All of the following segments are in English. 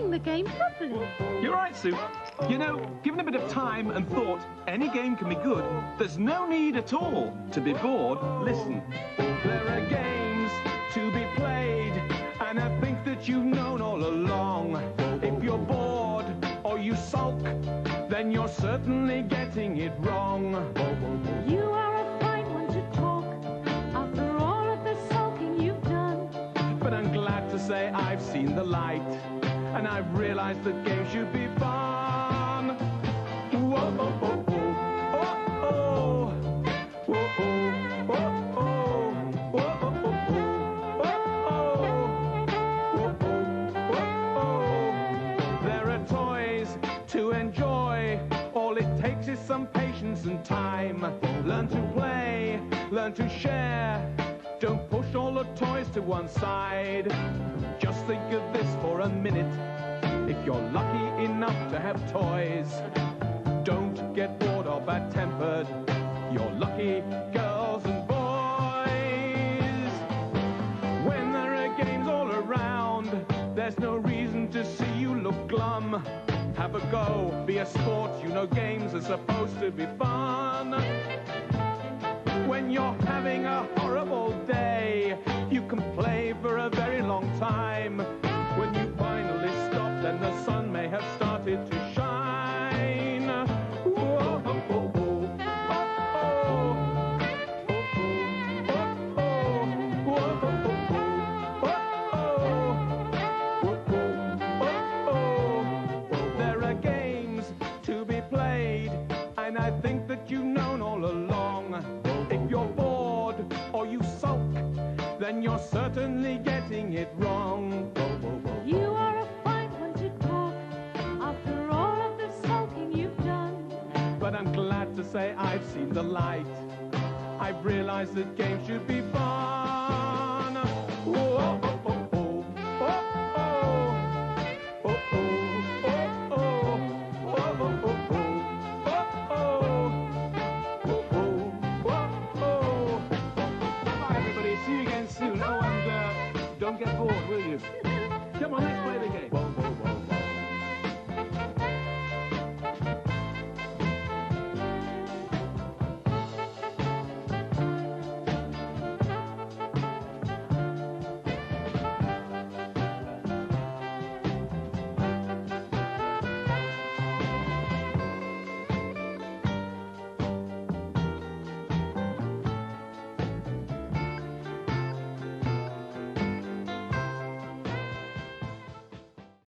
playing the game properly. You're right, Sue. You know, given a bit of time and thought, any game can be good. There's no need at all to be bored. Listen. There are games to be played, and I think that you've known all along. If you're bored or you sulk, then you're certainly getting it wrong. You are a fine one to talk after all of the sulking you've done. But I'm glad to say I've seen the light, and I've realized that games should be fun. Whoa, oh, oh, oh, oh, oh. Whoa, oh, oh, oh. Whoa, oh, oh, oh. Whoa, oh, oh. There are toys to enjoy. All it takes is some patience and time. Learn to play, learn to share. Don't push all the toys to one side. Just think of this for a minute. If you're lucky enough to have toys, don't get bored or bad-tempered. You're lucky, girls and boys. When there are games all around, there's no reason to see you look glum. Have a go, be a sport, you know games are supposed to be fun. When you're having a horrible day, you can play for a very long time. When you finally stopped and the sun may have started to shine. Whoa, oh, oh, oh. And I think that you've known all along. If you're bored or you sulk, then you're certainly getting it wrong. You are a fine one to talk after all of the sulking you've done. But I'm glad to say I've seen the light. I've realized that games should be fun. Whoa, oh, oh, oh. Don't get bored, will you? Come on, let's play the game. Whoa, whoa, whoa, whoa.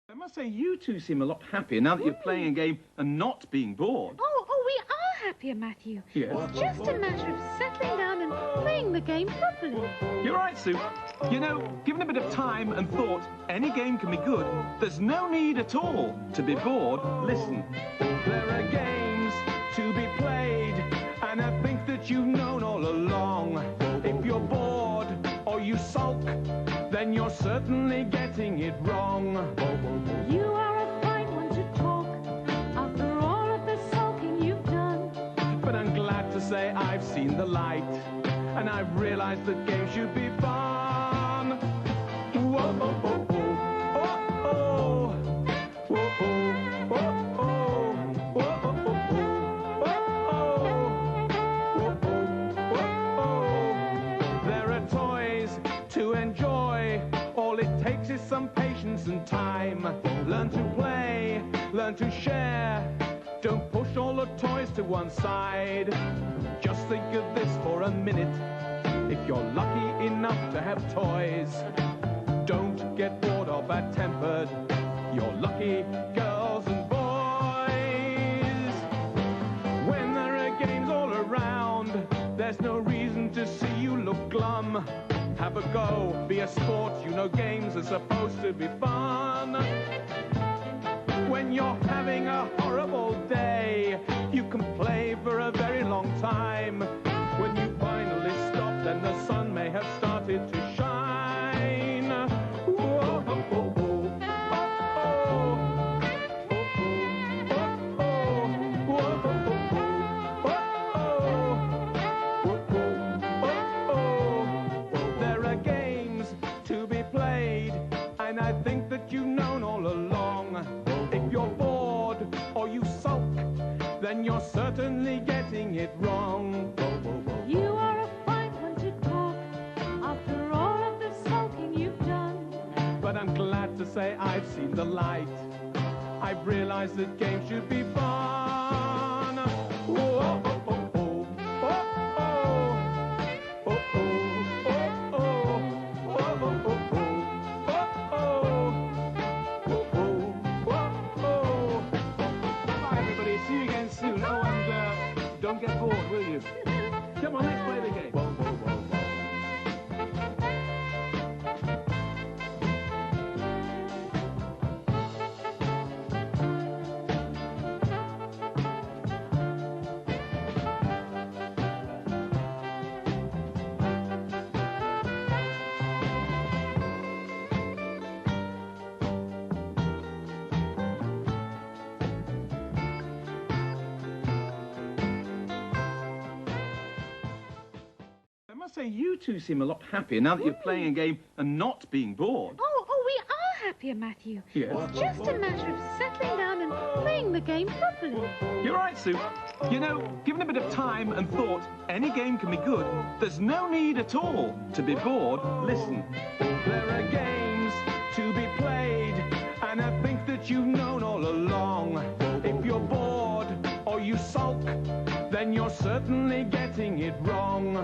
I must say, you two seem a lot happier now that you're playing a game and not being bored. Oh, we are happier, Matthew. Yes. It's just a matter of settling down and playing the game properly. You're right, Sue. You know, given a bit of time and thought, any game can be good. There's no need at all to be bored. Listen. There are games to be played, and I think that you've known all along. If you're bored or you sulk, then you're certainly getting it wrong. You are a fine one to talk after all of the sulking you've done. But I'm glad to say I've seen the light, and I've realized that games should be fun. Whoa, oh, oh, oh. Oh, oh. Whoa, oh, oh, oh. Whoa, oh, oh, oh. Whoa, oh, oh, oh. There are toys to enjoy. All it takes is some patience and time. Learn to play, learn to share. Don't push all the toys to one side. Just think of this for a minute. If you're lucky enough to have toys, don't get bored or bad-tempered. You're lucky, girls and boys. When there are games all around, there's no reason to see you look glum. Have a go, be a sport, you know games are supposed to be fun. When you're having a horrible day, you can play for a very long time. When you finally stopped and the sun may have started to shine. Whoa, oh, oh, oh. And I think that you've known all along. you're certainly getting it wrong. You are a fine one to talk after all of the sulking you've done. But I'm glad to say I've seen the light. I've realized that games should be fun. Whoa, oh, oh, oh, oh, oh, oh, oh, oh. Bye, everybody. See you again soon. Oh, and don't get bored, will you? Come on, let's play the game. I must say, you two seem a lot happier now that you're playing a game and not being bored. Oh, we are happier, Matthew. Yes. It's just a matter of settling down and playing the game properly. You're right, Sue. You know, given a bit of time and thought, any game can be good. There's no need at all to be bored. Listen. There are games to be played, and I think that you've known all along. If you're bored or you sulk, then you're certainly getting it wrong.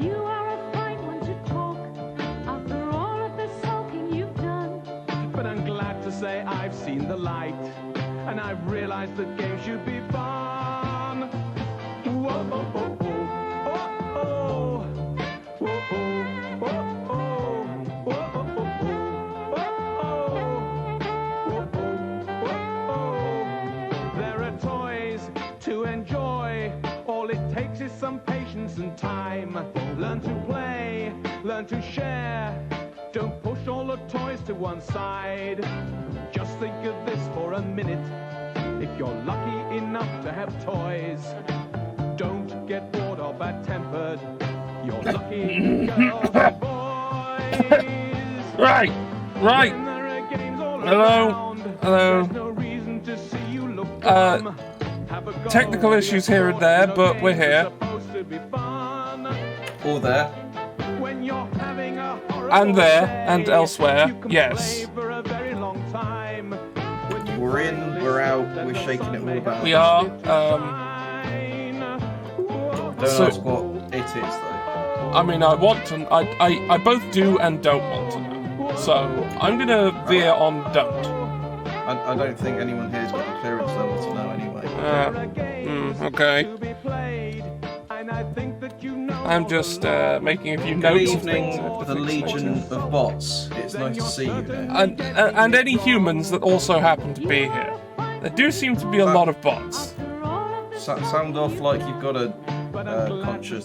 You are a fine one to talk after all of the sulking you've done. But I'm glad to say I've seen the light, and I've realized that games should be fun. Whoa, oh, oh, oh, oh, oh. Whoa, oh, oh, oh. Whoa, oh, oh, oh, oh. There are toys to enjoy. All it takes is some patience and time. Learn to play, learn to share. Don't push all the toys to one side. Just think of this for a minute. If you're lucky enough to have toys, don't get bored or bad-tempered. You're lucky girls and boys. Right. When there are games all Hello. around, Hello. there's no reason to see you look dumb. Have a go. Technical issues here and there, but we're here. Supposed to be fun. All there. When you're having a And there, horrible and day, elsewhere, you can yes. play for a very long time. When you We're in, finally we're out, stop, we're then shaking it all suddenly about. We are. Don't So- ask what it is though. I mean, I want to. I both do and don't want to know. So I'm gonna veer on don't. I don't think anyone here's got the clearance level to know anyway. Okay. I'm just making a few Good notes of evening, things. I have to the fix Legion later. of Bots. It's nice to see you here. And any humans that also happen to be here. There do seem to be a lot of bots. Sound off like you've got a conscience.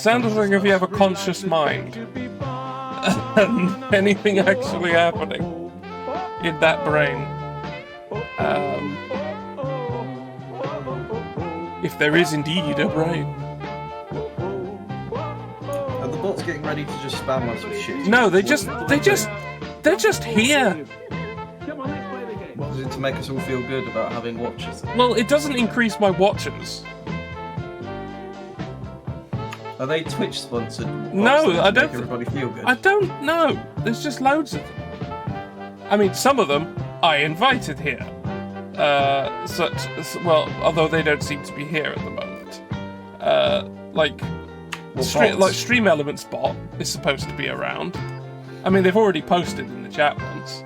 Sounds like if you have a conscious mind. And anything actually happening in that brain. If there is indeed a brain. Are the bots getting ready to just spam us with shit? No, they're just here. Is it to make us all feel good about having watchers? Well, it doesn't increase my watchers. Are they Twitch sponsored? No, I don't Make everybody feel good. I don't know. There's just loads of them. I mean, some of them I invited here. Although they don't seem to be here at the moment. Like Stream Elements bot is supposed to be around. I mean, they've already posted in the chat once.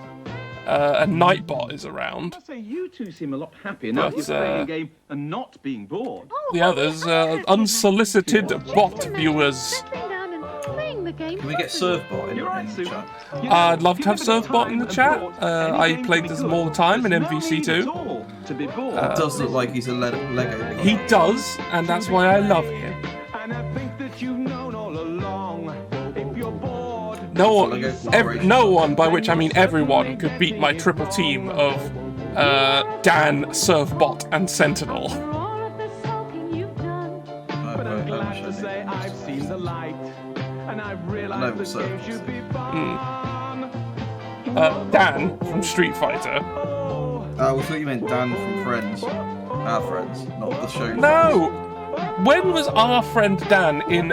And Nightbot is around. I say you two seem a lot happier now that you're playing a game and not being bored. The others, unsolicited bot viewers. Settling down and playing the game Can we get Servbot in You're right, the Sue. chat? You know, I'd love to have given a bit of Surfbot in the time chat. and thought, I any game played can this be all the good. time in There's no MVC2. need at all to be bored. It does look like he's a Lego. He does, and that's why I love him. And I think that you've known all along. If you're bored, No one, by which I mean everyone, could beat my triple team of Dan, Surfbot, and Sentinel. after all of the sulking you've done. but I'm glad to say I've seen the light, and I've realized what's the up. game should be fun. Dan from Street Fighter. I thought you meant Dan from Friends. Our friends, not the show. No! When was our friend Dan in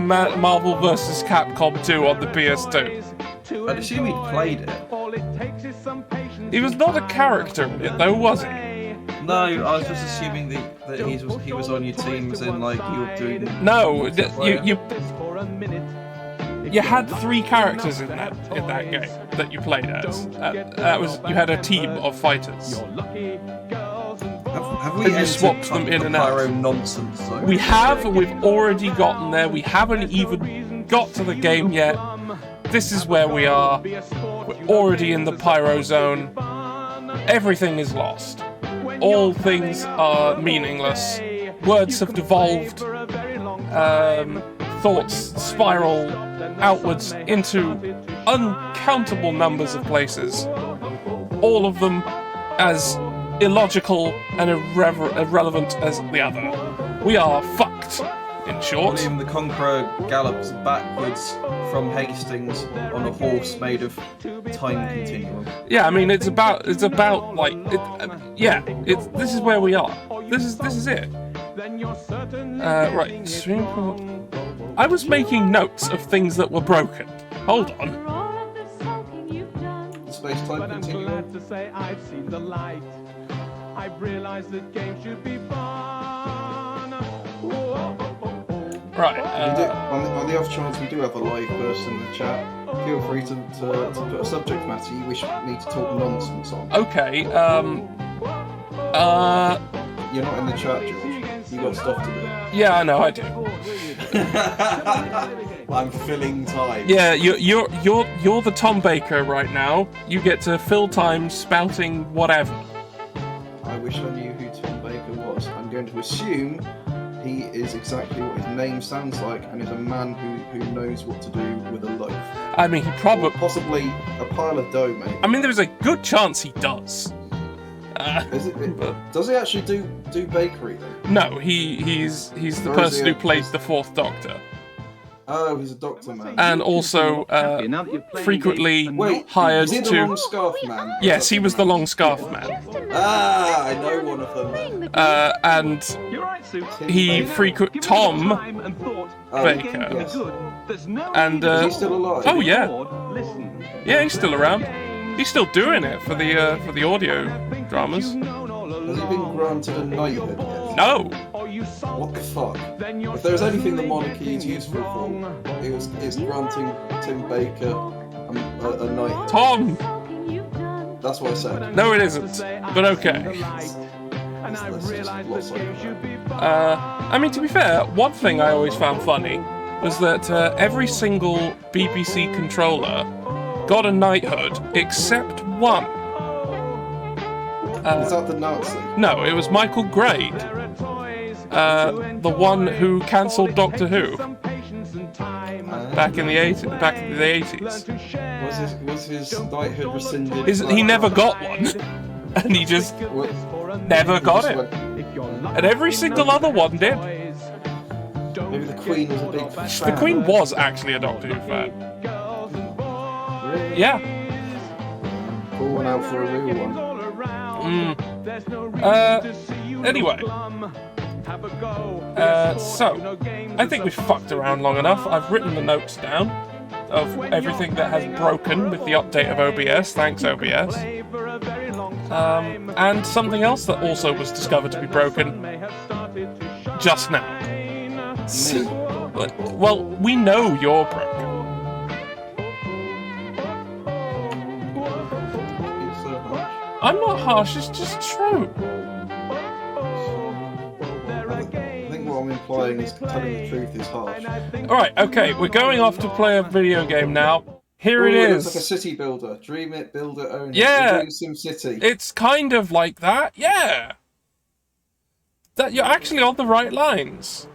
Marvel vs. Capcom 2 on the PS2? I'd assume he played it. He was not a character in it, though, was he? No, I was just assuming that he was on your team, as in like you were doing. No, you had 3 characters in that game that you played as. You had a team of fighters. Have we And you swapped them in and out. Pyro nonsense, though? We have. We've already gotten there. We haven't even got to the game yet. This is where we are. We're already in the pyro zone. Everything is lost. All things are meaningless. Words have devolved. Thoughts spiral outwards into uncountable numbers of places. All of them as illogical and irrelevant as the other. We are fucked, in short. William the Conqueror gallops backwards from Hastings on a horse made of time continuum. Yeah, I mean, it's about this is where we are. This is it. Right, stream. I was making notes of things that were broken. Hold on. Space-time continuum. I've realized that games should be fun. Right. On the off chance we do have a live person in the chat, feel free to put a subject matter you wish me to talk nonsense on. Okay. You're not in the chat, George. You got stuff to do. Yeah, I know, I do. I'm filling time. Yeah, you're the Tom Baker right now. You get to fill time spouting whatever. I wish I knew who Tom Baker was. I'm going to assume he is exactly what his name sounds like, and is a man who knows what to do with a loaf. I mean, he probably... Possibly a pile of dough, maybe. I mean, there's a good chance he does. Does he actually do bakery then? No, he's the person who played the 4th Doctor. Oh, he's a doctor man. And also frequently hired is he the to... long scarf man? Yes, he was the long scarf man. Ah, I know one of them. And he Tom Baker. Yes. And Is he still alive? oh yeah, yeah, he's still around. He's still doing it for the audio dramas. Has he been granted a knighthood yet? No. What the fuck? If there was anything the monarchy is useful for, it's granting Tim Baker a knighthood. Tom. That's what I said. No, it isn't. But okay. I mean, to be fair, one thing I always found funny was that every single BBC controller got a knighthood except one. Is that the Nazi? No, it was Michael Grade, the one who cancelled Doctor Who back in the 80s. Was his knighthood rescinded? He never got one, and he just never got it. And every single other one did. Maybe the Queen was a big fan. The Queen was actually a Doctor Who fan. Really? Yeah. Pull one out for a real one. Anyway. So, I think we've fucked around long enough. I've written the notes down of everything that has broken with the update of OBS. Thanks, OBS. And something else that also was discovered to be broken just now. Well, we know you're broken. I'm not harsh, it's just true. I think what I'm implying is telling the truth is harsh. Alright, okay, we're going off to play a video game now. Here it is. It's like a city builder. Dream it, build it, own it. Yeah. We're doing SimCity. It's kind of like that, yeah. That you're actually on the right lines.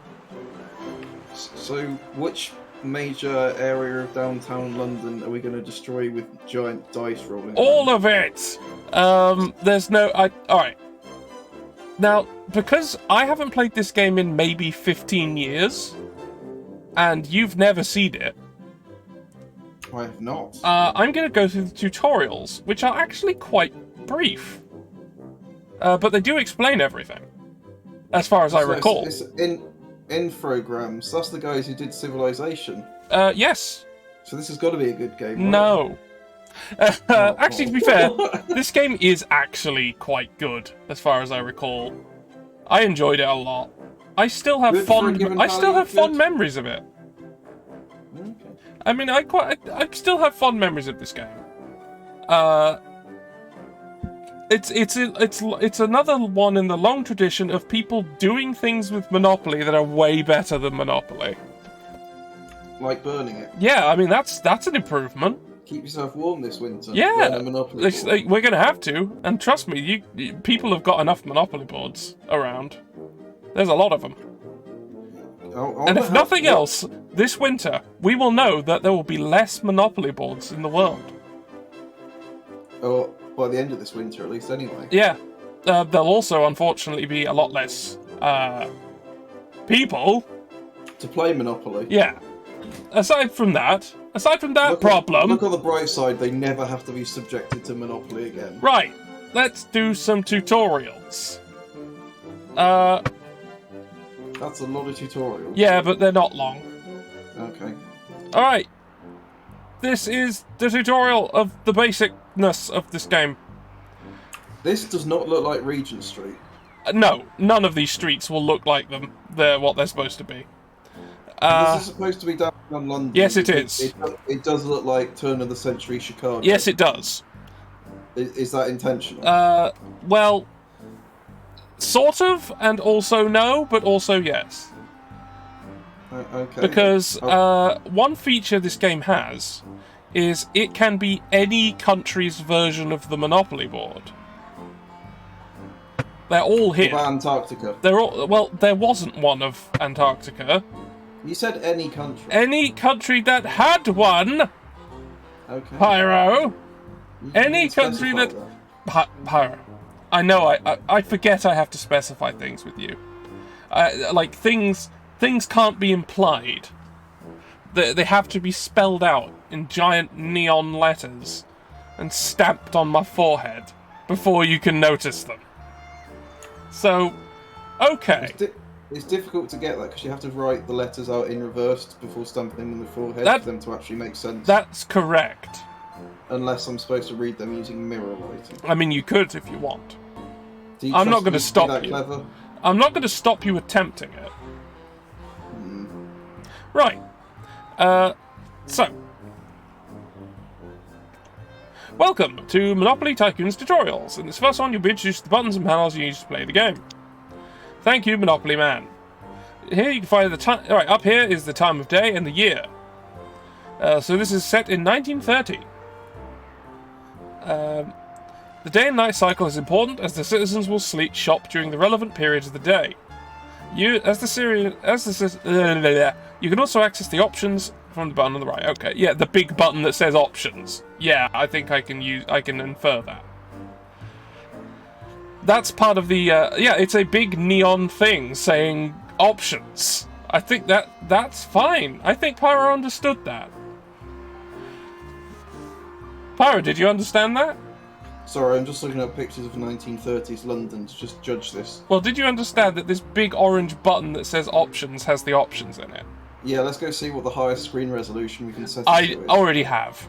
So, which major area of downtown London are we going to destroy with giant dice rolling? All of it. There's no. Alright. Now, because I haven't played this game in maybe 15 years, and you've never seen it, I have not. I'm going to go through the tutorials, which are actually quite brief. But they do explain everything. as far as I So recall. It's Infograms. That's the guys who did Civilization. Yes. So this has got to be a good game, right? No. Actually, to be fair, this game is actually quite good, as far as I recall. I enjoyed it a lot. I still have Good for a given value, good. memories of it. Okay. I mean, I still have fond memories of this game. It's another one in the long tradition of people doing things with Monopoly that are way better than Monopoly. Like burning it. Yeah, I mean that's an improvement. Keep yourself warm this winter. Yeah, Burn a Monopoly board. we're gonna have to, and trust me, people have got enough Monopoly boards around. There's a lot of them. And if nothing else, this winter we will know that there will be less Monopoly boards in the world. Or by the end of this winter, at least, anyway. Yeah, there'll also unfortunately be a lot less people To play Monopoly. Yeah. Aside from that problem... Look on the bright side, they never have to be subjected to Monopoly again. Right, let's do some tutorials. That's a lot of tutorials. Yeah, but they're not long. Okay. Alright. This is the tutorial of the basicness of this game. This does not look like Regent Street. No, none of these streets will look like them. They're what they're supposed to be. This is supposed to be downtown London. Yes, it is. It does look like turn of the century Chicago. Yes, it does. Is that intentional? Well, sort of, and also no, but also yes. Okay. Because one feature this game has is it can be any country's version of the Monopoly board. They're all here. What about Antarctica? They're all, well, there wasn't one of Antarctica. You said any country. Any country that had one, Okay. Pyro. You Any can country specify that... Pyro. I know, I forget I have to specify things with you. Like, things can't be implied. They have to be spelled out in giant neon letters and stamped on my forehead before you can notice them. So, okay. It's difficult to get that because you have to write the letters out in reverse before stamping them in the forehead for them to actually make sense. That's correct. Unless I'm supposed to read them using mirror writing. I mean, you could if you want. Do you I'm not trust going me to be stop that you. Clever? I'm not going to stop you attempting it. Right. So. Welcome to Monopoly Tycoon's tutorials. In this first one, you'll be introduced to the buttons and panels you use to play the game. Thank you, Monopoly Man. Here you can find the time. Alright, up here is the time of day and the year. So this is set in 1930. The day and night cycle is important as the citizens will shop during the relevant periods of the day. You can also access the options from the button on the right. Okay, yeah, the big button that says options. Yeah, I think I can infer that. That's part of the, yeah, it's a big neon thing saying options. I think that's fine. I think Pyro understood that. Pyro, did you understand that? Sorry, I'm just looking at pictures of 1930s London to just judge this. Well, did you understand that this big orange button that says options has the options in it? Yeah, let's go see what the highest screen resolution we can set it I to is. already have.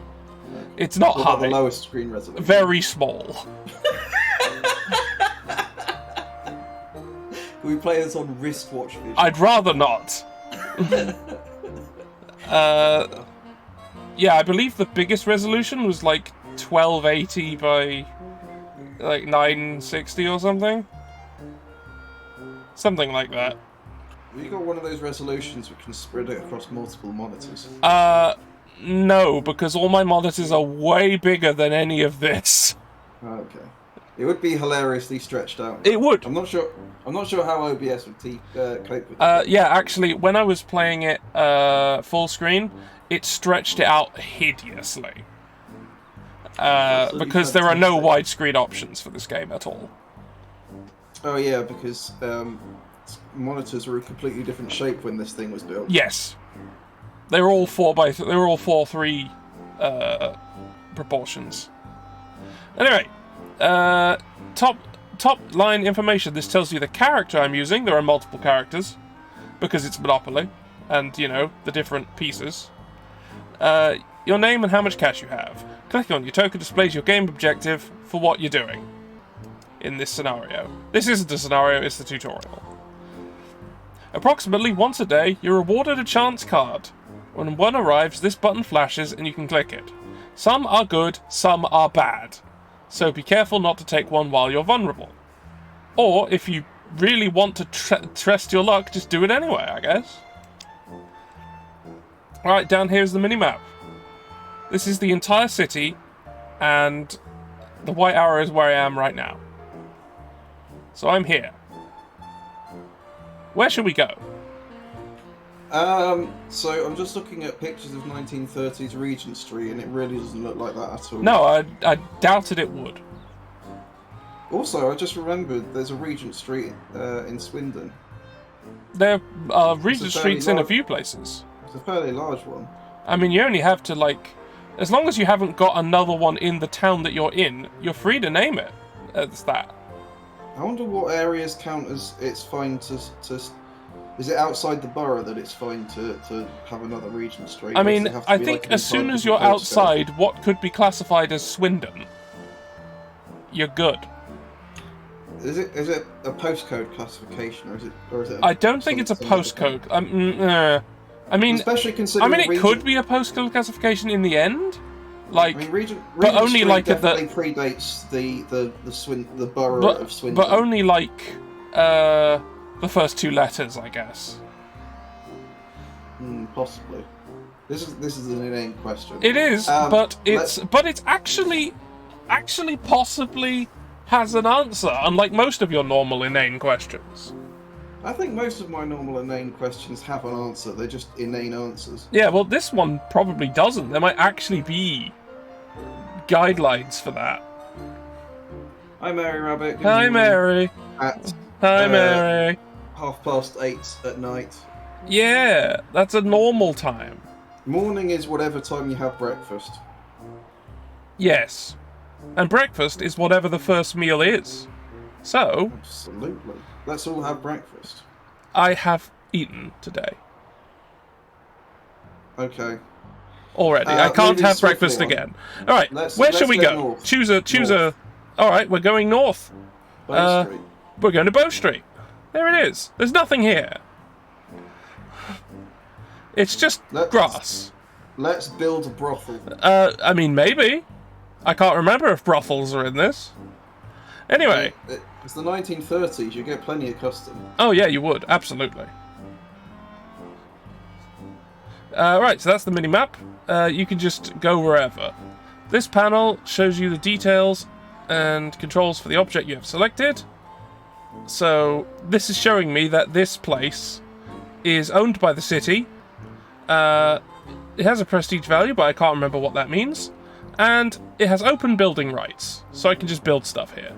It's not What about high. the lowest screen resolution? Very small. Can we play this on wristwatch vision? I'd rather not. Yeah, I believe the biggest resolution was like 1280 by like 960 or something. Something like that. Have you got one of those resolutions which can spread it across multiple monitors? No, because all my monitors are way bigger than any of this. Okay. It would be hilariously stretched out. It would. I'm not sure how OBS would cope with it. Yeah, actually, when I was playing it full screen, it stretched it out hideously. Because there are no widescreen options for this game at all. Oh yeah, because monitors were a completely different shape when this thing was built. Yes, they were all 4:3 proportions. Anyway, top top line information, this tells you the character I'm using. There are multiple characters, because it's Monopoly, and, you know, the different pieces. Your name and how much cash you have. Clicking on your token displays your game objective for what you're doing in this scenario. This isn't a scenario, it's the tutorial. Approximately once a day, you're awarded a chance card. When one arrives, this button flashes and you can click it. Some are good, some are bad. So be careful not to take one while you're vulnerable. Or, if you really want to test your luck, just do it anyway, I guess. Alright, down here is the minimap. This is the entire city, and the white arrow is where I am right now. So I'm here. Where should we go? So I'm just looking at pictures of 1930s Regent Street, and it really doesn't look like that at all. No, I doubted it would. Also, I just remembered there's a Regent Street in Swindon. There are Regent It's a fairly Streets in a large- few places. It's a fairly large one. I mean, you only have to, like... As long as you haven't got another one in the town that you're in, you're free to name it. It's that. I wonder what areas count as it's fine to is it outside the borough that it's fine to have another Regent Street? I Or does mean, it have to I be, think like, as soon inside as the you're postcode? outside what could be classified as Swindon, you're good. Is it a postcode classification, or is it? I don't think it's a something postcode. different? I mean, Especially considering it Regent, could be a postcode classification in the end. Like, I mean, Regent only Street like at the- definitely predates the borough but, of Swindon. but only like the first two letters, I guess. Possibly. This is an inane question. It is, but it's let's- actually possibly has an answer, unlike most of your normal inane questions. I think most of my normal inane questions have an answer. They're just inane answers. Yeah, well, this one probably doesn't. There might actually be guidelines for that. Hi, Mary Rabbit. Good Hi, morning. Mary. At Hi, Mary. 8:30 at night. Yeah, that's a normal time. Morning is whatever time you have breakfast. Yes. And breakfast is whatever the first meal is. So, Absolutely. Let's all have breakfast. I have eaten today. Okay. Already. I can't moving have swiftly breakfast on. again. Alright, Let's where should we go go? north. Choose a... North. Alright, we're going north. Bow Street. We're going to Bow Street. There it is. There's nothing here. It's just grass. Let's build a brothel. I mean, maybe. I can't remember if brothels are in this. Anyway. It's the 1930s. You get plenty of custom. Oh, yeah, you would. Absolutely. Right, so that's the mini-map. You can just go wherever. This panel shows you the details and controls for the object you have selected. So, this is showing me that this place is owned by the city. It has a prestige value, but I can't remember what that means. And it has open building rights, so I can just build stuff here.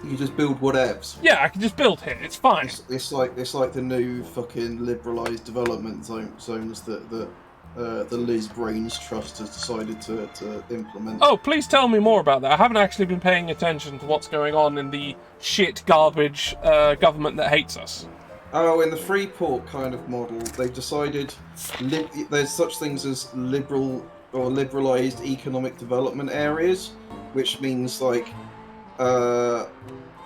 You just build whatevs. Yeah, I can just build here. It's fine. It's like the new fucking liberalised development zones that the Liz Brains Trust has decided to implement. Oh, please tell me more about that. I haven't actually been paying attention to what's going on in the shit garbage government that hates us. Oh, in the free port kind of model, they've decided there's such things as liberal or liberalised economic development areas, which means like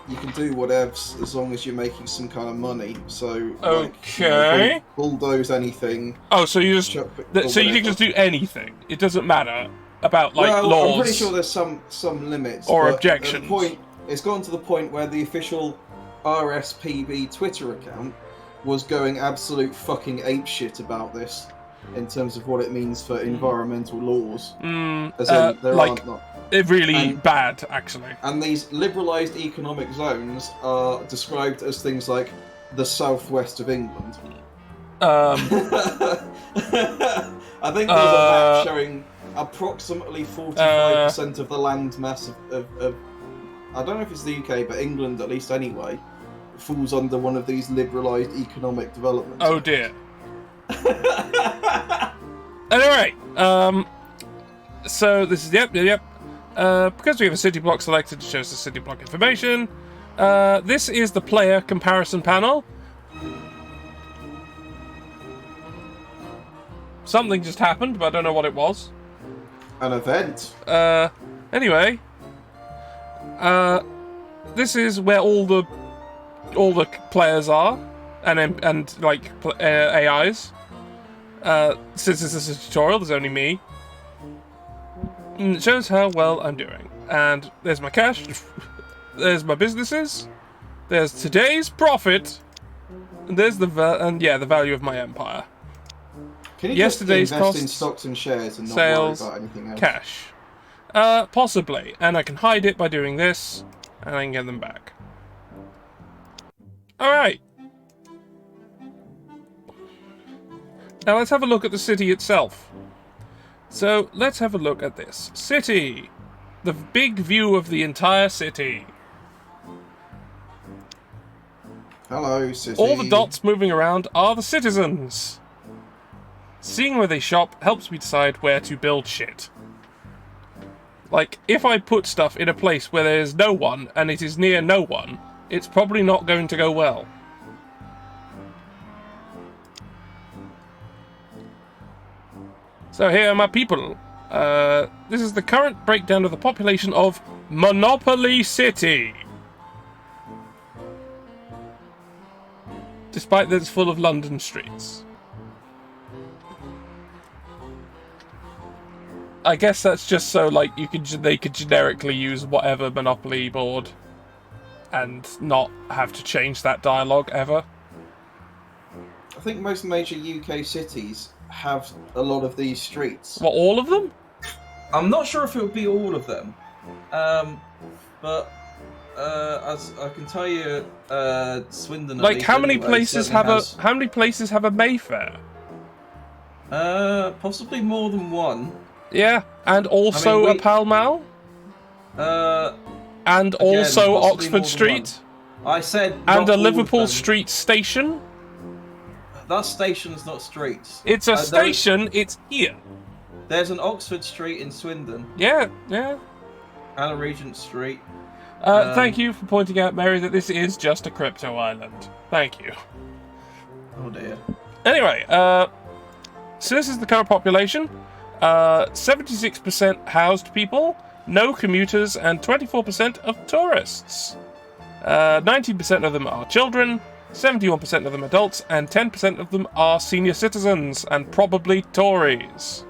you can do whatevs as long as you're making some kind of money. So like, okay, you know, bulldoze anything. Oh, so you just or so you whatever. can just do anything. It doesn't matter about like well, laws I'm pretty sure there's some limits or but objections. at the point, it's gotten to the point where the official RSPB Twitter account was going absolute fucking apeshit about this in terms of what it means for environmental laws. As in, there like aren't not. really bad, actually. And these liberalised economic zones are described as things like the southwest of England. I think there's a map showing approximately 45% of the land mass of I don't know if it's the UK, but England at least anyway, falls under one of these liberalised economic developments. Oh dear. Anyway, so this is yep. because we have a city block selected, it shows the city block information. This is the player comparison panel. Something just happened, but I don't know what it was. An event. Anyway, this is where all the players are, and like AIs. Since this is a tutorial, there's only me. And it shows how well I'm doing. And there's my cash. There's my businesses. There's today's profit. And there's the value of my empire. Can you Yesterday's just invest in costs, stocks and shares and not sales, worry about anything else? cash. Possibly. And I can hide it by doing this, and I can get them back. Alright. Now let's have a look at the city itself. So, let's have a look at this. City! The big view of the entire city. Hello, city. All the dots moving around are the citizens. Seeing where they shop helps me decide where to build shit. Like, if I put stuff in a place where there is no one, and it is near no one, it's probably not going to go well. So here are my people. This is the current breakdown of the population of Monopoly City. Despite that it's full of London streets. I guess that's just so like they could generically use whatever Monopoly board and not have to change that dialogue ever. I think most major UK cities have a lot of these streets. What, all of them? I'm not sure if it would be all of them, but as I can tell you, Swindon. Like, how many places have a Mayfair? Possibly more than one. Yeah, and also a Pall Mall, and again, also possibly Oxford more than Street, I said, and not a all of Liverpool them. Street station. That station's not streets. It's a station. It's here. There's an Oxford Street in Swindon Yeah, yeah. and a Regent Street. Thank you for pointing out, Mary, that this is just a crypto island. Thank you. Oh dear. Anyway, so this is the current population. 76% housed people, no commuters, and 24% of tourists. 19% of them are children, 71% of them adults, and 10% of them are senior citizens, and probably Tories.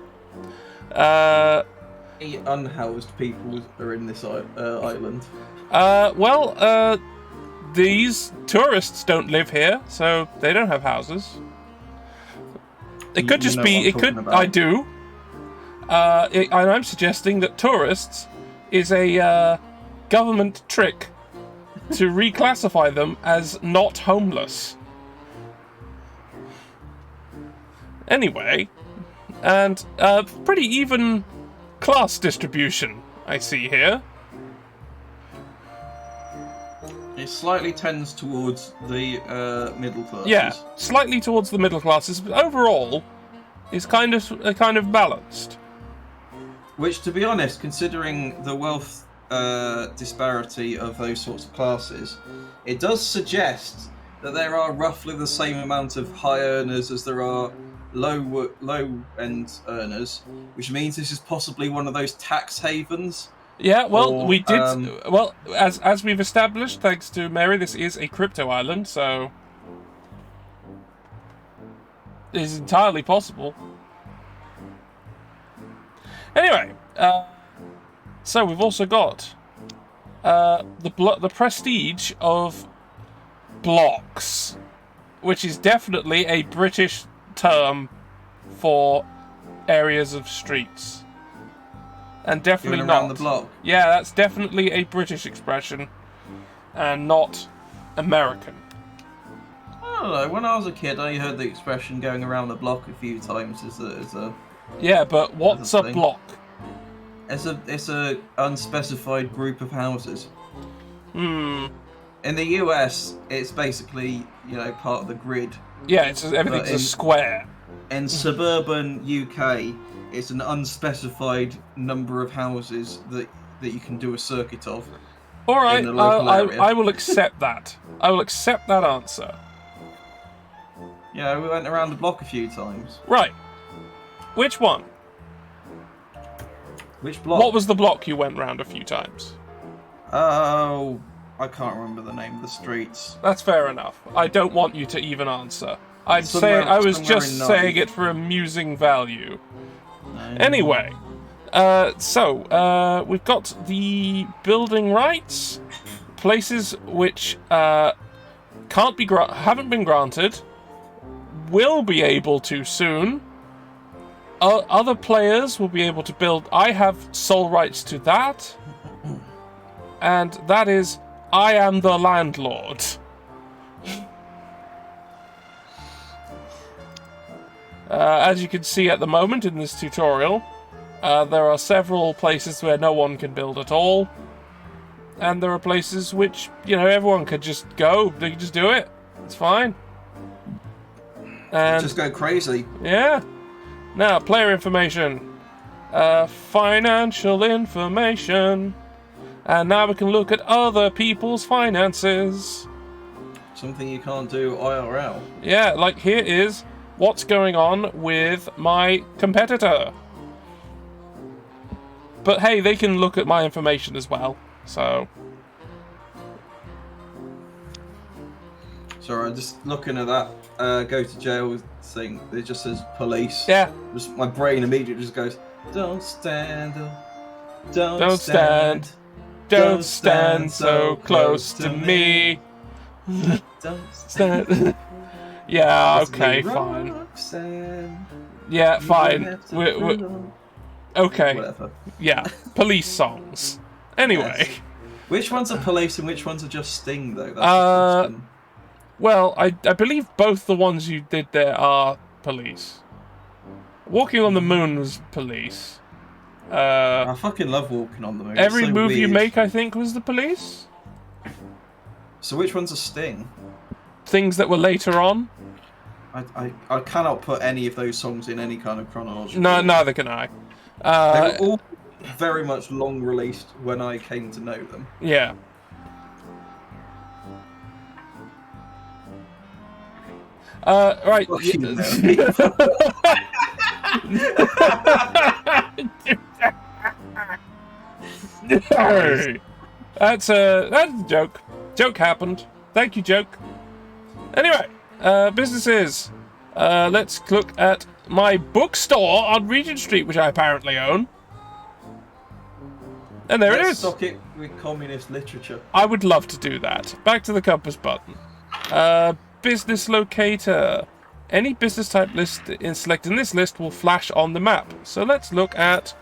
Any unhoused people are in this island. These tourists don't live here, so they don't have houses. It could just be. It could. I do. And I'm suggesting that tourists is a government trick to reclassify them as not homeless. Anyway, and pretty even class distribution I see here. It slightly tends towards the middle classes. Yeah, slightly towards the middle classes, but overall is kind of balanced. Which, to be honest, considering the wealth disparity of those sorts of classes, it does suggest that there are roughly the same amount of high earners as there are low-end earners, which means this is possibly one of those tax havens. Yeah, well, Or, we did. Well, as we've established, thanks to Mary, this is a crypto island, so it is entirely possible. Anyway, so we've also got the prestige of blocks, which is definitely a British term for areas of streets. And definitely Going not around the block. Yeah, that's definitely a British expression, and not American. I don't know. When I was a kid, I heard the expression "going around the block" a few times. As a Yeah, but what's a thing. block? It's a unspecified group of houses. Hmm. In the US, it's basically part of the grid. Yeah, everything's a square. In suburban UK, it's an unspecified number of houses that that you can do a circuit of. All right, in the local area. I will accept that. I will accept that answer. Yeah, we went around the block a few times. Right. Which one? Which block? What was the block you went round a few times? Oh, I can't remember the name of the streets. That's fair enough. I don't want you to even answer. I was Somewhere just in saying Nottingham. it for amusing value. No. Anyway, so we've got the building rights, places which haven't been granted, will be able to soon. Other players will be able to build. I have sole rights to that, and that is I am the landlord. As you can see at the moment in this tutorial, there are several places where no one can build at all, and there are places which, everyone could just go. They can just do it. It's fine. And Just go crazy. yeah. Now, player information. Financial information. And now we can look at other people's finances. Something you can't do IRL. Yeah, like here is what's going on with my competitor. But hey, they can look at my information as well, so... Sorry, I'm just looking at that go to jail thing. It just says police. Yeah. Just, my brain immediately just goes, don't stand up. Don't stand. Don't stand so close to me. Don't Stand. Yeah, It's okay, me, fine. Roxanne. Yeah, You fine. don't have to We're, belong. okay, Whatever. yeah. Police songs. Anyway. Yes. Which ones are police and which ones are just Sting, though? That's the question. Well, I believe both the ones you did there are police. Walking on the Moon was police. I fucking love Walking on the Moon. Every It's so move you weird. make, I think, was the police. So which one's a Sting? Things that were later on. I cannot put any of those songs in any kind of chronological. No, neither can I. They were all very much long released when I came to know them. Yeah. Right. Fucking That's a joke. Joke happened. Thank you, joke. Anyway, businesses. Let's look at my bookstore on Regent Street, which I apparently own. And there it Let's is. stock it with communist literature. I would love to do that. Back to the compass button. Business locator. Any business type list selected in this list will flash on the map. So let's look at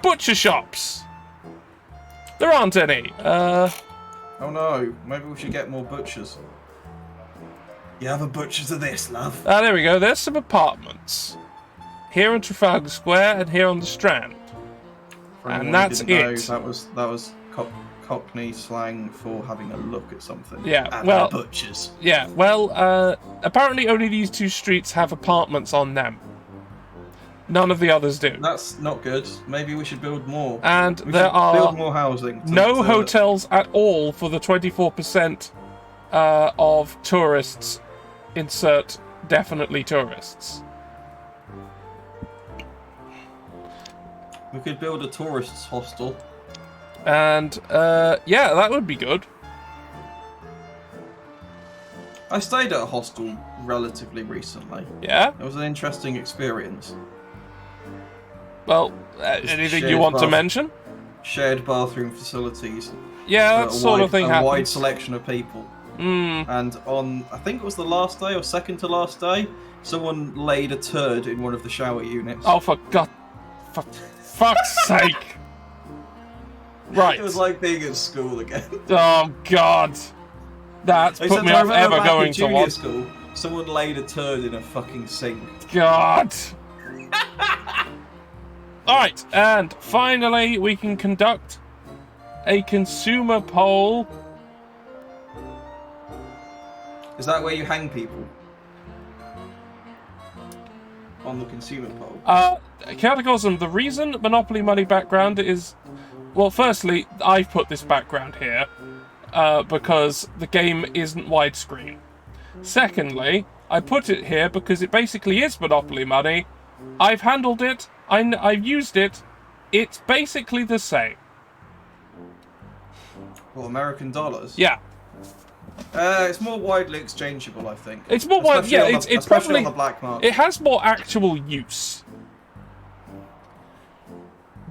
butcher shops. There aren't any. Oh no, maybe we should get more butchers. You have a butcher to this, love. There we go. There's some apartments. Here in Trafalgar Square and here on the Strand. For And anyone who that's didn't know, it. that was Cockney slang for having a look at something. Yeah, At well- the butchers. Yeah, well, apparently only these two streets have apartments on them. None of the others do. That's not good. Maybe we should build more. And We there should are build more housing. no hotels at all for the 24% of tourists. Insert definitely tourists. We could build a tourists hostel. And yeah, that would be good. I stayed at a hostel relatively recently. Yeah. It was an interesting experience. Well, Just anything you shared want to bath- mention? Shared bathroom facilities. Yeah, for that sort of thing a wide happens. selection of people. Mm. And on, I think it was the last day or second to last day, someone laid a turd in one of the shower units. Oh, for fuck's sake! Right. It was like being at school again. Oh God, that's put Except me I off remember ever back going in to junior one. school, someone laid a turd in a fucking sink. God. Alright, and finally we can conduct a consumer poll. Is that where you hang people? On the consumer poll? Cataclysm, the reason Monopoly Money background is well, firstly, I've put this background here because the game isn't widescreen. Secondly, I put it here because it basically is Monopoly money. I've handled it. I've used it. It's basically the same. Well, American dollars? Yeah. It's more widely exchangeable, I think. It's more widely... Yeah, it's especially probably... on the black market. It has more actual use.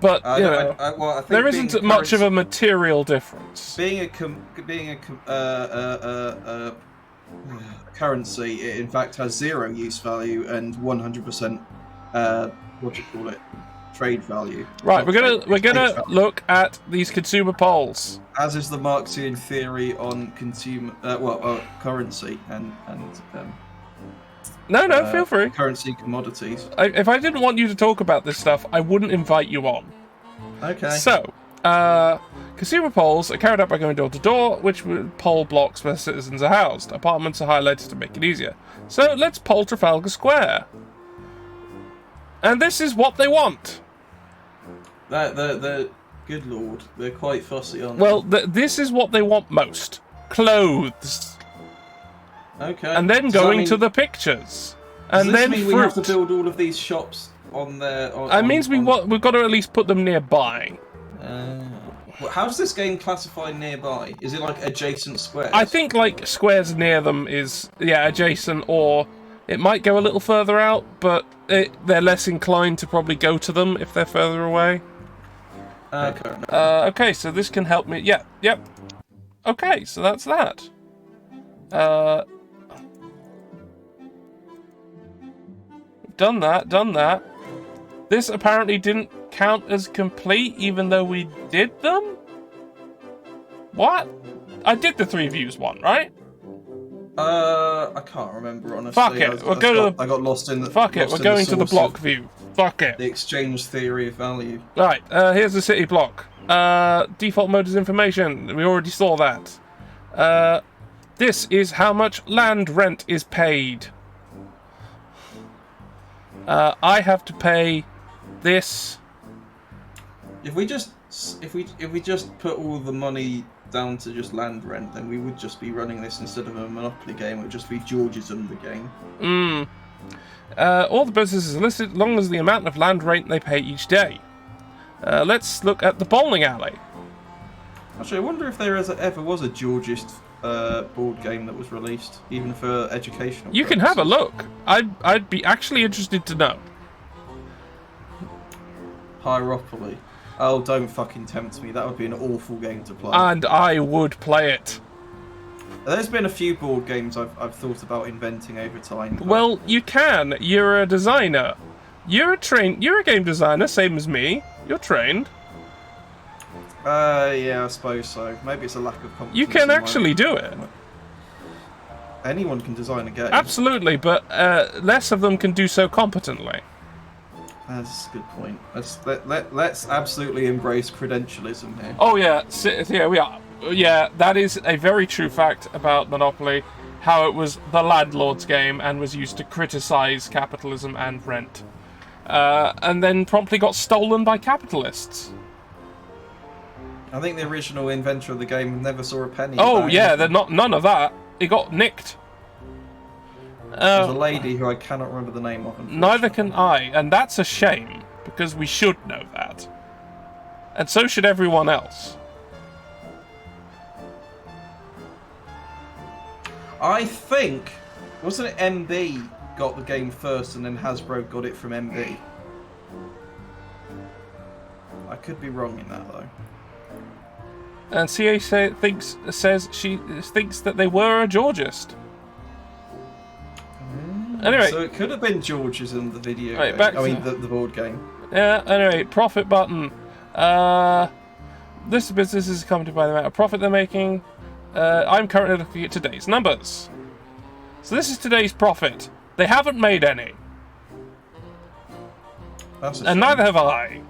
But, you know, I think there isn't much of a material difference. Being a currency, it in fact has 0 use value and 100% what do you call it? Trade value. Right, we're gonna look at these consumer polls. As is the Marxian theory on consumer, currency and No, feel free. Currency commodities. If I didn't want you to talk about this stuff, I wouldn't invite you on. Okay. So, consumer polls are carried out by going door to door, which poll blocks where citizens are housed. Apartments are highlighted to make it easier. So let's poll Trafalgar Square. And this is what they want. The good lord, they're quite fussy on. Well, this is what they want most: clothes. Okay. And then going to the pictures, and then mean fruit. we have to build all of these shops on there? It means we've got to at least put them nearby. How does this game classify nearby? Is it like adjacent squares? I think like squares near them is adjacent, or it might go a little further out, but they're less inclined to probably go to them if they're further away. Okay, so this can help me. Yep. Okay, so that's that. Done that. This apparently didn't count as complete, even though we did them? What? I did the 3 views one, right? I can't remember, honestly. Fuck it, I got lost in the... Fuck it, we're going to the block view. Fuck it. The exchange theory of value. Right, here's the city block. Default mode is information. We already saw that. This is how much land rent is paid. I have to pay this. If we just put all the money down to just land rent, then we would just be running this instead of a Monopoly game. It would just be Georgism, the game. All the businesses are listed, as long as the amount of land rent they pay each day. Let's look at the bowling alley. Actually, I wonder if there ever was a Georgist board game that was released, even for educational You can have a look. I'd be actually interested to know. Pyropoly. Oh, don't fucking tempt me. That would be an awful game to play. And I would play it. There's been a few board games I've thought about inventing over time. Well, you can. You're a designer. You're a game designer, same as me. You're trained. Yeah, I suppose so. Maybe it's a lack of confidence. You can actually do it. Anyone can design a game. Absolutely, but less of them can do so competently. That's a good point. Let's absolutely embrace credentialism here. Oh yeah, here we are. Yeah, that is a very true fact about Monopoly, how it was the landlord's game and was used to criticize capitalism and rent. And then promptly got stolen by capitalists. I think the original inventor of the game never saw a penny. Oh yeah, none of that. It got nicked. There's a lady who I cannot remember the name of. Neither can I, and that's a shame, because we should know that. And so should everyone else. I think, wasn't it MB got the game first and then Hasbro got it from MB? I could be wrong in that though. And CA says she thinks that they were a Georgist. Anyway, so it could have been Georgism, the video right, game. The board game. Yeah, anyway, profit button. This business is accompanied by the amount of profit they're making. I'm currently looking at today's numbers. So this is today's profit. They haven't made any. And neither have I.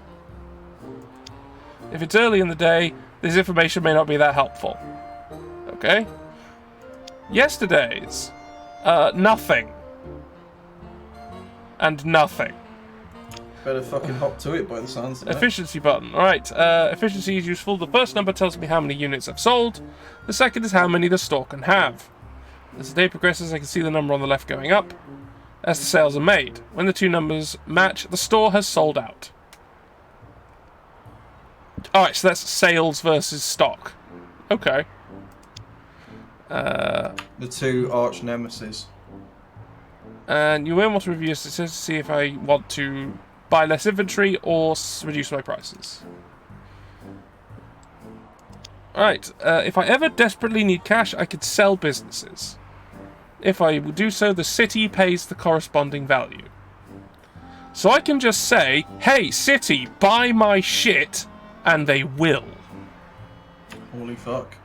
If it's early in the day, this information may not be that helpful. Okay? Yesterday's. Nothing. And nothing. Better fucking hop to it by the sounds of it. Efficiency button. Alright, efficiency is useful. The first number tells me how many units I've sold. The second is how many the store can have. As the day progresses, I can see the number on the left going up as the sales are made. When the two numbers match, the store has sold out. Alright, so that's sales versus stock. Okay. The two arch nemesis. And you may want to review this to see if I want to buy less inventory or reduce my prices. Alright, if I ever desperately need cash, I could sell businesses. If I do so, the city pays the corresponding value. So I can just say, hey, city, buy my shit, and they will. Holy fuck.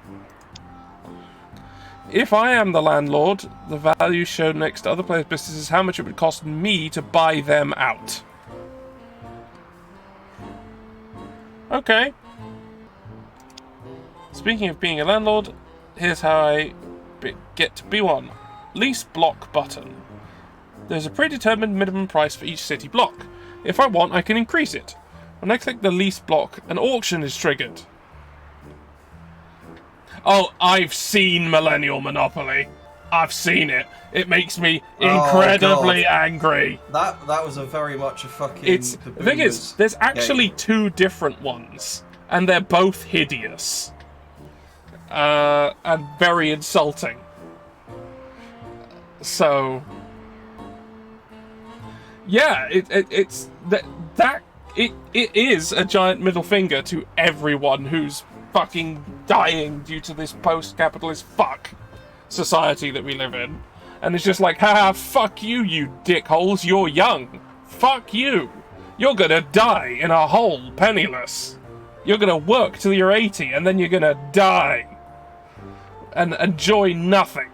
If I am the landlord, the value shown next to other players' businesses is how much it would cost me to buy them out. Okay. Speaking of being a landlord, here's how I get to be one. Lease block button. There's a predetermined minimum price for each city block. If I want, I can increase it. When I click the lease block, an auction is triggered. Oh, I've seen Millennial Monopoly. I've seen it. It makes me incredibly angry. That was a very much a fucking... The thing is, there's actually two different ones, and they're both hideous. And very insulting. So... yeah, it is a giant middle finger to everyone who's fucking dying due to this post-capitalist fuck society that we live in. And it's just like, haha, fuck you, you dickholes, you're young. Fuck you. You're gonna die in a hole, penniless. You're gonna work till you're 80, and then you're gonna die. And enjoy nothing.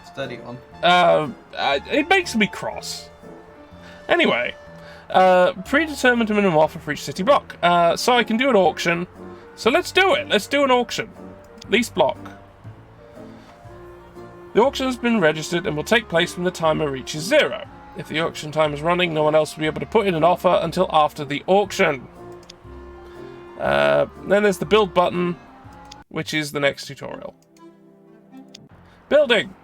Steady on. It makes me cross. Anyway, predetermined minimum offer for each city block. So I can do an auction. So let's do it. Let's do an auction. Lease block. The auction has been registered and will take place when the timer reaches 0. If the auction time is running, no one else will be able to put in an offer until after the auction. Then there's the build button, which is the next tutorial. Building.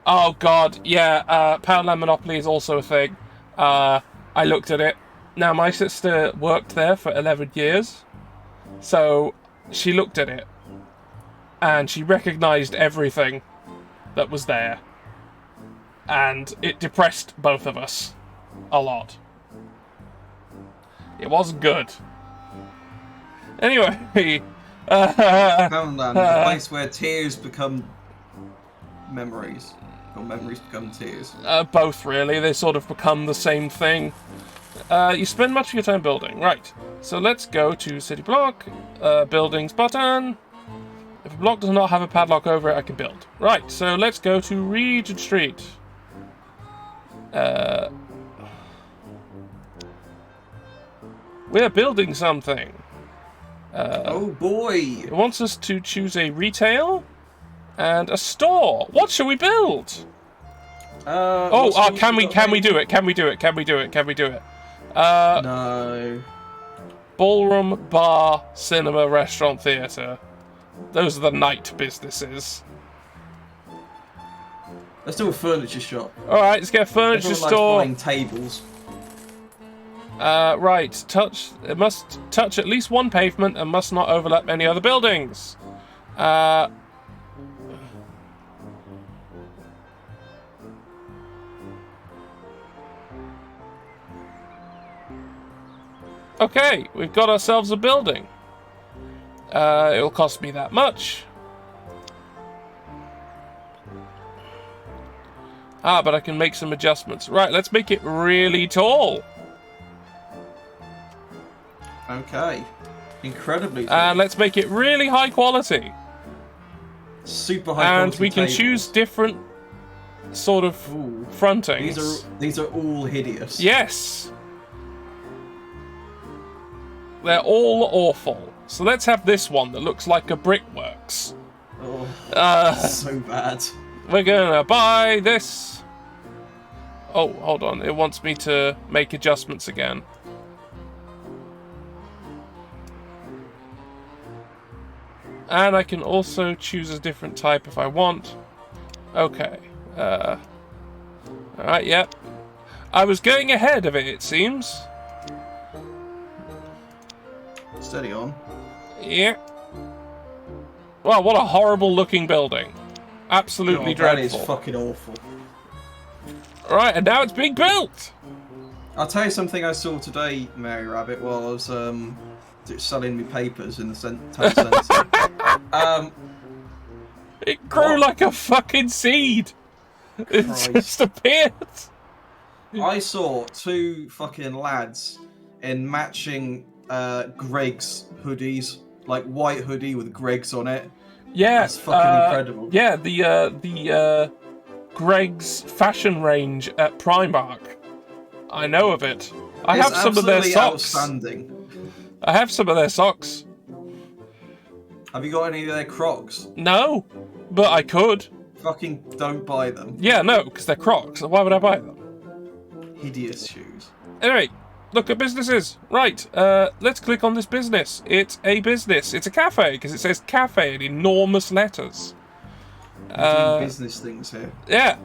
Oh god, yeah, Powerland Monopoly is also a thing. I looked at it. Now, my sister worked there for 11 years, so she looked at it, and she recognised everything that was there, and it depressed both of us a lot. It wasn't good. Anyway, Poundland, the place where tears become memories. Or memories become tears. Both, really. They sort of become the same thing. You spend much of your time building. Right. So let's go to City Block. Buildings button. If a block does not have a padlock over it, I can build. Right. So let's go to Regent Street. We're building something. Oh boy! It wants us to choose a retail and a store. What shall we build? Can we do it? Can we do it? Can we do it? Can we do it? No. Ballroom, bar, cinema, restaurant, theatre. Those are the night businesses. Let's do a furniture shop. Alright, let's get a furniture Everyone store. likes buying tables. Right. It must touch at least one pavement and must not overlap any other buildings. Okay, we've got ourselves a building. It'll cost me that much. But I can make some adjustments. Right, let's make it really tall. Okay. Incredibly tall. And let's make it really high quality. Super high quality And we can tables. choose different sort of Ooh. frontings. These are all hideous. Yes. They're all awful. So let's have this one that looks like a brickworks. Oh, so bad. we're gonna buy this. Oh, hold on. It wants me to make adjustments again. And I can also choose a different type if I want. Okay. Alright, yep. I was going ahead of it, it seems. Steady on. Yeah. Wow, what a horrible looking building. Absolutely That dreadful. is fucking awful. Alright, and now it's being built! I'll tell you something I saw today, Mary Rabbit, while I was selling me papers in the town centre. It grew like a fucking seed! It Christ. just appeared! I saw two fucking lads in matching Greg's hoodies, like white hoodie with Greg's on it. Yeah, That's fucking incredible. Yeah, the Greg's fashion range at Primark. I know of it. I It's have some of their absolutely socks. Outstanding. I have some of their socks. Have you got any of their Crocs? No, but I could. Fucking don't buy them. Yeah, no, because they're Crocs. Why would I buy them? Hideous shoes. Anyway, look at businesses. Right, let's click on this business. It's a business. It's a cafe, because it says cafe in enormous letters. Doing business things here. Yeah.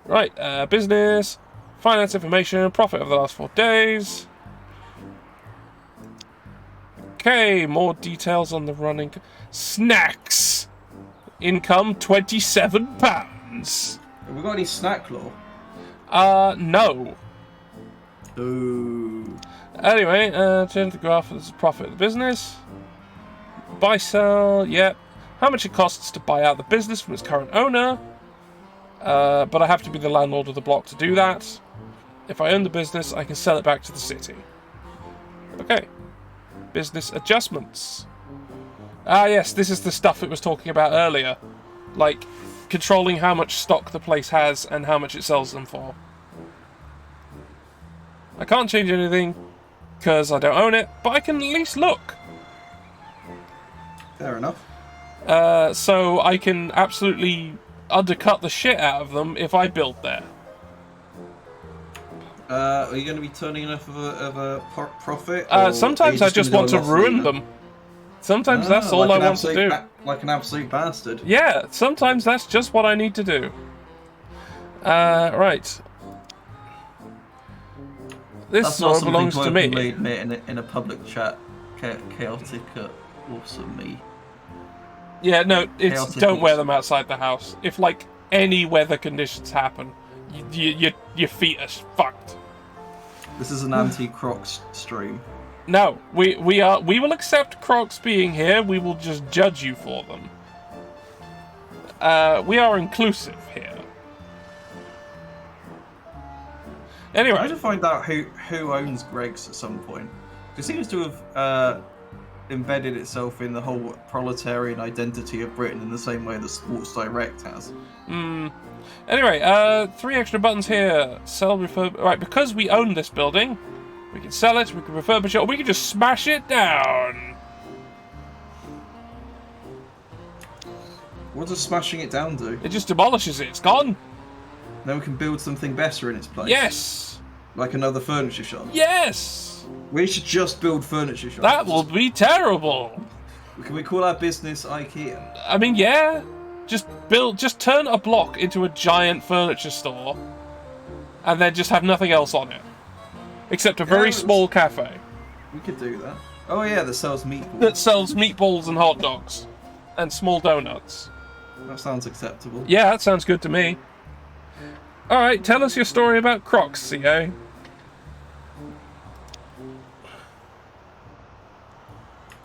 Right, business, finance information, profit of the last 4 days. Okay, more details on the running. Snacks! Income £27. Have we got any snack law? No. Ooh. Anyway, turn to the graph for the profit of the business. Buy, sell, yep. How much it costs to buy out the business from its current owner. But I have to be the landlord of the block to do that. If I own the business, I can sell it back to the city. Okay. Business adjustments. Ah, yes, this is the stuff it was talking about earlier. Like, controlling how much stock the place has and how much it sells them for. I can't change anything because I don't own it, but I can at least look. Fair enough. So I can absolutely undercut the shit out of them if I build there. Are you going to be turning enough of a profit? Or are Sometimes you I just gonna want do to a loss ruin leader? them. Sometimes that's all I want to do. Like an absolute bastard. Yeah, sometimes that's just what I need to do. Right. This That's store not something belongs to me. openly admit in a public chat. Chaotic awesome me. Yeah, no, it's Chaotic don't wear awesome. them outside the house. If like any weather conditions happen, your feet are fucked. This is an anti-Crocs stream. No, we will accept Crocs being here. We will just judge you for them. We are inclusive here. Anyway, I need to find out who owns Greg's at some point. It seems to have embedded itself in the whole proletarian identity of Britain in the same way that Sports Direct has. Anyway, 3 extra buttons here. Sell, refurb. Right, because we own this building, we can sell it, we can refurbish it, or we can just smash it down. What does smashing it down do? It just demolishes it. It's gone. Then we can build something better in its place. Yes. Like another furniture shop. Yes. We should just build furniture shops. That will be terrible. Can we call our business IKEA? I mean, yeah. Just turn a block into a giant furniture store, and then just have nothing else on it, except a very small cafe We could do that. Oh yeah, that sells meatballs. that sells meatballs and hot dogs, and small donuts. That sounds acceptable. Yeah, that sounds good to me. All right, tell us your story about Crocs, CA.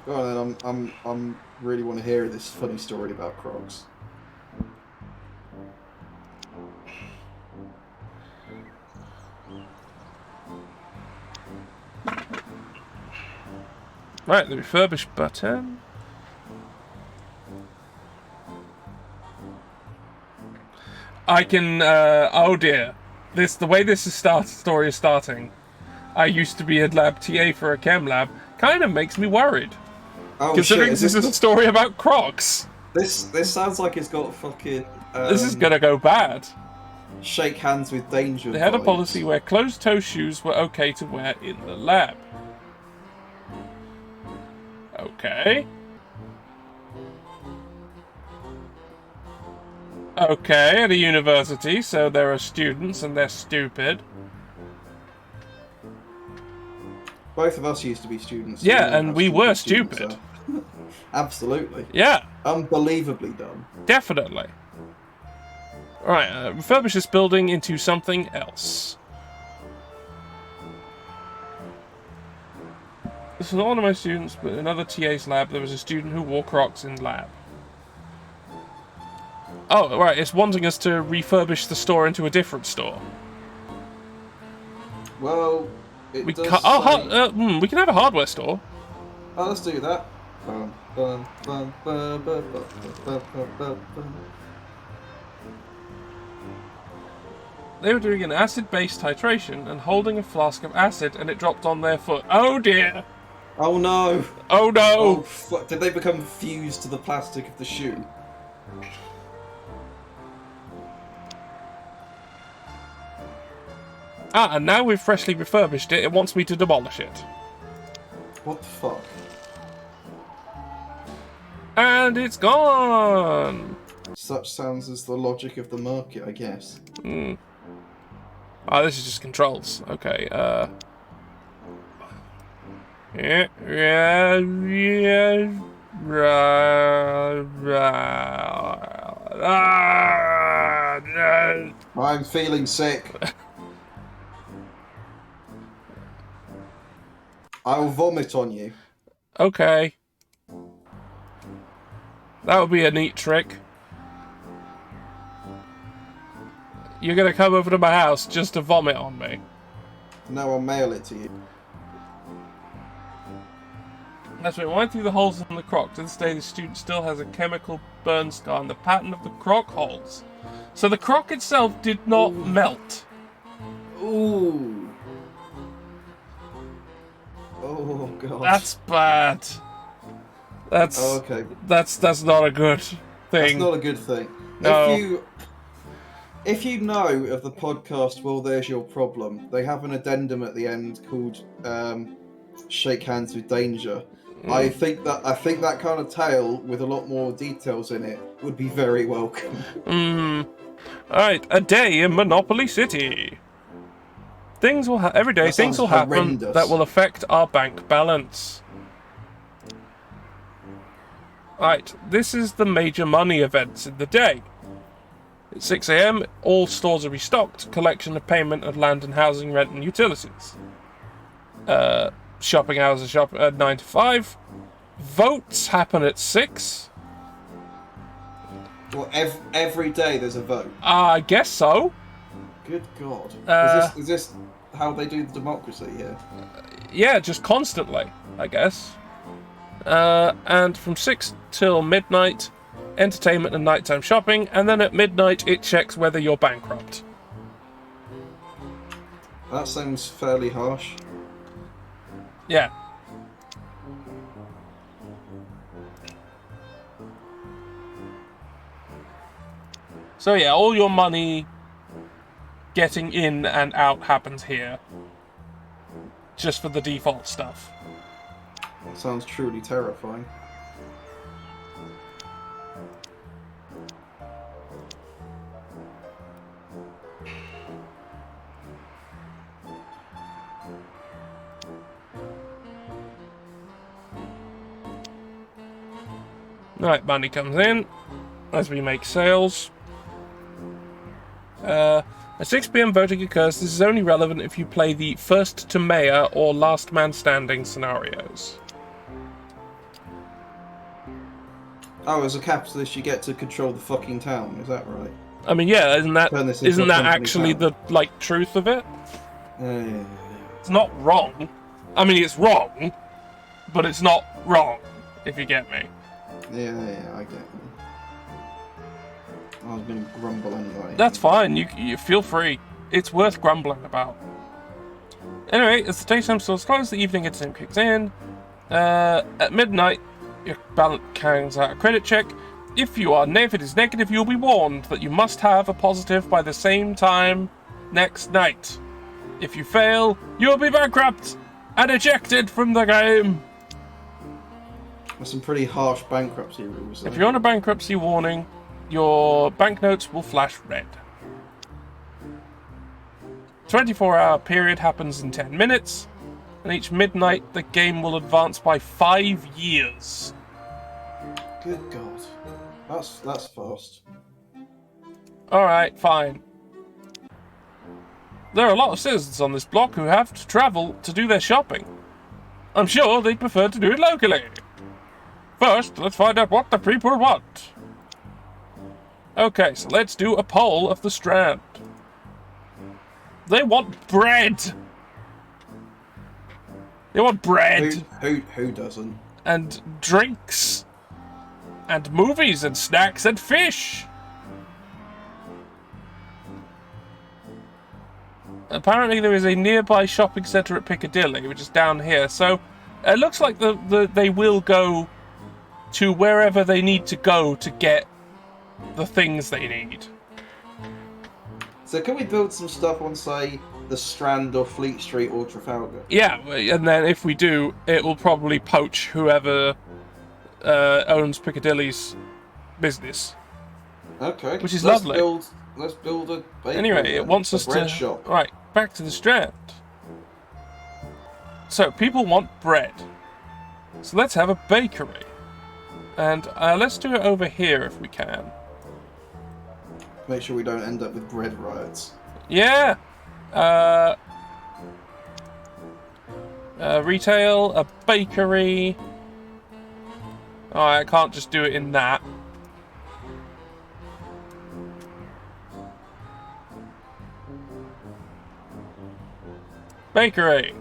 Go on then, I'm really want to hear this funny story about Crocs. Right, the refurbish button. I can. Oh dear, the way this story is starting. I used to be a lab TA for a chem lab. Kind of makes me worried. Oh Considering shit! this is a story about Crocs. This sounds like it's got fucking This is gonna go bad. Shake hands with danger. They had a vibes. policy where closed-toe shoes were okay to wear in the lab. Okay. Okay, at a university, so there are students and they're stupid. Both of us used to be students. Yeah, know and how we were students stupid. are. Absolutely. Yeah, Unbelievably dumb. definitely. Right, refurbish this building into something else. This is not one of my students, but in another TA's lab, there was a student who wore Crocs in lab. Oh, right, it's wanting us to refurbish the store into a different store. Well, it We does can we can have a hardware store. Oh, let's do that. Bum, bum, bum, bum, bum, bum, bum, bum, bum, bum. They were doing an acid-based titration and holding a flask of acid, and it dropped on their foot. Oh dear! Oh no! Oh no! Oh fuck! Did they become fused to the plastic of the shoe? Ah, and now we've freshly refurbished it, it wants me to demolish it. What the fuck? And it's gone! Such sounds as the logic of the market, I guess. Oh, this is just controls. Okay, Yeah, yeah, yeah. No. I'm feeling sick. I'll vomit on you. Okay. That would be a neat trick. You're gonna come over to my house just to vomit on me. No, I'll mail it to you. That's right, went through the holes in the croc. To this day, the student still has a chemical burn scar on the pattern of the croc holes. So the croc itself did not melt. Ooh. Oh god. That's bad. That's Oh, okay. that's not a good That's thing. not a good thing. No. If you know of the podcast, well, there's your problem. They have an addendum at the end called "Shake Hands with Danger." I think that kind of tale with a lot more details in it would be very welcome. Alright, a day in Monopoly City. Things will every day That things sounds will happen horrendous. that will affect our bank balance. Right, this is the major money events in the day. At 6 AM, all stores are restocked. Collection of payment of land and housing, rent and utilities. Shopping hours are at 9 to 5. Votes happen at 6. Well, every day there's a vote. I guess so. Good God. Is this how they do the democracy here? Yeah, just constantly, I guess. And from 6 till midnight, entertainment and nighttime shopping, and then at midnight it checks whether you're bankrupt. That sounds fairly harsh. Yeah. So yeah, all your money getting in and out happens here. Just for the default stuff. That sounds truly terrifying. Right, money comes in as we make sales. At 6 PM voting occurs. This is only relevant if you play the first to mayor or last man standing scenarios. Oh, as a capitalist, you get to control the fucking town. Is that right? I mean, yeah, Turn this into isn't a that company actually town. the truth of it? Yeah. It's not wrong. I mean, it's wrong, but it's not wrong, if you get me. Yeah, I get you. I was going to grumble anyway. That's fine. You feel free. It's worth grumbling about. Anyway, as the daytime stores close, the evening entertainment kicks in. At midnight, your balance carries out a credit check. If it is negative, you'll be warned that you must have a positive by the same time next night. If you fail, you'll be bankrupt and ejected from the game. There's some pretty harsh bankruptcy rules there. If you're on a bankruptcy warning, your banknotes will flash red. 24-hour period happens in 10 minutes, and each midnight the game will advance by 5 years. Good God. That's fast. Alright, fine. There are a lot of citizens on this block who have to travel to do their shopping. I'm sure they'd prefer to do it locally. First, let's find out what the people want. Okay, so let's do a poll of the Strand. They want bread! They want bread! Who doesn't? And drinks! And movies and snacks and fish! Apparently there is a nearby shopping centre at Piccadilly, which is down here, so it looks like they will go to wherever they need to go to get the things they need. So can we build some stuff on, say, the Strand or Fleet Street or Trafalgar? Yeah, and then if we do, it will probably poach whoever owns Piccadilly's business. Okay. Which is lovely. Let's build a bakery. Anyway, it wants us bread to... shop. Right, back to the Strand. So, people want bread. So let's have a bakery. And let's do it over here if we can. Make sure we don't end up with bread riots. Yeah! Retail, a bakery. Oh, I can't just do it in that. Bakery.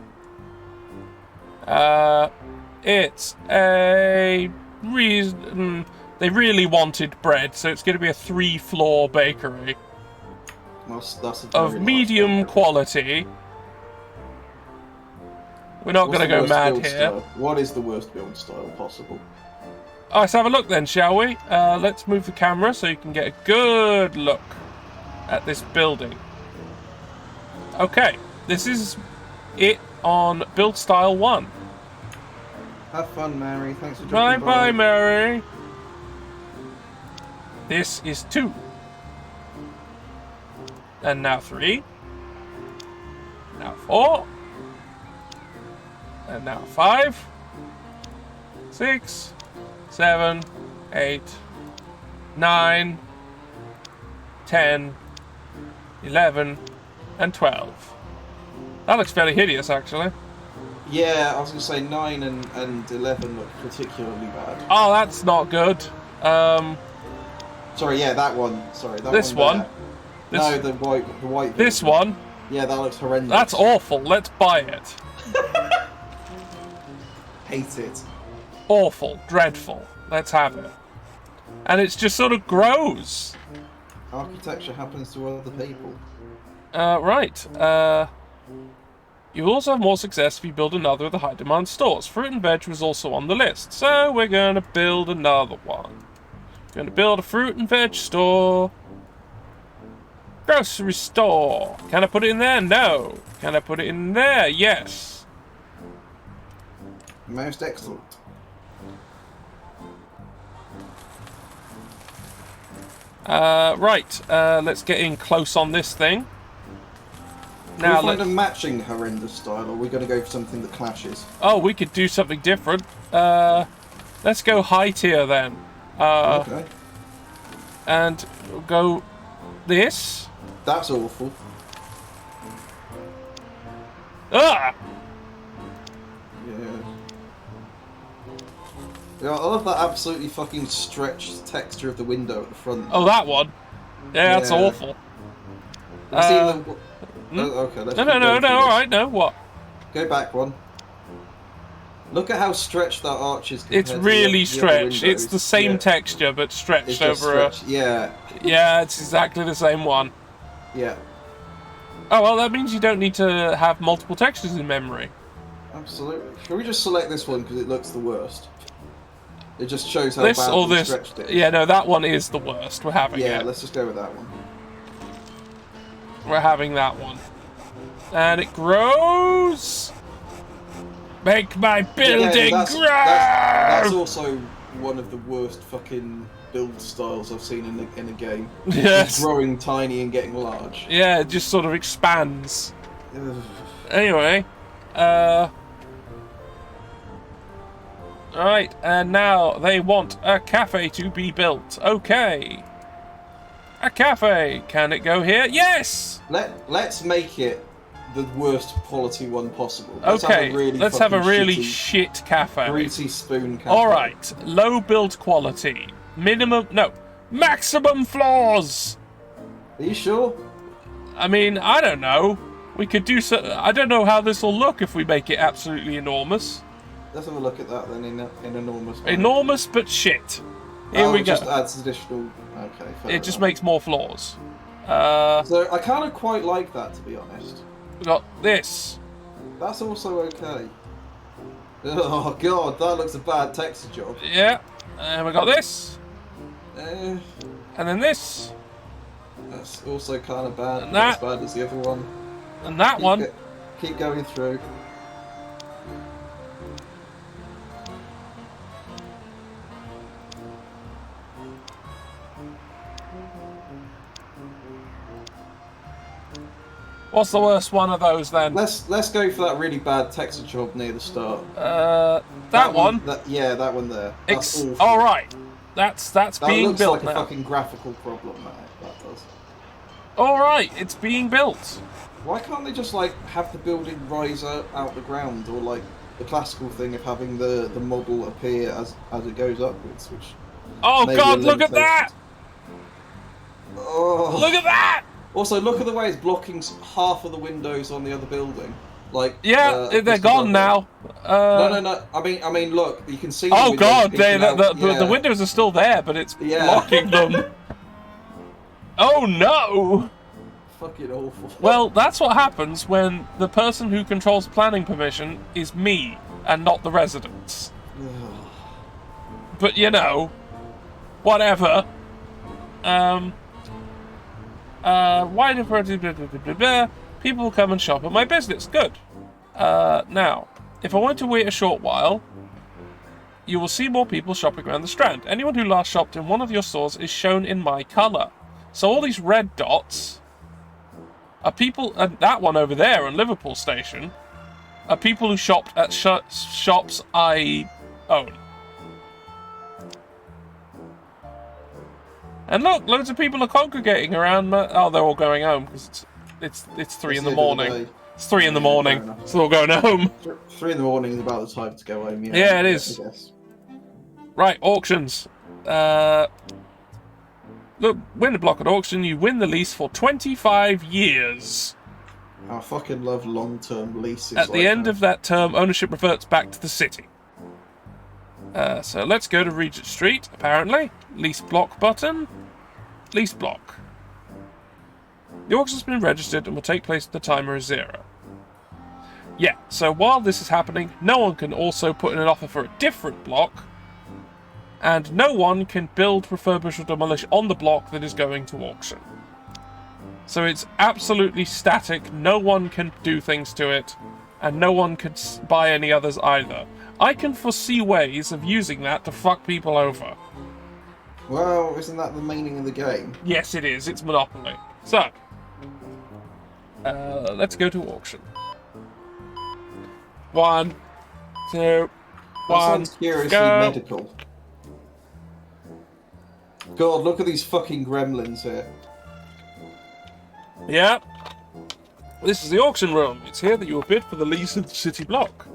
It's a reason. They really wanted bread, so it's going to be a 3-floor bakery That's a very of large medium bakery. quality. We're not What's going the to go worst mad build here. style? What is the worst build style possible? Let's have a look then, shall we? Let's move the camera so you can get a good look at this building. Okay, this is it on build style 1. Have fun, Mary. Thanks for dropping Bye, Mary. This is 2. And now 3. Now 4. And now 5. 6. 7. 8. 9. 10. 11. And 12. That looks fairly hideous, actually. Yeah, I was going to say 9 and 11 look particularly bad. Oh, that's not good. Sorry, yeah, that one. Sorry, that This one. one. There. This, No, the white. this version. one. Yeah, that looks horrendous. That's awful. Let's buy it. Hate it. Awful. Dreadful. Let's have it. And it's just sort of grows. Architecture happens to other people. Right. You'll also have more success if you build another of the high-demand stores. Fruit and veg was also on the list, so we're going to build another one. We're going to build a fruit and veg store. Grocery store. Can I put it in there? No. Can I put it in there? Yes. Most excellent. Right. Let's get in close on this thing. Can Now, we find a matching horrendous style, or are we going to go for something that clashes? oh, we could do something different. Let's go high tier then. Okay. And we'll go this. That's awful. Ah! Yeah. Yeah, I love that absolutely fucking stretched texture of the window at the front. Oh, that one. Yeah, that's Yeah. awful. Let's see the... Oh, okay, let's No, keep no, no, going no, through this. alright, no, what? Go back one. Look at how stretched that arch is. It's compared to really the other stretched. It's windows. the same Yeah. texture, but It's stretched just over stretched. Yeah, a... Yeah, it's exactly the same one. yeah. Oh, well, that means you don't need to have multiple textures in memory. Absolutely. Can we just select this one because it looks the worst? It just shows how This badly or this? stretched it is. Yeah, no, that one is the worst. We're having Yeah, it. let's just go with that one. We're having that one. And it grows. Make my building that's, grow. That's also one of the worst fucking build styles I've seen in a game. Yes. It's growing tiny and getting large. Yeah, it just sort of expands. Ugh. Anyway, Right, and now they want a cafe to be built. Okay. A cafe. Can it go here? Yes! Let's make it the worst quality one possible. Let's have a really shitty, shit cafe. greasy spoon cafe. Alright, low build quality. Maximum floors! Are you sure? I mean, I don't know. We could do so. I don't know how this will look if we make it absolutely enormous. Let's have a look at that then in enormous. Enormous but shit. Here we it go. Just adds additional. Okay. Fair It just enough. makes more floors. So I kind of quite like that, to be honest. We got this. That's also okay. Oh god, that looks a bad texture job. Yeah. And we got this. Eh, And then this. that's also kind of bad. And Not as that. bad as the other one. And that one. Keep going through. What's the worst one of those then? Let's go for that really bad texture job near the start. That one. Yeah, that one there. That's awful. All right. That's That being looks built like now. a fucking graphical problem. That does. All right. It's being built. Why can't they just like have the building rise out the ground, or like the classical thing of having the model appear as it goes upwards? Which. Oh maybe God! a Look at that! Oh. Look at that! Also, look at the way it's blocking half of the windows on the other building. Like Yeah, they're just gone above now. No. I mean, look, you can see. Oh the God! windows peeking out. The windows are still there, but it's Yeah. blocking them. Oh no! Fucking awful. Well, that's what happens when the person who controls planning permission is me and not the residents. But you know, whatever. Why do people come and shop at my business? Good. Now, if I want to wait a short while, you will see more people shopping around the Strand. Anyone who last shopped in one of your stores is shown in my colour. So all these red dots are people, and that one over there on Liverpool Station are people who shopped at shops I own. And look, loads of people are congregating around. Oh, they're all going home because it's 3 in the morning. It's 3 in the morning. enough. So they're all going home. 3 in the morning is about the time to go home. Yeah, it is. I guess. Right, auctions. Look, win a block at auction. You win the lease for 25 years. I fucking love long-term leases. At the end of that term, ownership reverts back to the city. So let's go to Regent Street, apparently. Lease block button. Lease block. The auction's been registered and will take place at the timer is 0. Yeah, so while this is happening, no one can also put in an offer for a different block, and no one can build, refurbish, or demolish on the block that is going to auction. So it's absolutely static, no one can do things to it, and no one can buy any others either. I can foresee ways of using that to fuck people over. Well, isn't that the meaning of the game? Yes, it is. It's Monopoly. So, let's go to auction. 1, 2, That 1, sounds curiously go. medical. God, look at these fucking gremlins here. Yep. This is the auction room. It's here that you will bid for the lease of the city block.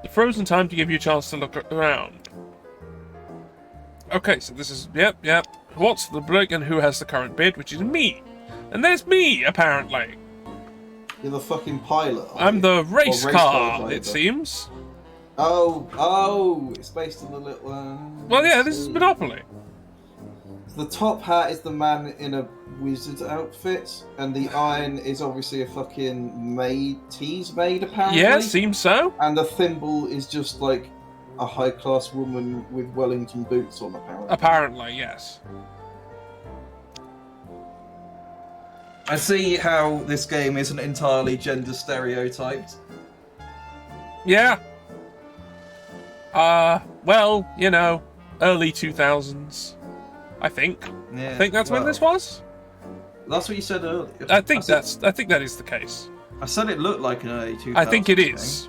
The frozen time to give you a chance to look around. Okay, so this is... Yep. What's the bloke and who has the current bid, which is me. And there's me, apparently. You're the fucking pilot. aren't I'm you? the race Or car, driver. it seems. Oh, it's based on the little. Well, yeah, this is Monopoly. The top hat is the man in a wizard outfit, and the iron is obviously a fucking tease maid, apparently. Yeah, seems so. And the thimble is just like a high-class woman with Wellington boots on, apparently. Apparently, yes. I see how this game isn't entirely gender stereotyped. Yeah. Well, you know, early 2000s, I think. Yeah, I think that's when this was. That's what you said earlier. I think that is the case. I said it looked like an early 2000s. I think it is.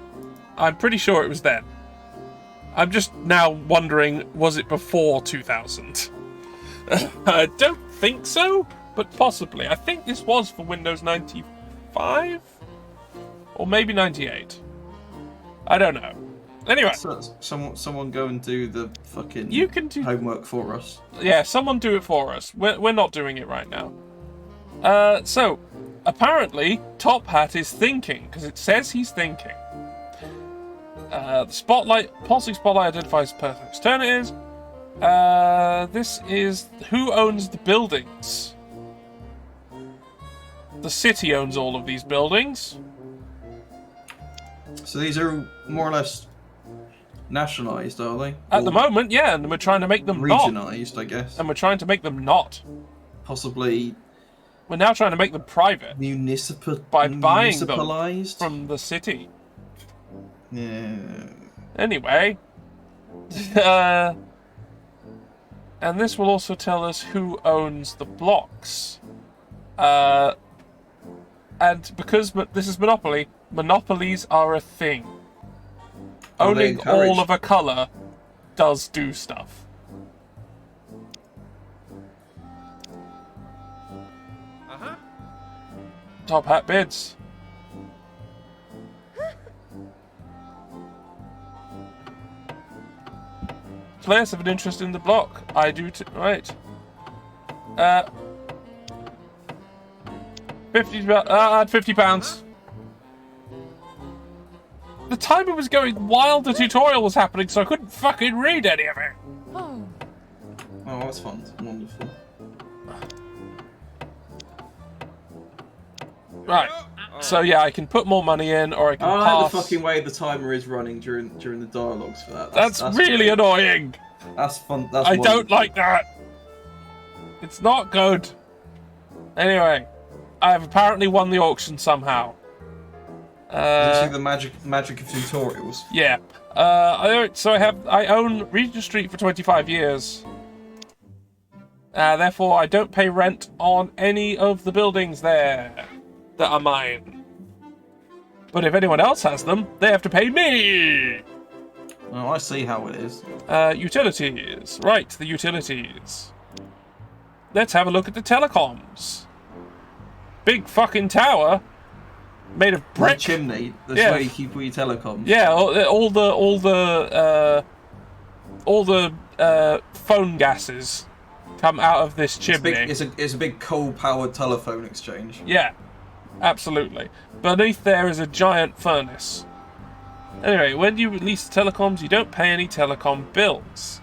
I'm pretty sure it was then. I'm just now wondering, was it before 2000? I don't think so, but possibly. I think this was for Windows 95? Or maybe 98. I don't know. Anyway. So, someone go and do the fucking You can do homework for us. Yeah, someone do it for us. We're not doing it right now. So, apparently, Top Hat is thinking, because it says he's thinking. The pulsing spotlight identifies the person whose turn it is. This is who owns the buildings. The city owns all of these buildings. So these are more or less nationalised, are they? At the moment, yeah, and we're trying to make them regionalised, I guess. And we're trying to make them not. Possibly. We're now trying to make them private. By buying them from the city. Yeah. Anyway. And this will also tell us who owns the blocks. And because this is Monopoly, monopolies are a thing. Owning all of a colour does do stuff. Top Hat bids. Players have an interest in the block. I do too. Right. 50. Add £50. The timer was going while the tutorial was happening, so I couldn't fucking read any of it. Oh, that's fun. Wonderful. Right. So yeah, I can put more money in, or I can pass. I like the fucking way the timer is running during the dialogues for that. That's really annoying. That's fun. I don't like that. It's not good. Anyway, I have apparently won the auction somehow. Did you see the magic of tutorials? Yeah. I own Regent Street for 25 years. Therefore, I don't pay rent on any of the buildings there that are mine. But if anyone else has them, they have to pay me. Oh, I see how it is. Utilities. Right, the utilities. Let's have a look at the telecoms. Big fucking tower made of brick. Like chimney. That's where you keep all your telecoms. Yeah, all the phone gases come out of this chimney. It's a big coal-powered telephone exchange. Yeah, absolutely. Beneath there is a giant furnace. Anyway, when you release the telecoms, you don't pay any telecom bills.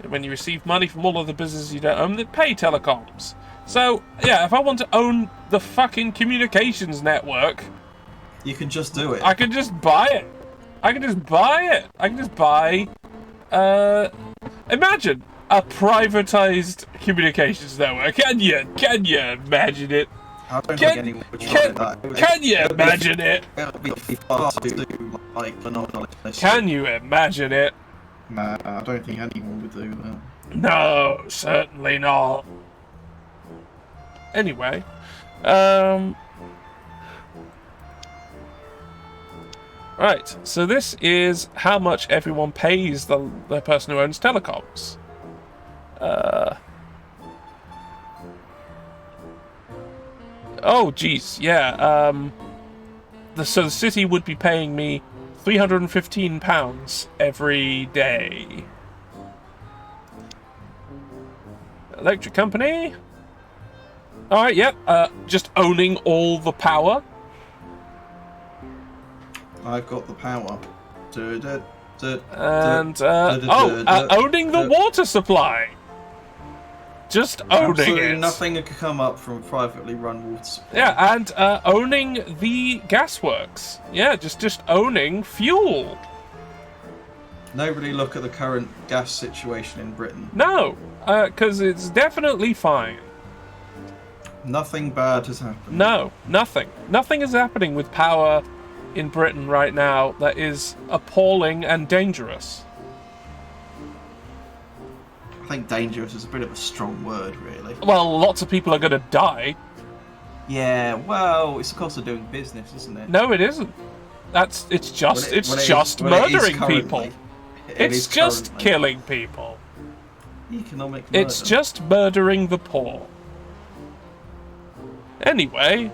When you receive money from all of the businesses you don't own, they pay telecoms. So, yeah, if I want to own the fucking communications network... You can just do it. I can just buy it. I can just buy... imagine a privatized communications network. Can you imagine it? I don't think anyone would try that. Can you imagine it? It would be far too, monopolist. Can you imagine it? Nah, I don't think anyone would do that. No, certainly not. Anyway, right, so this is how much everyone pays the person who owns telecoms. Oh, geez, yeah. So the city would be paying me £315 every day. Electric company. All right, yep. Just owning all the power. I've got the power. And owning the water supply. Just owning Absolutely it. Nothing could come up from privately run water supply. Yeah, and owning the gasworks. Yeah, just owning fuel. Nobody look at the current gas situation in Britain. No, because it's definitely fine. Nothing bad has happened. No, nothing. Nothing is happening with power in Britain right now that is appalling and dangerous. I think dangerous is a bit of a strong word, really. Well, lots of people are going to die. Yeah, well, it's a cost of doing business, isn't it? No, it isn't. It's just murdering people. It's just killing people. Economic murder. It's just murdering the poor. Anyway.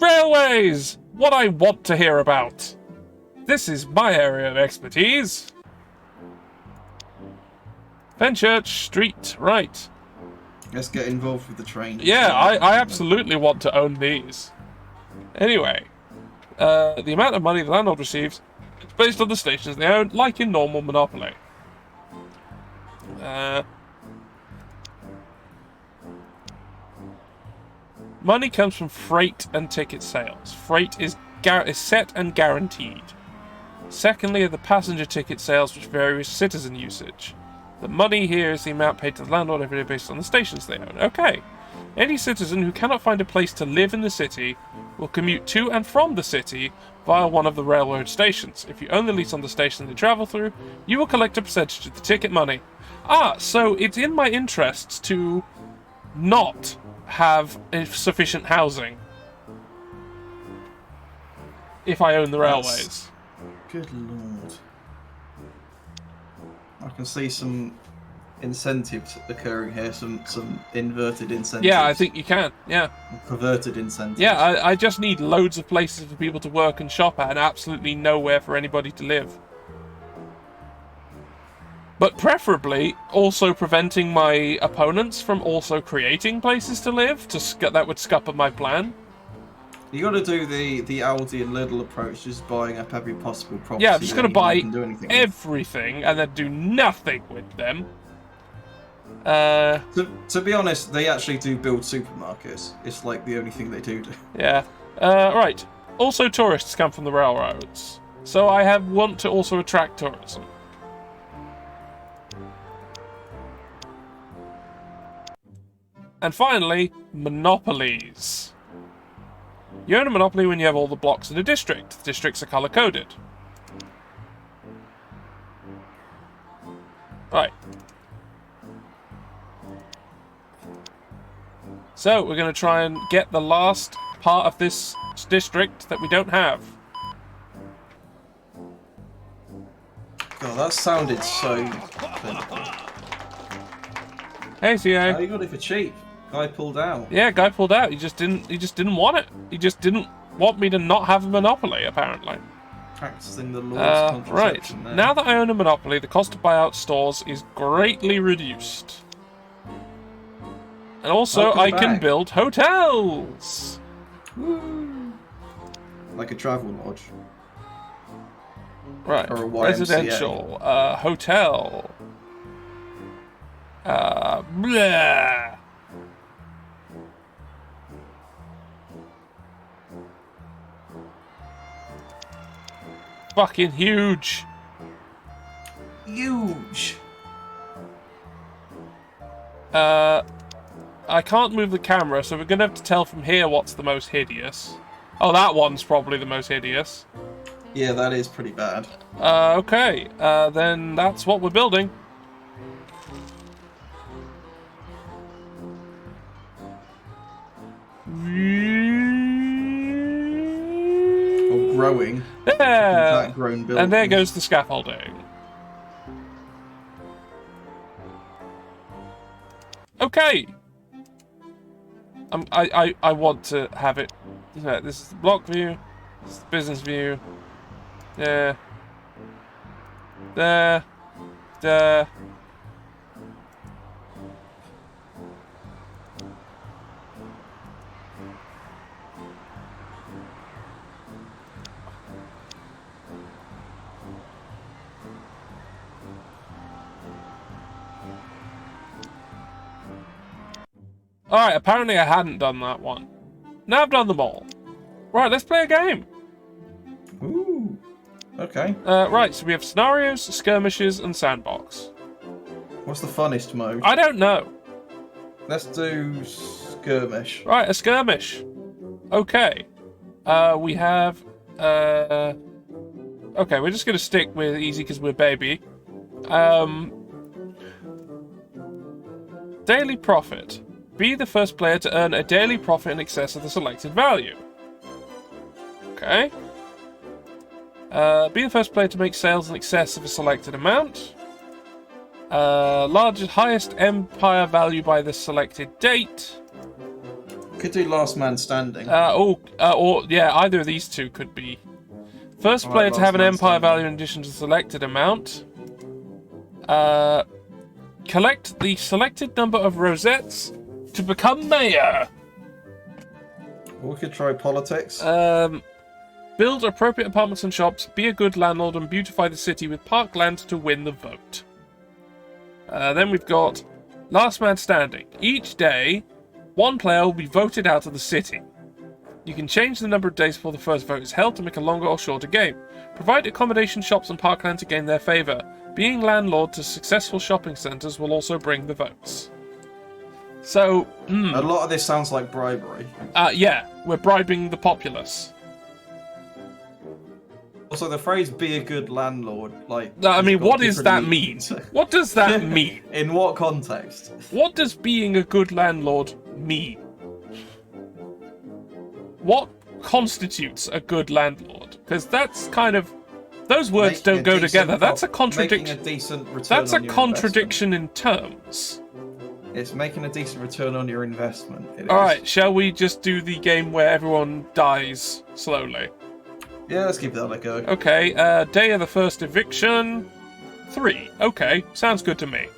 Railways! What I want to hear about. This is my area of expertise. Fenchurch Street, right. Let's get involved with the train. Yeah, I absolutely want to own these. Anyway, the amount of money the landlord receives is based on the stations they own, like in normal Monopoly. Money comes from freight and ticket sales. Freight is set and guaranteed. Secondly are the passenger ticket sales, which vary with citizen usage. The money here is the amount paid to the landlord every day based on the stations they own. Okay. Any citizen who cannot find a place to live in the city will commute to and from the city via one of the railroad stations. If you own the lease on the station they travel through, you will collect a percentage of the ticket money. So it's in my interests to not have sufficient housing if I own the railways. Good lord. I can see some incentives occurring here, some inverted incentives. Yeah, I think you can, yeah. Perverted incentives. Yeah, I just need loads of places for people to work and shop at and absolutely nowhere for anybody to live. But preferably also preventing my opponents from also creating places to live. That would scupper my plan. You got to do the Aldi and Lidl approach, just buying up every possible property. Yeah, I'm just going to buy everything and then do nothing with them. To be honest, they actually do build supermarkets. It's like the only thing they do. Yeah. Right. Also, tourists come from the railroads, so I want to also attract tourism. And finally, monopolies. You own a monopoly when you have all the blocks in a district. The districts are colour-coded. Right. So, we're going to try and get the last part of this district that we don't have. God, that sounded so clinical. Hey, CA. Oh, you got it for cheap. Guy pulled out. Yeah, guy pulled out. He just didn't want it. He just didn't want me to not have a monopoly, apparently. Practicing the Lord's contraception there. Now that I own a monopoly, the cost to buy out stores is greatly reduced. And also, I can build hotels! Woo. Like a travel lodge. Right. Or a YMCA. Residential. Hotel. Blah. Fucking huge. Huge. I can't move the camera, so we're gonna have to tell from here what's the most hideous. Oh, that one's probably the most hideous. Yeah, that is pretty bad. Okay. Then that's what we're building. Or growing. Yeah. Grown buildings. And there goes the scaffolding. Okay. I want to have it. This is the block view. This is the business view. There. There. There. Alright, apparently I hadn't done that one. Now I've done them all. Right, let's play a game. Ooh. Okay. Right, so we have scenarios, skirmishes, and sandbox. What's the funnest mode? I don't know. Let's do skirmish. Right, a skirmish. Okay. We have... Okay, we're just going to stick with easy because we're baby. Daily profit. Be the first player to earn a daily profit in excess of the selected value. Okay. Be the first player to make sales in excess of a selected amount. Highest empire value by the selected date. Could do last man standing. Or yeah, either of these two could be. First player to have an empire value in addition to the selected amount. Collect the selected number of rosettes to become mayor. We could try politics. Build appropriate apartments and shops, be a good landlord, and beautify the city with parkland to win the vote. Then we've got Last Man Standing. Each day, one player will be voted out of the city. You can change the number of days before the first vote is held to make a longer or shorter game. Provide accommodation, shops, and parkland to gain their favour. Being landlord to successful shopping centres will also bring the votes. So, A lot of this sounds like bribery. yeah, we're bribing the populace. Also, the phrase "be a good landlord," like. I mean, it's got what does that different mean? meanings. What does that mean? In what context? What does being a good landlord mean? What constitutes a good landlord? Because that's kind of... Those words don't go together. That's a contradiction. Making a decent return That's a on your contradiction in terms. investment. It's making a decent return on your investment. It is. Alright, shall we just do the game where everyone dies slowly? Yeah, let's give that a go. Okay, day of the first eviction. 3. Okay, sounds good to me.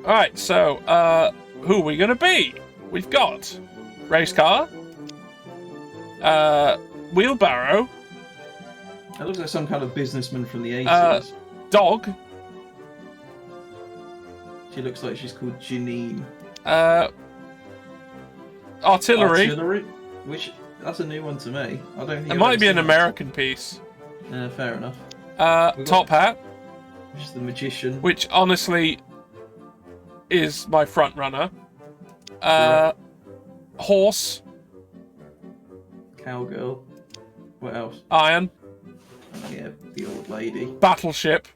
Alright, so, who are we gonna be? We've got race car, wheelbarrow, It looks like some kind of businessman from the 80s. dog, She looks like she's called Janine. artillery. Artillery? Which, that's a new one to me. I don't think It I've might ever be an seen American piece. that. Fair enough. Top hat, Which is the magician. which honestly is my front runner. Correct. Horse, Cowgirl. What else? iron, Yeah, the old lady. battleship.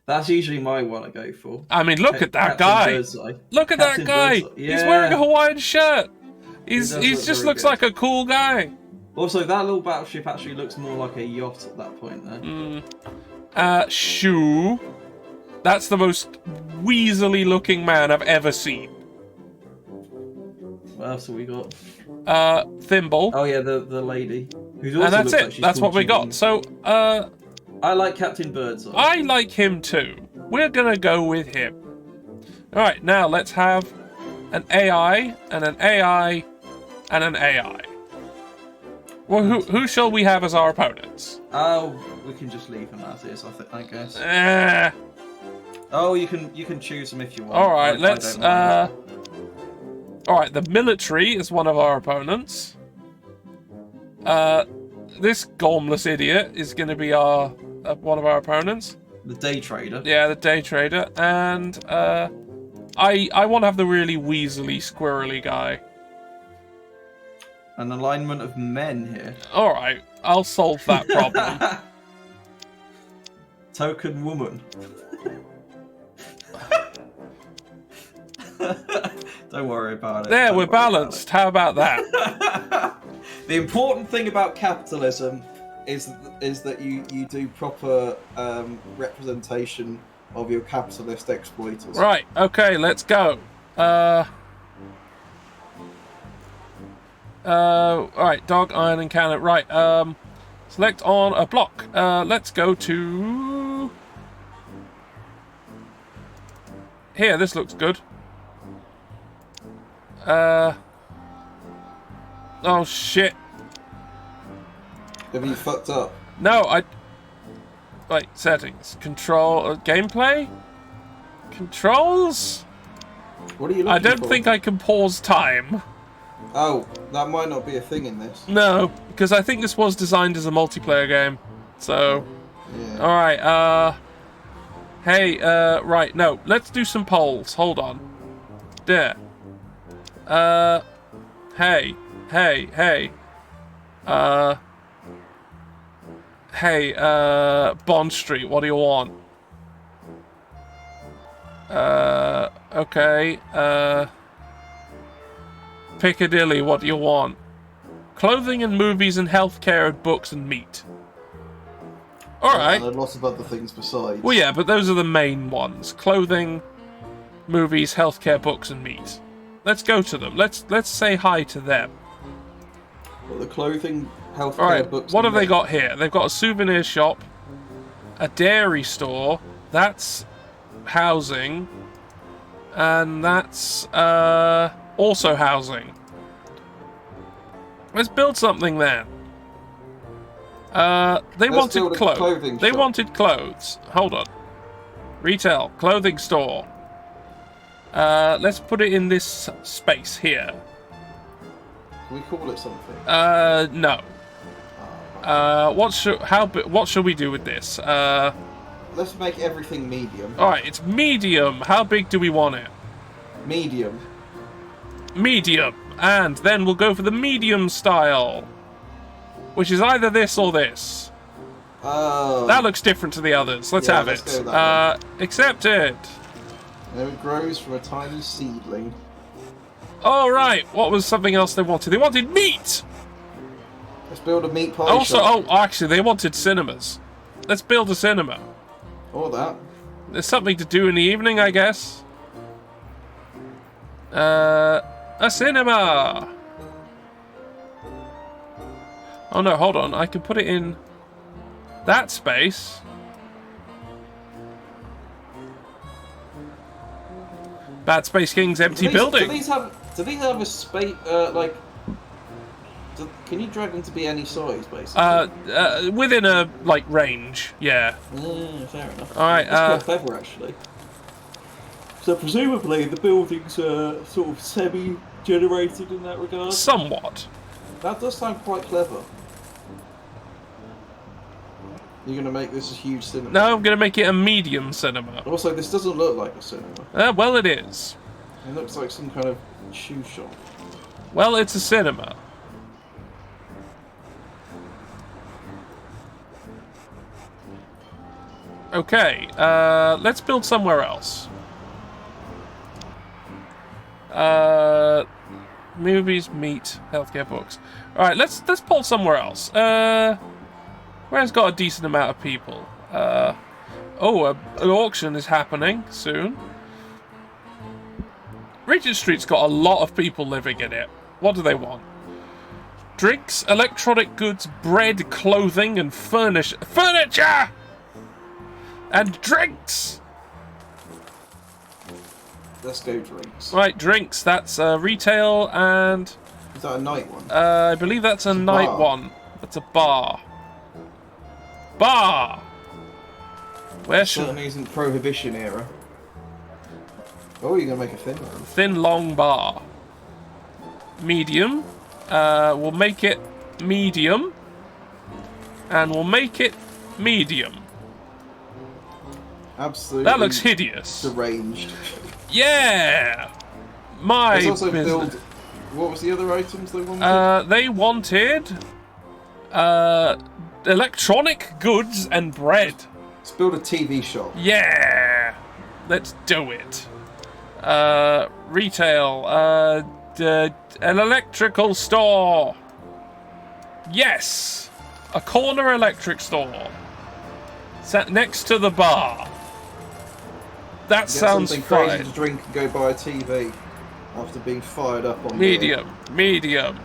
That's usually my one I go for. I mean, look at that Captain guy. Birdseye. Look at Captain that guy. Birdseye. He's Yeah. wearing a Hawaiian shirt. He's does look just very looks good. like a cool guy. Also, that little battleship actually looks more like a yacht at that point there. Shoe. That's the most weaselly looking man I've ever seen. What else have we got? Thimble. Oh yeah, the lady. Who's also And that's looks it. like she's That's what called we got. Janine. So, I like Captain Birdseye. I like him too. We're gonna go with him. Alright, now let's have an AI, and an AI, and an AI. Well, who shall we have as our opponents? Oh, we can just leave them as is, I guess. Eh. Oh, you can choose them if you want. Alright, I let's, don't mind. Alright, the military is one of our opponents. This gormless idiot is gonna be our one of our opponents. The day trader. Yeah, the day trader. And, I want to have the really weaselly, squirrely guy. An alignment of men here. Alright, I'll solve that problem. Token woman. Don't worry about it. There, Don't we're worry about balanced. How about that? The important thing about capitalism is that you do proper representation of your capitalist exploiters. Right, okay, let's go. Alright, dog, iron, and cannon. Right, select on a block. Let's go to... Here, this looks good. Oh, shit. Have you fucked up? No, Right, settings. Control... gameplay? Controls? What are you looking I don't for? think I can pause time. Oh, that might not be a thing in this. No, because I think this was designed as a multiplayer game. So, Yeah. all right. Hey. Right. No. Let's do some polls. Hold on. There. Hey. Hey. Hey. Hey. Bond Street. What do you want? Okay. Piccadilly. What do you want? Clothing and movies and healthcare and books and meat. Alright. And lots of other things besides. Well, yeah, but those are the main ones. Clothing, movies, healthcare, books, and meat. Let's go to them. Let's say hi to them. Well, the clothing, healthcare, Alright, books. what and have they meat. got here? They've got a souvenir shop, a dairy store, that's housing, and that's also housing. Let's build something then. They Let's build wanted a clothes. clothing They shop. wanted clothes. Hold on. Retail, clothing store. Let's put it in this space here. Can we call it something? No. What should we do with this? Let's make everything medium. Alright, it's medium. How big do we want it? Medium. Medium. And then we'll go for the medium style. Which is either this or this. That looks different to the others. Let's Yeah, have let's it. go that Accepted. And it grows from a tiny seedling. Alright, what was something else they wanted? They wanted meat! Let's build a meat pie Also, shop. actually, they wanted cinemas. Let's build a cinema. Or that. There's something to do in the evening, I guess. A cinema! Oh no, hold on. I can put it in that space. BadSpaceKing's empty building. Do these have a space, can you drag them to be any size, basically? Within a, range, yeah. Fair enough. Alright, That's quite clever, actually. So presumably the buildings are sort of semi-generated in that regard? somewhat. That does sound quite clever. You're going to make this a huge cinema? No, I'm going to make it a medium cinema. Also, this doesn't look like a cinema. Well, it is. It looks like some kind of shoe shop. Well, it's a cinema. Okay, let's build somewhere else. Movies, meat, healthcare, books. Alright, let's pull somewhere else. Where's got a decent amount of people? An auction is happening soon. Regent Street's got a lot of people living in it. What do they want? Drinks, electronic goods, bread, clothing, and furniture! And drinks! Let's go drinks. Right, drinks. That's retail and... Is that a night one? I believe that's a night bar. one. That's a bar. Bar! Where should... Certainly isn't Prohibition era. Oh, you're going to make a thin one. Thin, long bar. Medium. We'll make it medium. And we'll make it medium. Absolutely. That looks hideous. Deranged. Yeah! My Let's also business. build... What was the other items they wanted? They wanted... electronic goods and bread. Let's build a TV shop. Yeah! Let's do it. Retail. An electrical store. Yes! A corner electric store. Sat next to the bar. That Get sounds something crazy fine. to drink and go buy a TV after being fired up on Medium. Medium.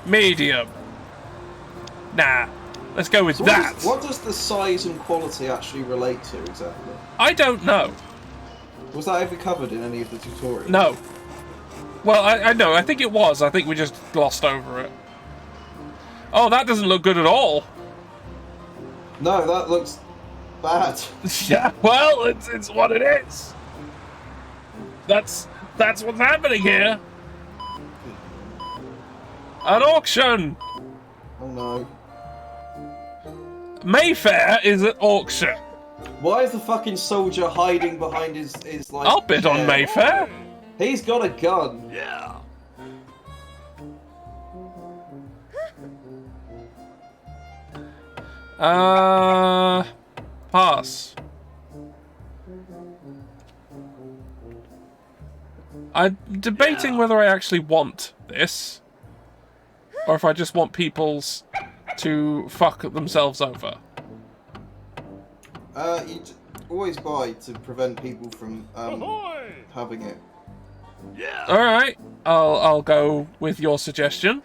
Medium. Nah. Let's go with So that. what does the size and quality actually relate to exactly? I don't know. Was that ever covered in any of the tutorials? No. Well, I know. I think it was. I think we just glossed over it. Oh, that doesn't look good at all. No, that looks bad. Yeah. Well, it's what it is. That's what's happening here. An auction. Oh no. Mayfair is at auction. Why is the fucking soldier hiding behind his like? I'll bid on chair? Mayfair. He's got a gun. Yeah. Pass. I'm debating whether I actually want this, or if I just want people's to fuck themselves over. Always buy to prevent people from having it. All right, I'll go with your suggestion.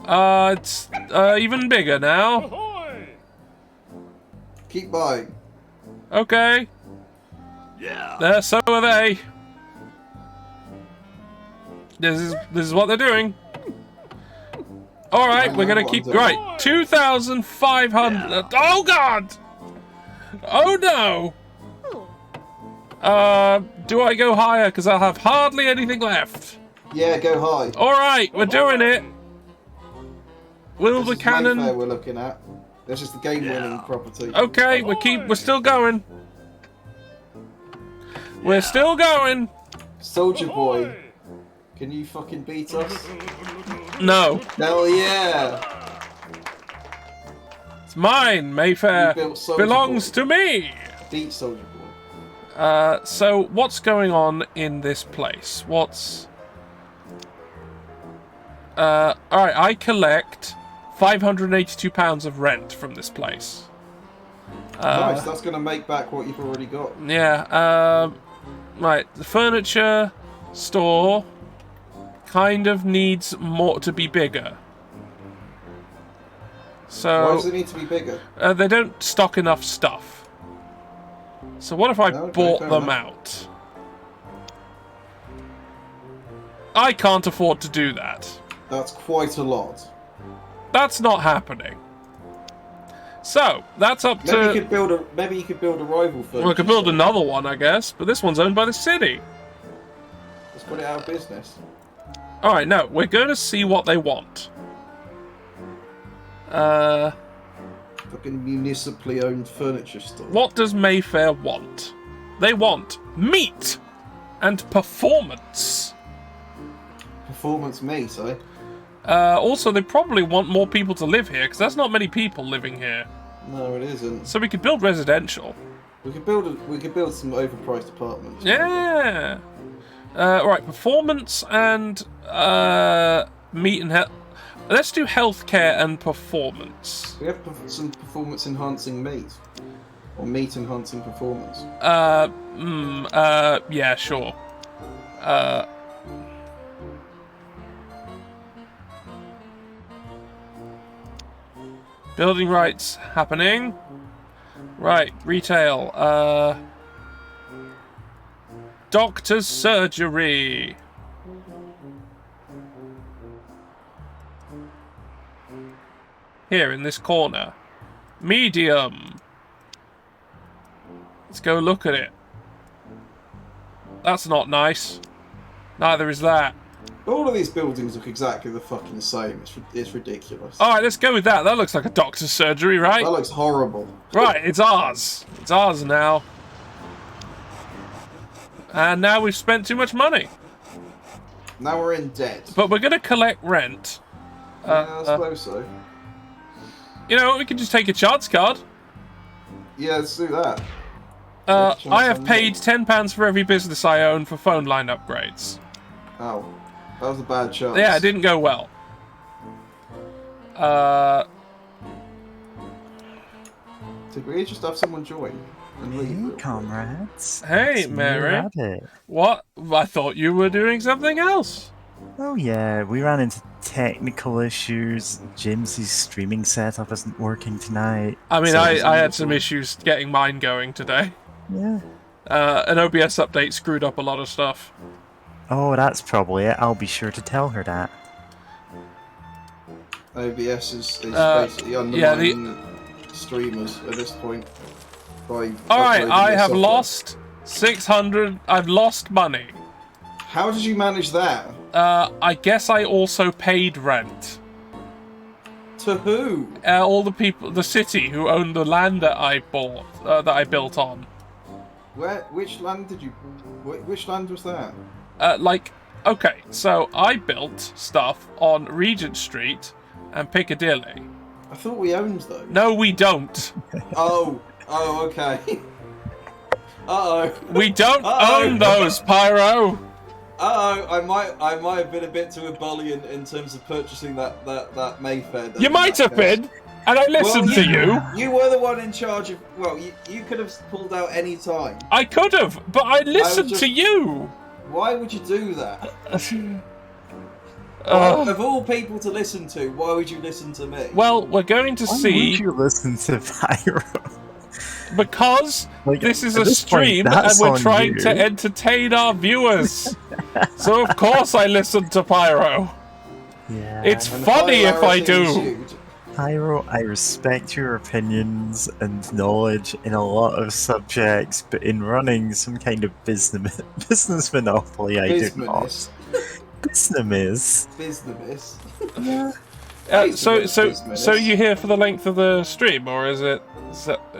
It's even bigger now. Keep buying. Okay. Yeah. So are they. This is what they're doing. All right, we're gonna keep right. 2,500. Oh God. Oh no. Do I go higher? Because I'll have hardly anything left. Yeah, go high. All right, we're doing it. Will the cannon? Mayfair we're looking at. This is the game-winning property. Okay, we're still going. We're still going. Soldier boy, can you fucking beat us? No. Hell yeah! It's mine, Mayfair. Belongs to me. Beat Soldier Boy. So what's going on in this place? What's... alright, I collect £582 of rent from this place. Nice, that's going to make back what you've already got. Yeah, right, the furniture store kind of needs more to be bigger. So why does it need to be bigger? They don't stock enough stuff. So what if I bought them out? I can't afford to do that. That's quite a lot. That's not happening. So that's up to. Maybe you could build a rival furniture. Well, I could build another one, I guess, but this one's owned by the city. Let's put it out of business. All right, no, we're going to see what they want. Fucking municipally owned furniture store. What does Mayfair want? They want meat and performance. Performance meat, eh? Also, they probably want more people to live here, because there's not many people living here. No, it isn't. So we could build residential. We could build some overpriced apartments. Yeah. Right, performance and meat and health. Let's do healthcare and performance. We have some performance enhancing meat, or meat enhancing performance. Yeah, sure. Building rights happening. Right, retail. Doctor's surgery. Here in this corner. Medium. Let's go look at it. That's not nice. Neither is that. All of these buildings look exactly the fucking same. It's ridiculous. Alright, let's go with that. That looks like a doctor's surgery, right? That looks horrible. Right, it's ours. It's ours now. And now we've spent too much money. Now we're in debt. But we're going to collect rent. Yeah, I suppose so. You know, we can just take a chance card. Yeah, let's do that. I have paid £10 for every business I own for phone line upgrades. Oh, that was a bad chance. Yeah, it didn't go well. Did we just have someone join and leave? Hey, comrades. Hey, It's me, Mary. Rabbit. What? I thought you were doing something else. Oh yeah, we ran into technical issues. Jim's streaming setup isn't working tonight. I mean, So- I had some issues getting mine going today. Yeah. An OBS update screwed up a lot of stuff. Oh, that's probably it. I'll be sure to tell her that. OBS is basically undermining yeah, streamers at this point. Alright, I have lost 600. I've lost money. How did you manage that? I guess I also paid rent. To who? All the people, the city who owned the land that I bought, that I built on. Which land did you? Which land was that? Okay, so I built stuff on Regent Street and Piccadilly. I thought we owned those. No, we don't. Oh, okay. Uh-oh. We don't Uh-oh. own those, Pyro. I might have been a bit too ebullient in terms of purchasing that Mayfair. You might have been, and I listened to you. You were the one in charge of. Well, you could have pulled out any time. I could have, but I listened to you. Why would you do that? Of all people to listen to, why would you listen to me? Well, we're going to see. Why would you listen to Pyro? Because this is a stream and we're trying to entertain our viewers. So of course I listen to Pyro. Yeah. It's funny if I do. Ensued. Pyro, I respect your opinions and knowledge in a lot of subjects, but in running some kind of business monopoly, I do not. Business. Yeah. So you here for the length of the stream, or is it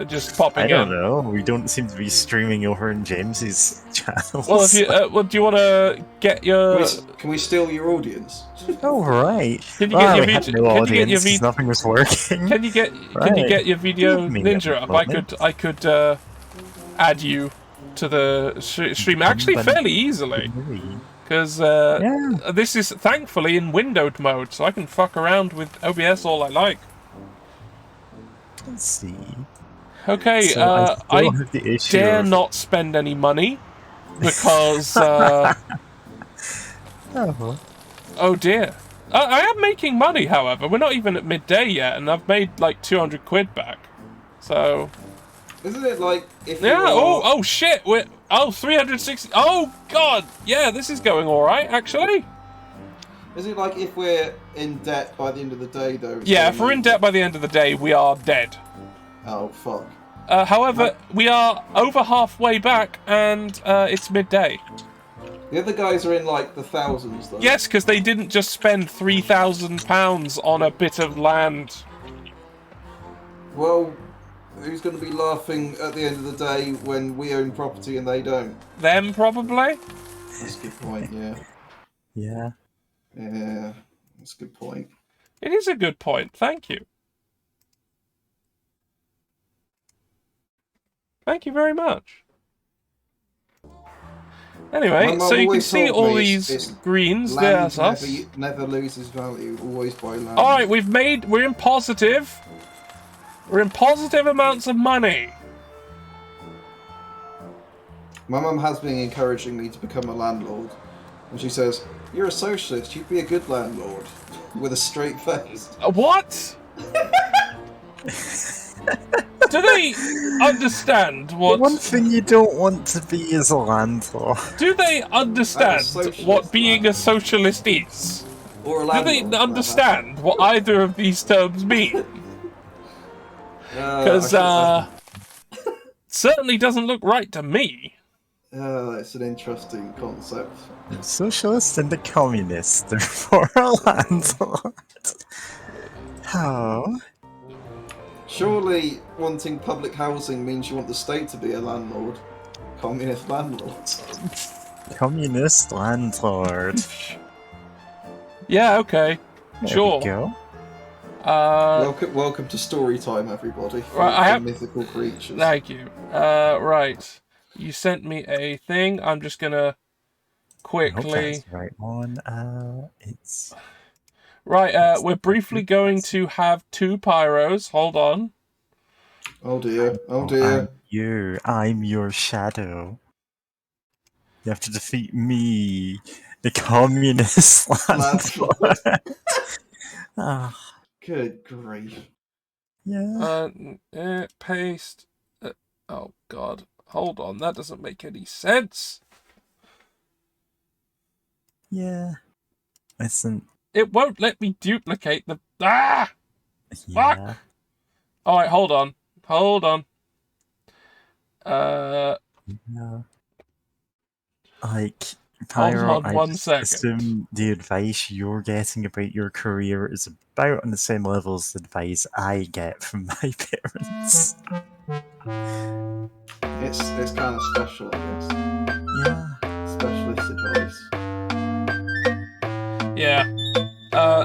just popping in? I don't know. We don't seem to be streaming over in James's channel. Well, if you, do you want to get your? Can we steal your audience? Oh right. Can you get your had video? no Can you audience, get your 'cause nothing was working. Can you get your video Give me ninja a up? moment. I could add you to the stream actually fairly easily. Because this is thankfully in windowed mode, so I can fuck around with OBS all I like. Let's see. Okay, So I have the issue dare of- not spend any money because. Oh dear. I am making money, however. We're not even at midday yet, and I've made like 200 quid back. So. Isn't it like if you Yeah. are... Oh shit. 360. Oh god. Yeah, this is going all right actually. Is it like if we're in debt by the end of the day, though? Yeah, if we're in debt by the end of the day, we are dead. Oh fuck. However, we are over halfway back, and it's midday. The other guys are in like the thousands, though. Yes, because they didn't just spend £3,000 on a bit of land. Well, who's going to be laughing at the end of the day when we own property and they don't? Them, probably? That's a good point, yeah. Yeah. Yeah, that's a good point. It is a good point, thank you. Thank you very much. Anyway, so you can see all these greens, there's us. Never loses value, always buy land. Alright, we're in positive. We're in positive amounts of money. My mum has been encouraging me to become a landlord. And she says, "You're a socialist, you'd be a good landlord." With a straight face. What? Do they understand what... The one thing you don't want to be is a landlord. Do they understand what being a socialist is? Or a Do landlord. they understand what either of these terms mean? Because, certainly doesn't look right to me. It's an interesting concept. The socialist and the communist, therefore a landlord. How? Surely wanting public housing means you want the state to be a landlord. Communist landlord. Communist landlord. Yeah, okay. There Sure. we go. Welcome to story time, everybody. Right, I have mythical creatures. Thank you. Right. You sent me a thing. I'm just gonna I hope quickly. that's the right one. It's Right. We're briefly going to have 2 pyros. Hold on. Oh dear. Oh dear. I'm your shadow. You have to defeat me, the communist landlord. Ah, Good grief. yeah. Paste. Oh God. Hold on. That doesn't make any sense. Yeah. Listen. It won't let me duplicate the. Ah! Yeah. All right. Hold on. Hold on. Yeah. Like, Pyro, on I one just second. assume the advice you're getting about your career is about on the same level as the advice I get from my parents. It's kind of special, I guess. Yeah. Specialist advice. Yeah.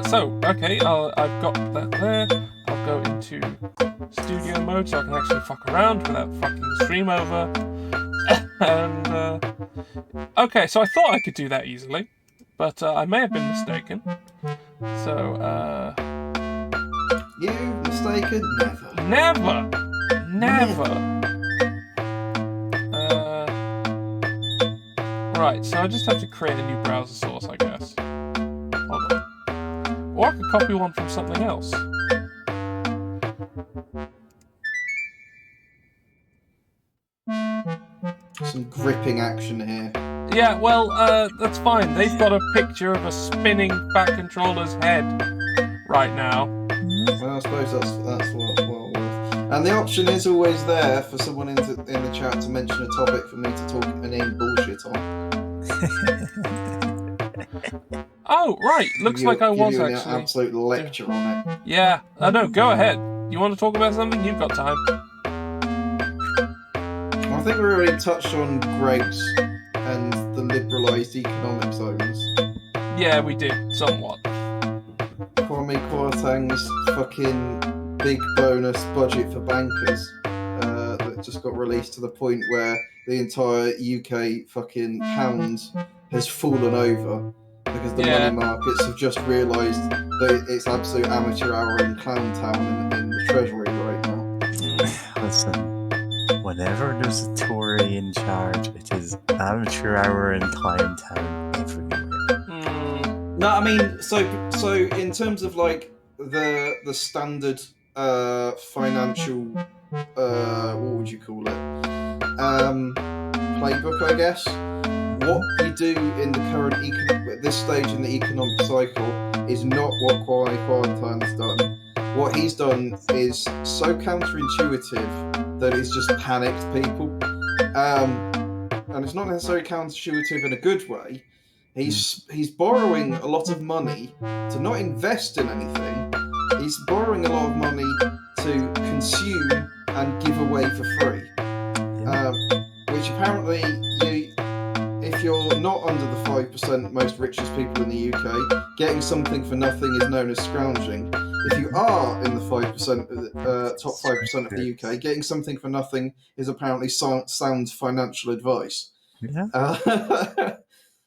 So, okay, I've got that there. I'll go into studio mode so I can actually fuck around without fucking the stream over. And, okay, so I thought I could do that easily, but I may have been mistaken. So, You mistaken? Never. Never! Right, so I just have to create a new browser source, I guess. Hold on. Or I could copy one from something else. Some gripping action here. Yeah, well, that's fine. They've got a picture of a spinning Fat Controller's head right now. Well, I suppose that's well worth. And the option is always there for someone in the chat to mention a topic for me to talk inane bullshit on. Oh, right. Looks like I was give you an actually. absolute lecture on it. Yeah, I know. Go ahead. You want to talk about something? You've got time. I think we already touched on grapes and the liberalised economic zones. Yeah, we did somewhat. Kwame Kwarteng's fucking big bonus budget for bankers that just got released to the point where the entire UK fucking pound has fallen over because the money markets have just realised that it's absolute amateur hour and clown town in the treasury right now. Listen, whenever there's a Tory in charge, it is amateur hour and clown town everywhere. No, I mean, so in terms of like the standard financial what would you call it playbook, I guess. What you do in the current at this stage in the economic cycle is not what Kwame Kwarteng's done. What he's done is so counterintuitive that it's just panicked people, and it's not necessarily counterintuitive in a good way. He's borrowing a lot of money to not invest in anything. He's borrowing a lot of money to consume and give away for free. Which apparently, if you're not under the 5% most richest people in the UK, getting something for nothing is known as scrounging. If you are in the 5%, top 5% of the UK, getting something for nothing is apparently sound financial advice. Yeah.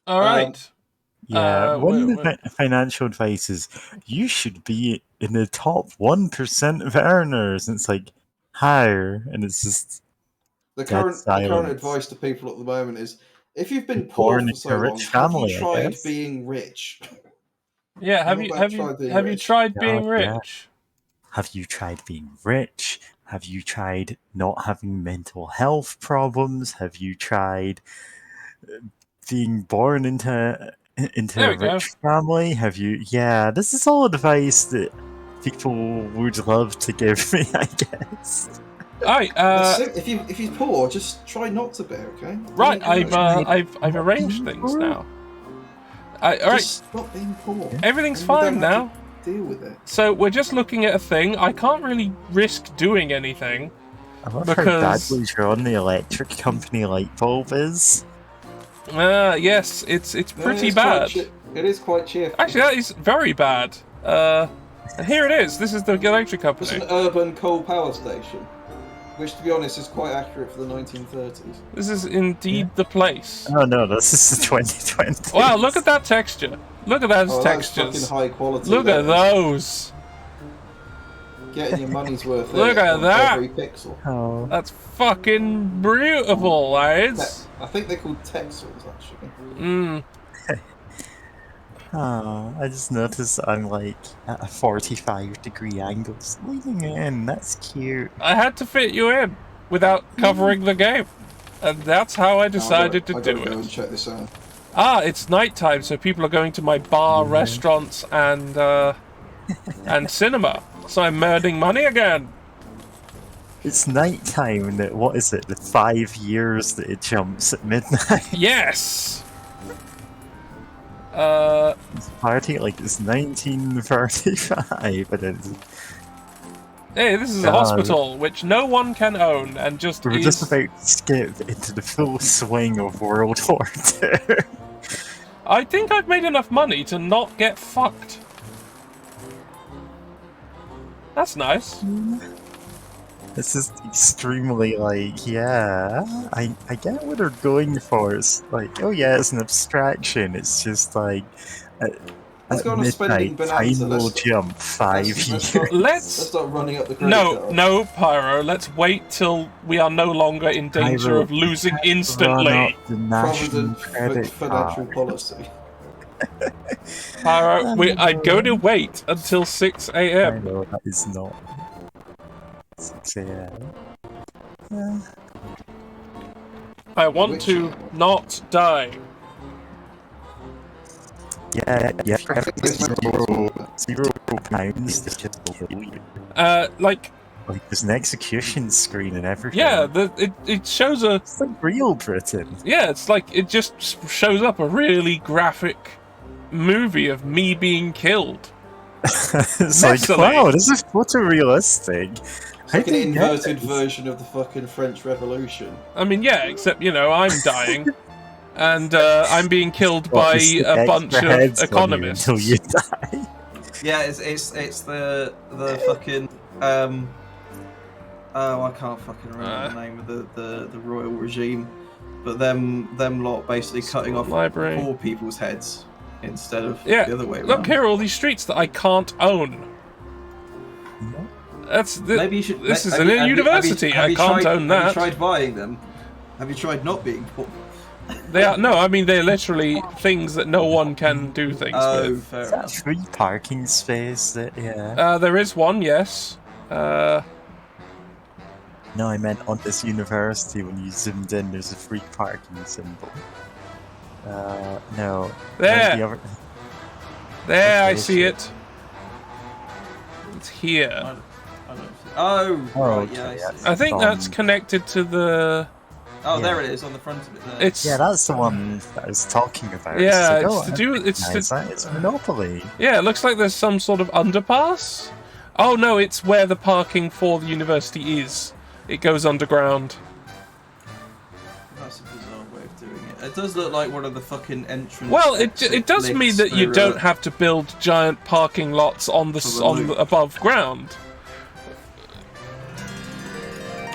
All right. Yeah, one of the financial advice is you should be in the top 1% of earners. And it's like, how? And it's just the current advice to people at the moment is if you've been poor for so long, have you tried being rich? Yeah, have you tried being rich? Yeah. Have you tried being rich? Have you tried not having mental health problems? Have you tried being born into a rich family? Have you? Yeah, this is all advice that people would love to give me, I guess. Alright, if you're poor, just try not to be, okay? Right, I've arranged things now. Alright. Just stop being poor. Everything's fine now. Deal with it. So we're just looking at a thing. I can't really risk doing anything. I love how badly drawn the electric company light bulb is. Yes, it's pretty bad. It is quite cheerful. Actually, that is very bad. Here it is. This is the electric company. It's an urban coal power station, which, to be honest, is quite accurate for the 1930s. This is indeed the place. Oh no, this is the 2020s. Wow, look at that texture. Look at those textures. That's fucking high quality. Look at those. Getting your money's worth. Look at that. Every pixel. Oh. That's fucking beautiful, lads. I think they're called texels, actually. I just noticed I'm like at a 45-degree angle, just leaning in. That's cute. I had to fit you in without covering the game, and that's how I decided to do I gotta go it. and check this out. It's nighttime, so people are going to my bar, restaurants, and cinema. So I'm earning money again. It's nighttime. What is it? The 5 years that it jumps at midnight. Yes. This party like it's 1935, but it's Hey, this is a hospital which no one can own, and just we're just about to skip into the full swing of World War II. I think I've made enough money to not get fucked. That's nice. This is extremely like, yeah, I get what they're going for. It's like, oh yeah, it's an abstraction. It's just like Let's go on a spending midnight, time bonanza. will jump 5 years. Let's start running up the credit no, card. no, Pyro. Let's wait till we are no longer in danger Pyro, of losing Run instantly. up the national Provident credit financial card. policy. Pyro, I'm going to wait until 6 I a.m. know that is not 6 a.m. I want Which- to not die. Yeah, Where's my zero pounds to kill you. Like, There's an execution screen and everything. yeah, it shows a It's like real Britain. yeah, it's like it just shows up a really graphic movie of me being killed. It's like, Messily. wow, this is photorealistic. It's like an How do you get inverted this? version of the fucking French Revolution. I mean, yeah, except I'm dying, and I'm being killed What, by just stick a bunch extra of heads on you economists. until you die. Yeah, it's the fucking oh, I can't fucking remember the name of the royal regime, but them lot basically cutting off Library. poor people's heads instead of Yeah, the other way look around. here, are all these streets that I can't own. Maybe you should. This is have a you- have you- university. have I you can't tried- own Have that. you tried buying them? Have you tried not being poor? They are no, I mean they're literally things that no one can do things Oh, with. fair Is that enough. free parking space? That yeah. There is one, yes. No, I meant on this university when you zoomed in, there's a free parking symbol. No. There. The other- There, I Okay, see sure. it. It's here. I don't see. Oh, right, okay, yeah. I yeah. see. I think that's Um, connected to the. Oh, yeah. there it is on the front of it. There. It's Yeah, that's the one that I was talking about. Yeah, like, it's oh, to I do- it's recognize to- that. It's Monopoly. yeah. It looks like there's some sort of underpass. Oh no, it's where the parking for the university is. It goes underground. That's a bizarre way of doing it. It does look like one of the fucking entrance. Well, it exit does mean lifts that you for, don't have to build giant parking lots on the For the on the loop. above ground.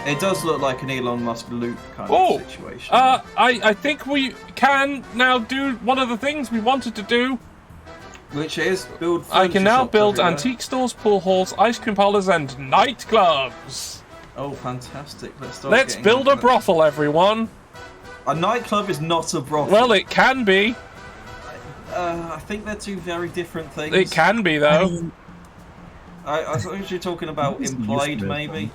It does look like an Elon Musk loop kind Oh, of situation. I think we can now do one of the things we wanted to do. Which is build. I can furniture now shops build everywhere. antique stores, pool halls, ice cream parlors, and nightclubs. Oh, fantastic! Let's Let's build a brothel, everyone. A nightclub is not a brothel. Well, it can be. I think they're two very different things. It can be, though. I thought you were talking about It's implied, useless, maybe.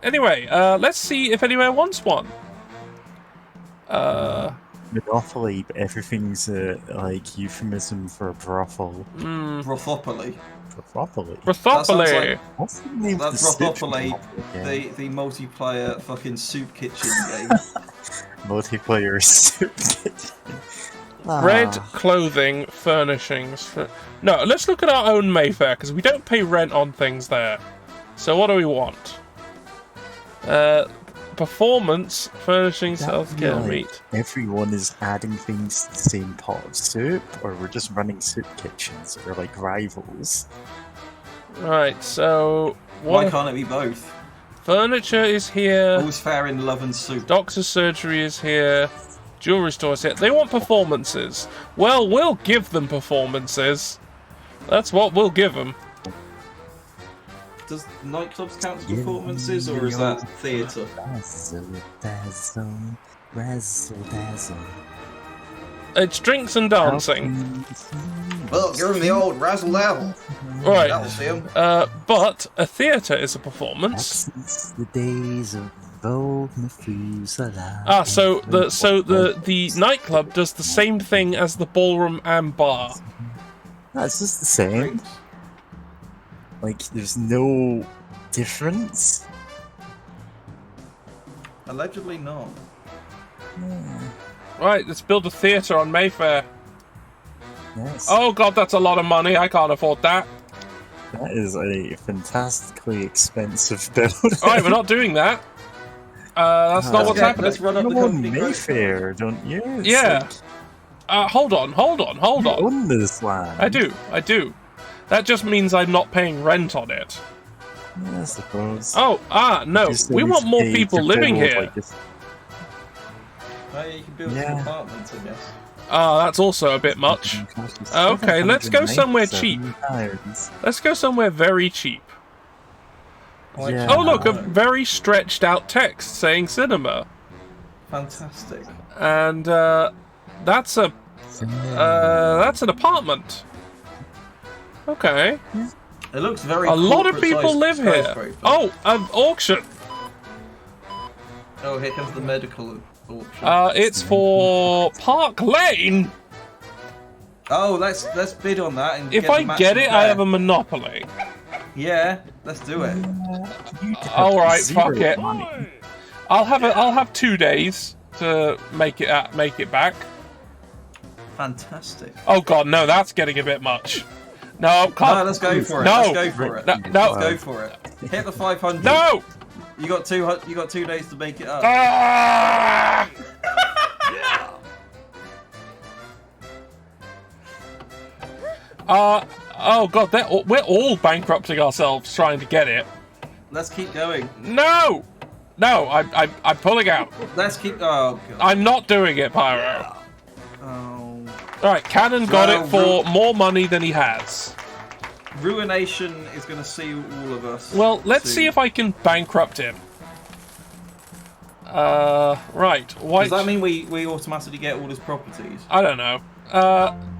Anyway, let's see if anyone wants one. Monopoly, but everything's like euphemism for a brothel. Brothopoly. Brothopoly. Brothopoly. like- What's the name of That's the soup Brothopoly, Monopoly game? the multiplayer fucking soup kitchen game. Multiplayer soup kitchen. Bread, Ah. clothing, furnishings. No, let's look at our own Mayfair, because we don't pay rent on things there. So what do we want? Performance, furnishings, That healthcare, like meat. Everyone is adding things to the same pot of soup, or we're just running soup kitchens. We're like rivals. Right, so Why what? can't it be both? Furniture is here. All's fair in love and soup. Doctor's surgery is here. Jewelry store is here. They want performances. Well, we'll give them performances. That's what we'll give them. Does nightclubs count as performances, or is that theatre? Razzle dazzle, razzle dazzle. It's drinks and dancing. Well, give him the old razzle dazzle. Right. That'll see him. But a theatre is a performance. Since the days of old Methuselah. Ah, so the nightclub does the same thing as the ballroom and bar. That's just the same. Like, there's no difference. Allegedly not. Right, let's build a theatre on Mayfair. Yes. Oh god, that's a lot of money. I can't afford that. That is a fantastically expensive build. Alright, we're not doing that. That's not what's happening. Let's run up the You own company growth. Mayfair, don't you? It's Yeah. like, Hold on. you own this land. I do. That just means I'm not paying rent on it. Yeah, I suppose. Oh, no. Just We at want least more pay people to living build, here. like, this- Oh, you can build some Yeah. apartments, I guess. That's also a bit much. Okay, let's go somewhere cheap. £797. Let's go somewhere very cheap. Like, Yeah. Oh, look, a very stretched out text saying cinema. fantastic. And, that's an apartment. Okay. It looks very. A lot of people corporate-sized live here. skyscraper. Oh, an auction. Oh, here comes the medical auction. It's for Park Lane. Oh, let's bid on that. And If get I the get matching it, I pair. have a monopoly. Yeah, let's do it. You could have Alright, zero fuck it. money. I'll have 2 days to make it back. Fantastic. Oh god, no, that's getting a bit much. No, can't. No, let's go for it. No. Let's go for it. No, no. Let's go for it. Hit the 500. No! You got 2 days to make it up. Ah! Oh god, we're all bankrupting ourselves trying to get it. Let's keep going. No! No, I'm pulling out. Let's keep. Oh god. I'm not doing it, Pyro. Oh. Alright, Cannon got Well, it for more money than he has. Ruination is going to see all of us. Well, let's soon. see if I can bankrupt him. Right. White. Does that mean we automatically get all his properties? I don't know.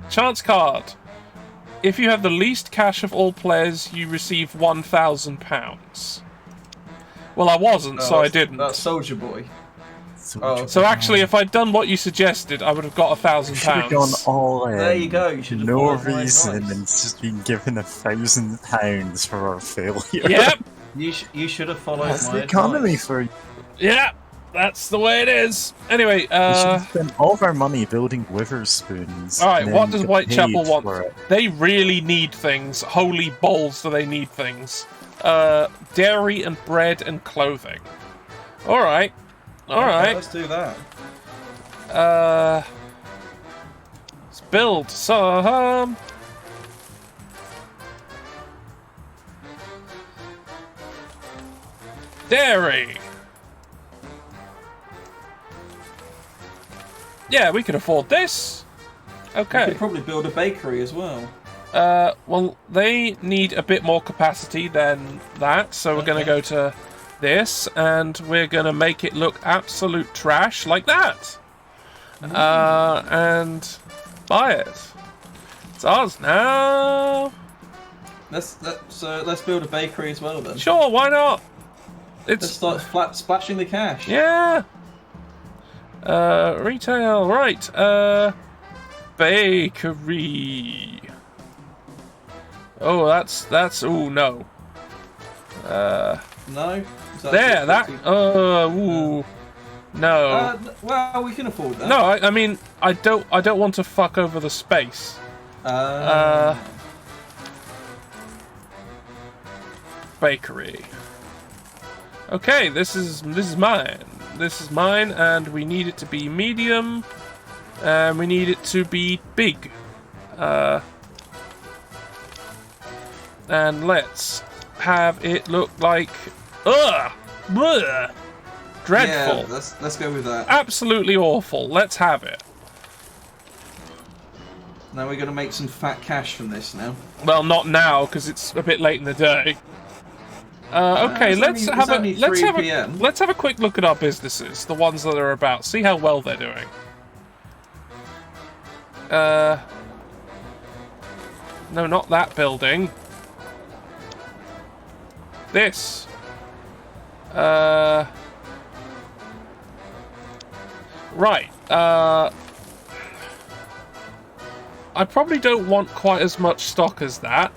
Chance card. If you have the least cash of all players, you receive £1,000. Well, I wasn't, so I didn't. That's Soldier Boy. So So actually, if I'd done what you suggested, I would have got you should have gone £1,000. all in. There you go. You should have No followed my reason, advice. and just been given £1,000 for our failure. Yep. You should have followed That's my the economy advice. for you. Yeah. That's the way it is. Anyway, We should have spent all of our money building Witherspoons. all right. and What then does get Whitechapel paid want? for it. They really need things. Holy balls, do they need things? Dairy and bread and clothing. All right. All Okay, right. let's do that. Let's build some. Dairy. Yeah, we can afford this. We Okay. could probably build a bakery as well. Well, they need a bit more capacity than that, so we're going to go to this, and we're going to make it look absolute trash like that. And buy it. It's ours now. Let's build a bakery as well then. Sure, why not? Let's It's start splashing the cash. yeah. Retail, right? Bakery. Oh, that's. Oh no. No. Is that There, that. 50? Ooh. No. Well, we can afford that. No, I mean, I don't want to fuck over the space. Bakery. Okay, this is mine. This is mine, and we need it to be medium, and we need it to be big. And let's have it look like, bleh, dreadful. Yeah, let's go with that. Absolutely awful. Let's have it. Now we're gonna make some fat cash from this now. Well, not now because it's a bit late in the day. Okay, it's let's only- have it's only 3 PM. let's have a quick look at our businesses, the ones that are about. See how well they're doing. No, not that building. This. Right. I probably don't want quite as much stock as that.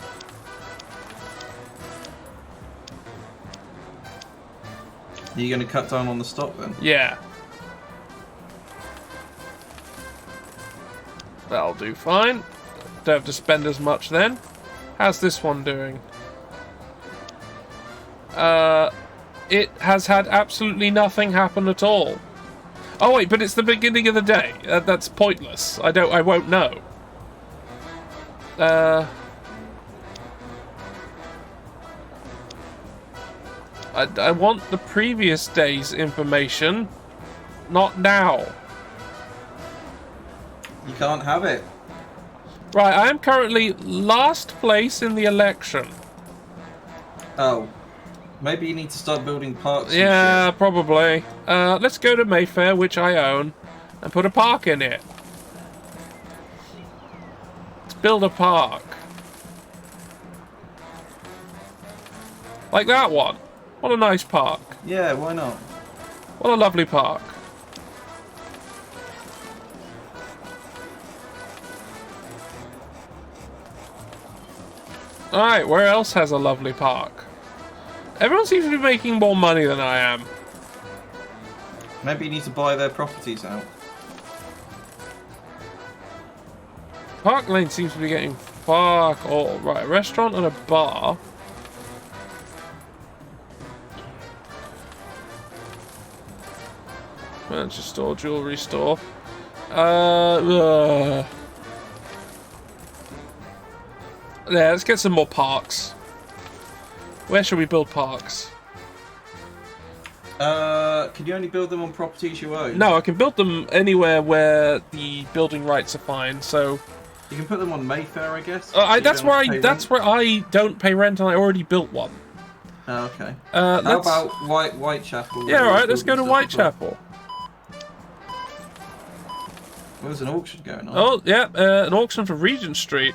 Are you gonna cut down on the stock then? Yeah. That'll do fine. Don't have to spend as much then. How's this one doing? It has had absolutely nothing happen at all. Oh wait, but it's the beginning of the day. That's pointless. I won't know. I want the previous day's information, not now. You can't have it. Right, I am currently last place in the election. Oh. Maybe you need to start building parks. Yeah, probably. Let's go to Mayfair, which I own, and put a park in it. Let's build a park. Like that one. What a nice park. Yeah, why not? What a lovely park. Alright, where else has a lovely park? Everyone seems to be making more money than I am. Maybe you need to buy their properties out. Park Lane seems to be getting fuck all. Right, a restaurant and a bar. Furniture store, jewelry store. Yeah, let's get some more parks. Where should we build parks? Can you only build them on properties you own? No, I can build them anywhere where the building rights are fine. So you can put them on Mayfair, I guess. That's where I don't pay rent, and I already built one. Oh, okay. How about Whitechapel? Yeah, all right. Let's go to Whitechapel. There's an auction going on. Oh, yeah, an auction for Regent Street.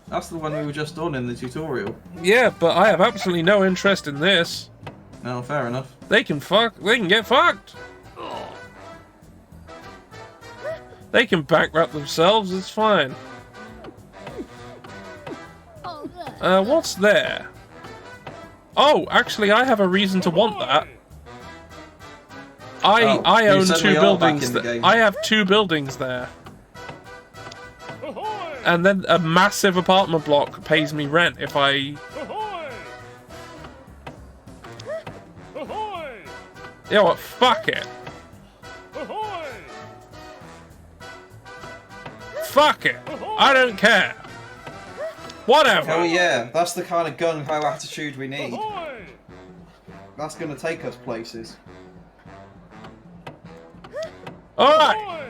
That's the one we were just on in the tutorial. Yeah, but I have absolutely no interest in this. No, fair enough. They can get fucked. They can bankrupt themselves, it's fine. What's there? Oh, actually, I have a reason to want that. I own 2 buildings. I have 2 buildings there. And then a massive apartment block pays me rent if I... You know what? Fuck it. Fuck it. I don't care. Whatever. Oh yeah, that's the kind of gung-ho attitude we need. That's gonna take us places. Alright.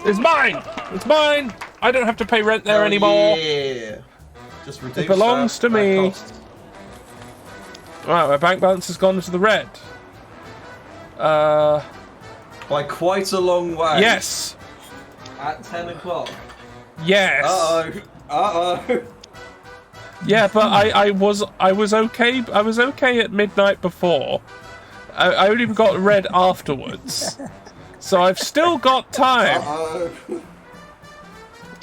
It's mine. It's mine. I don't have to pay rent there anymore. Yeah. Just reduce It belongs to me. Alright, my bank balance has gone into the red. By quite a long way. Yes. At 10 o'clock. Yes. Uh-oh. Yeah, but I was okay. I was okay at midnight before. I only got red afterwards. So I've still got time.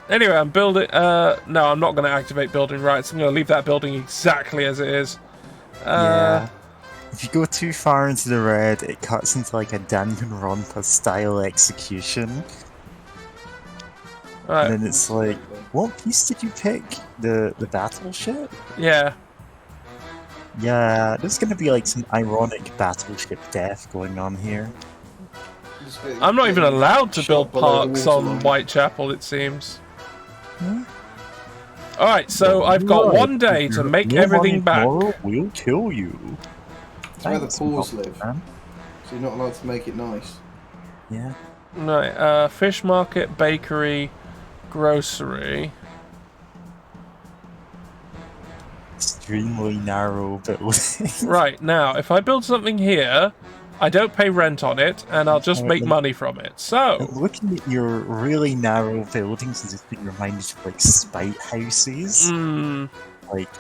Anyway, I'm building... no, I'm not going to activate building rights. I'm going to leave that building exactly as it is. Yeah. If you go too far into the red, it cuts into like a Danganronpa style execution. Right. And then it's like, what piece did you pick? The battleship? Yeah. Yeah, there's gonna be like some ironic battleship death going on here. I'm not even allowed to build parks on Whitechapel, it seems. Alright, so I've got 1 day to make everything back. We'll kill you. It's where the poors live. So you're not allowed to make it nice. Yeah. Right, fish market, bakery, grocery. Extremely narrow building. Right, now, if I build something here, I don't pay rent on it, and I'll just make money from it. So, looking at your really narrow buildings and just being reminded of like spite houses. Like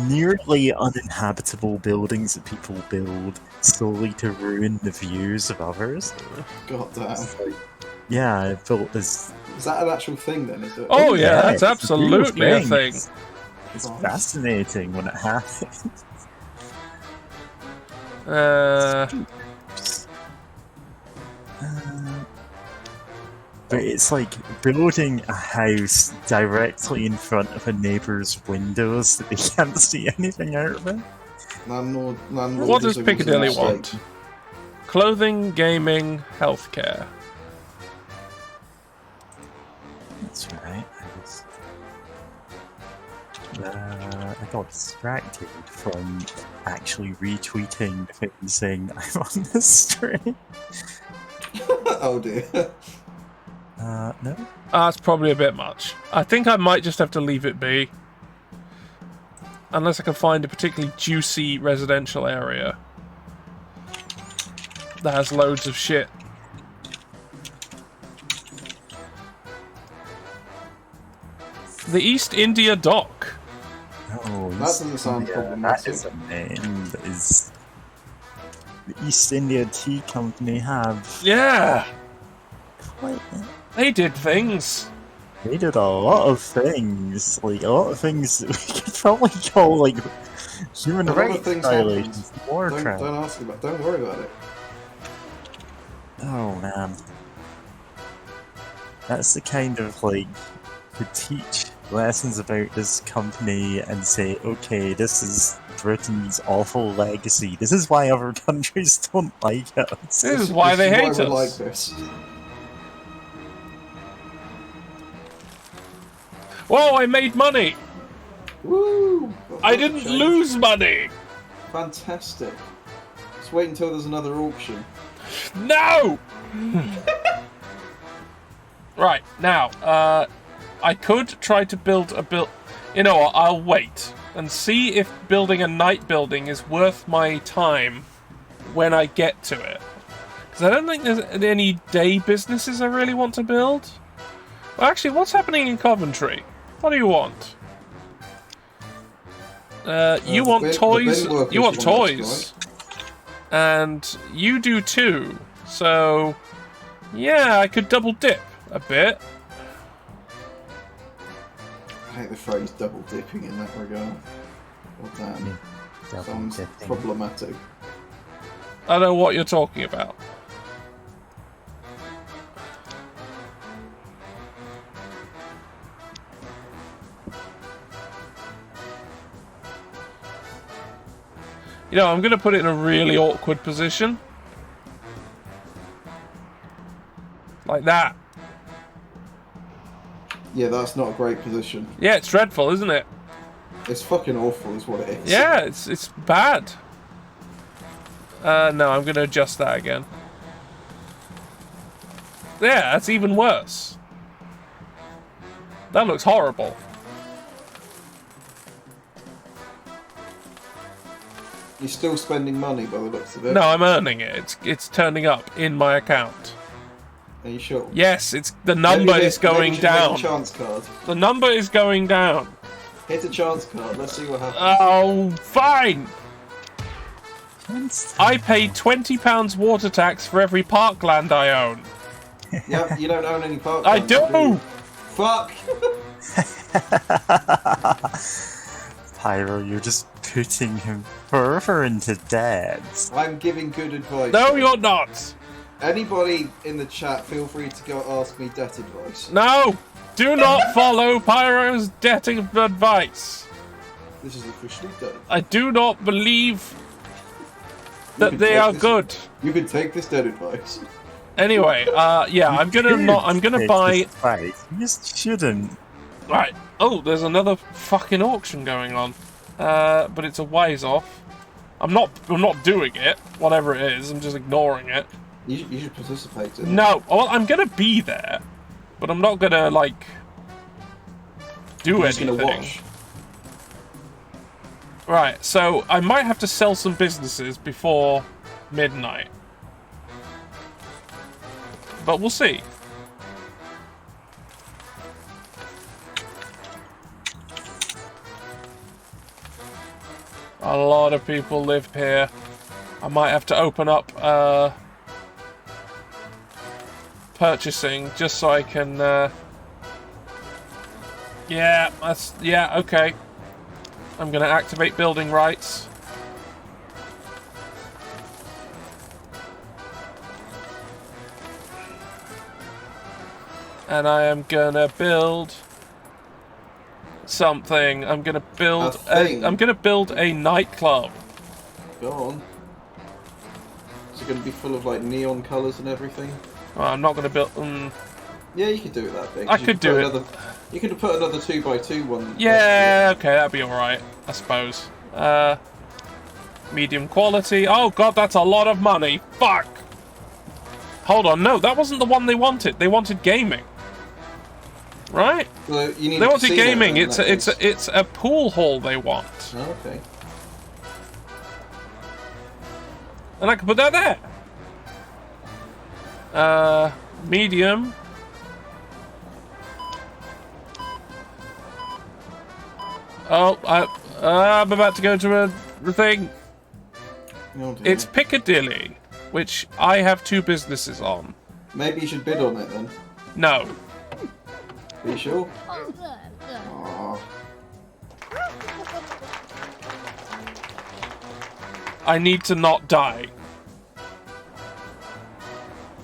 nearly uninhabitable buildings that people build solely to ruin the views of others. God damn. Like, yeah, I built this. Is that an actual thing then? Is it? oh yeah, that's it's a absolutely a real thing. It's fascinating when it happens. But it's like building a house directly in front of a neighbour's windows that they can't see anything out of it. Landlord What does is a Piccadilly mistake. want? Clothing, gaming, healthcare. That's right. I got distracted from actually retweeting the thing saying I'm on the stream. Oh dear. No. That's probably a bit much. I think I might just have to leave it be. Unless I can find a particularly juicy residential area that has loads of shit. The East India Dock. Oh, That doesn't sound That problematic. is a name that is... The East India Tea Company have... Yeah, Quite... they did things. They did a lot of things. Like, a lot of things that we could probably call, like, human A lot of rights things violations. War Don't crimes. ask about. Don't worry about it. Oh, man. That's the kind of, like, to teach lessons about this company and say, okay, this is Britain's awful legacy. This is why other countries don't like us. This is why they hate we're us. like this. Whoa, I made money! Woo! I didn't lose money! Fantastic. Just wait until there's another auction. No! Right, now, I could try to build a You know what, I'll wait and see if building a night building is worth my time when I get to it. Because I don't think there's any day businesses I really want to build. Well, actually, what's happening in Coventry? What do you want? You want toys. You want toys. And you do too. So, yeah, I could double dip a bit. I hate the phrase double dipping in that regard. Well, damn. Double Sounds dipping. problematic. I don't know what you're talking about. You know, I'm going to put it in a really awkward position. Like that. Yeah, that's not a great position. Yeah, it's dreadful, isn't it? It's fucking awful, is what it is. Yeah, it's bad. No, I'm going to adjust that again. Yeah, that's even worse. That looks horrible. You're still spending money by the looks of it. No, I'm earning it. It's turning up in my account. Are you sure? Yes, it's the number is going down. Hit a chance card. The number is going down. Hit a chance card. Let's see what happens. Oh, fine. I pay £20 water tax for every parkland I own. Yeah, you don't own any park. I do. Fuck. Pyro, you're just putting him further into debt. I'm giving good advice. No, you're not. Anybody in the chat, feel free to go ask me debt advice. No, do not follow Pyro's debt advice. This is officially done. I do not believe that can they take are this- good. You can take this debt advice. Anyway, yeah, I'm gonna buy. Right, you just shouldn't. Right. Oh, there's another fucking auction going on. But it's a ways off. I'm not doing it. Whatever it is, I'm just ignoring it. You should participate in it. No, well, I'm gonna be there, but I'm not gonna like do You're just anything. gonna watch. Right. So I might have to sell some businesses before midnight, but we'll see. A lot of people live here. I might have to open up purchasing just so I can. Yeah, okay. I'm gonna activate building rights. And I am gonna build something. I'm gonna build I'm gonna build a nightclub. Go on. Is it going to be full of like neon colours and everything? Oh, I'm not gonna build. Yeah, you could do it that big. I could do it. You could have put another 2x2 one. Yeah, okay, that'd be alright, I suppose. Medium quality. Oh god, that's a lot of money. Fuck! Hold on, no, that wasn't the one they wanted. They wanted gaming. Right? Well, you need they wanted casino gaming. then, It's a pool hall they want. Oh, okay. And I can put that there. Medium. Oh, I'm about to go to a thing. Oh, It's Piccadilly, which I have 2 businesses on. Maybe you should bid on it then. No. Are you sure? Aww. I need to not die.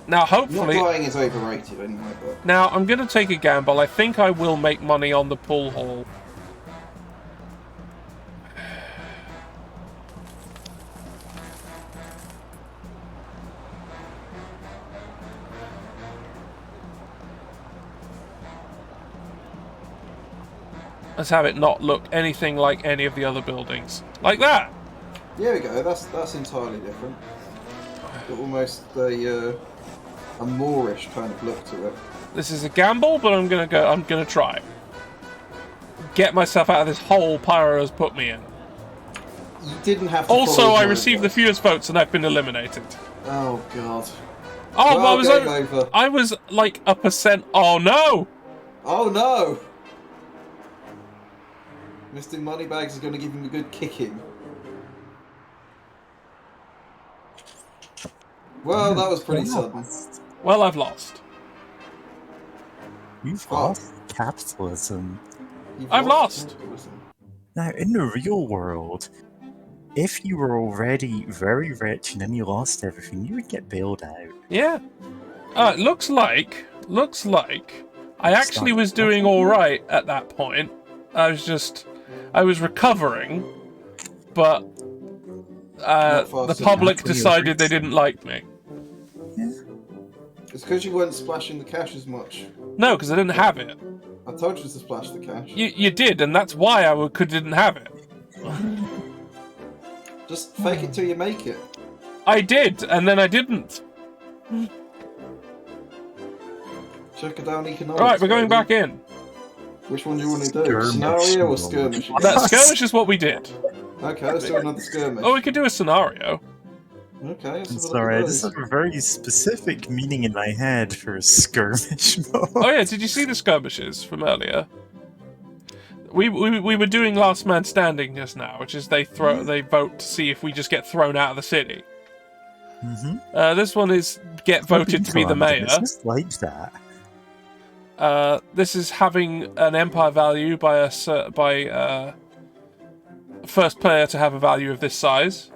Now, Not hopefully... dying is overrated anyway, but... Now, I'm going to take a gamble. I think I will make money on the pool hall. Let's have it not look anything like any of the other buildings. Like that! There we go, that's entirely different. Got almost a Moorish kind of look to it. This is a gamble, but I'm gonna try. Get myself out of this hole Pyro has put me in. You didn't have to Also, follow I my received the advice. fewest votes and I've been eliminated. Oh god. Oh, Well, but game over. I was like a percent. Oh no! Oh no! Mr. Moneybags is going to give him a good kicking. Well, that was pretty sudden. Well, I've lost. You've lost capitalism. I've lost. Now, in the real world, if you were already very rich and then you lost everything, you would get bailed out. Yeah. Looks like I actually was doing all right at that point. I was recovering, but the public decided they didn't like me. Yeah. It's because you weren't splashing the cash as much. No, because I didn't have it. I told you to splash the cash. You did, and that's why I didn't have it. Just fake it till you make it. I did, and then I didn't. Check it down economics. Alright, we're going baby. back in. Which one do you want to do? Skirmish Scenario or mode. skirmish? That skirmish is what we did. Okay, let's do another skirmish. Oh, we could do a scenario. Okay, let's have a look Sorry, at I just those. have a very specific meaning in my head for a skirmish mode. Oh yeah, did you see the skirmishes from earlier? We were doing last man standing just now, which is they vote to see if we just get thrown out of the city. Mm-hmm. This one is get voted to be the mayor. It's just like that. This is having an empire value by first player to have a value of this size.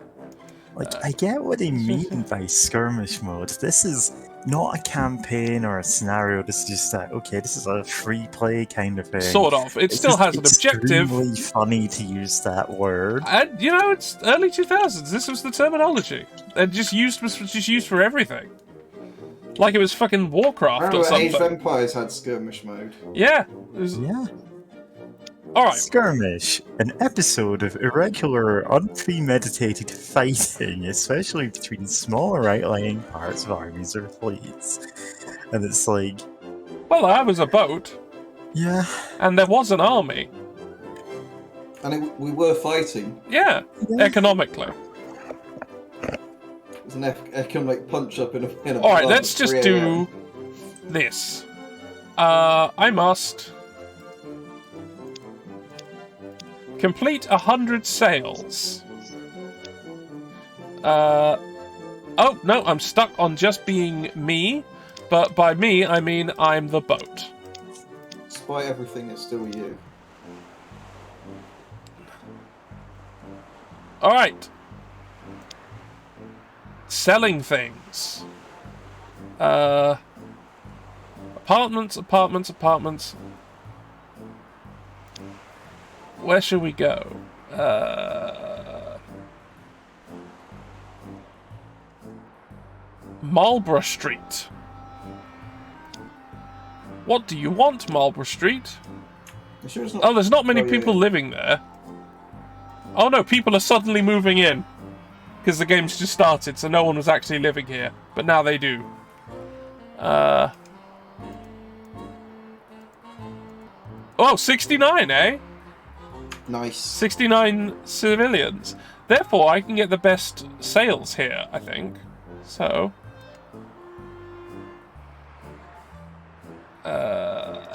Like, I get what they mean by skirmish mode. This is not a campaign or a scenario. This is just that, okay, this is a free play kind of thing. Sort of. It It's still just has an objective. extremely funny to use that word. And, you know, it's early 2000s. This was the terminology. And was just used for everything. Like it was fucking Warcraft or Remember Age of something. Empires had skirmish mode. Yeah. It was... Yeah. Alright. Skirmish, an episode of irregular, unpremeditated fighting, especially between smaller outlying parts of armies or fleets. And it's like, Well, I was a boat. yeah, And there was an army. And we were fighting. Yeah. Economically. It was an economic punch up in a Alright, pub let's at just 3 do a.m. this. I must complete 100 sales. Oh, no, I'm stuck on just being me. But by me, I mean I'm the boat. Despite everything, it's still you. Alright. Selling things. Apartments, apartments, apartments. Where should we go? Marlborough Street. What do you want, Marlborough Street? You sure it's not... Oh, there's not many Oh, yeah, people yeah. living there. Oh no, people are suddenly moving in. Because the game's just started, so no one was actually living here. But now they do. Oh, 69, eh? Nice. 69 civilians. Therefore, I can get the best sales here, I think. So...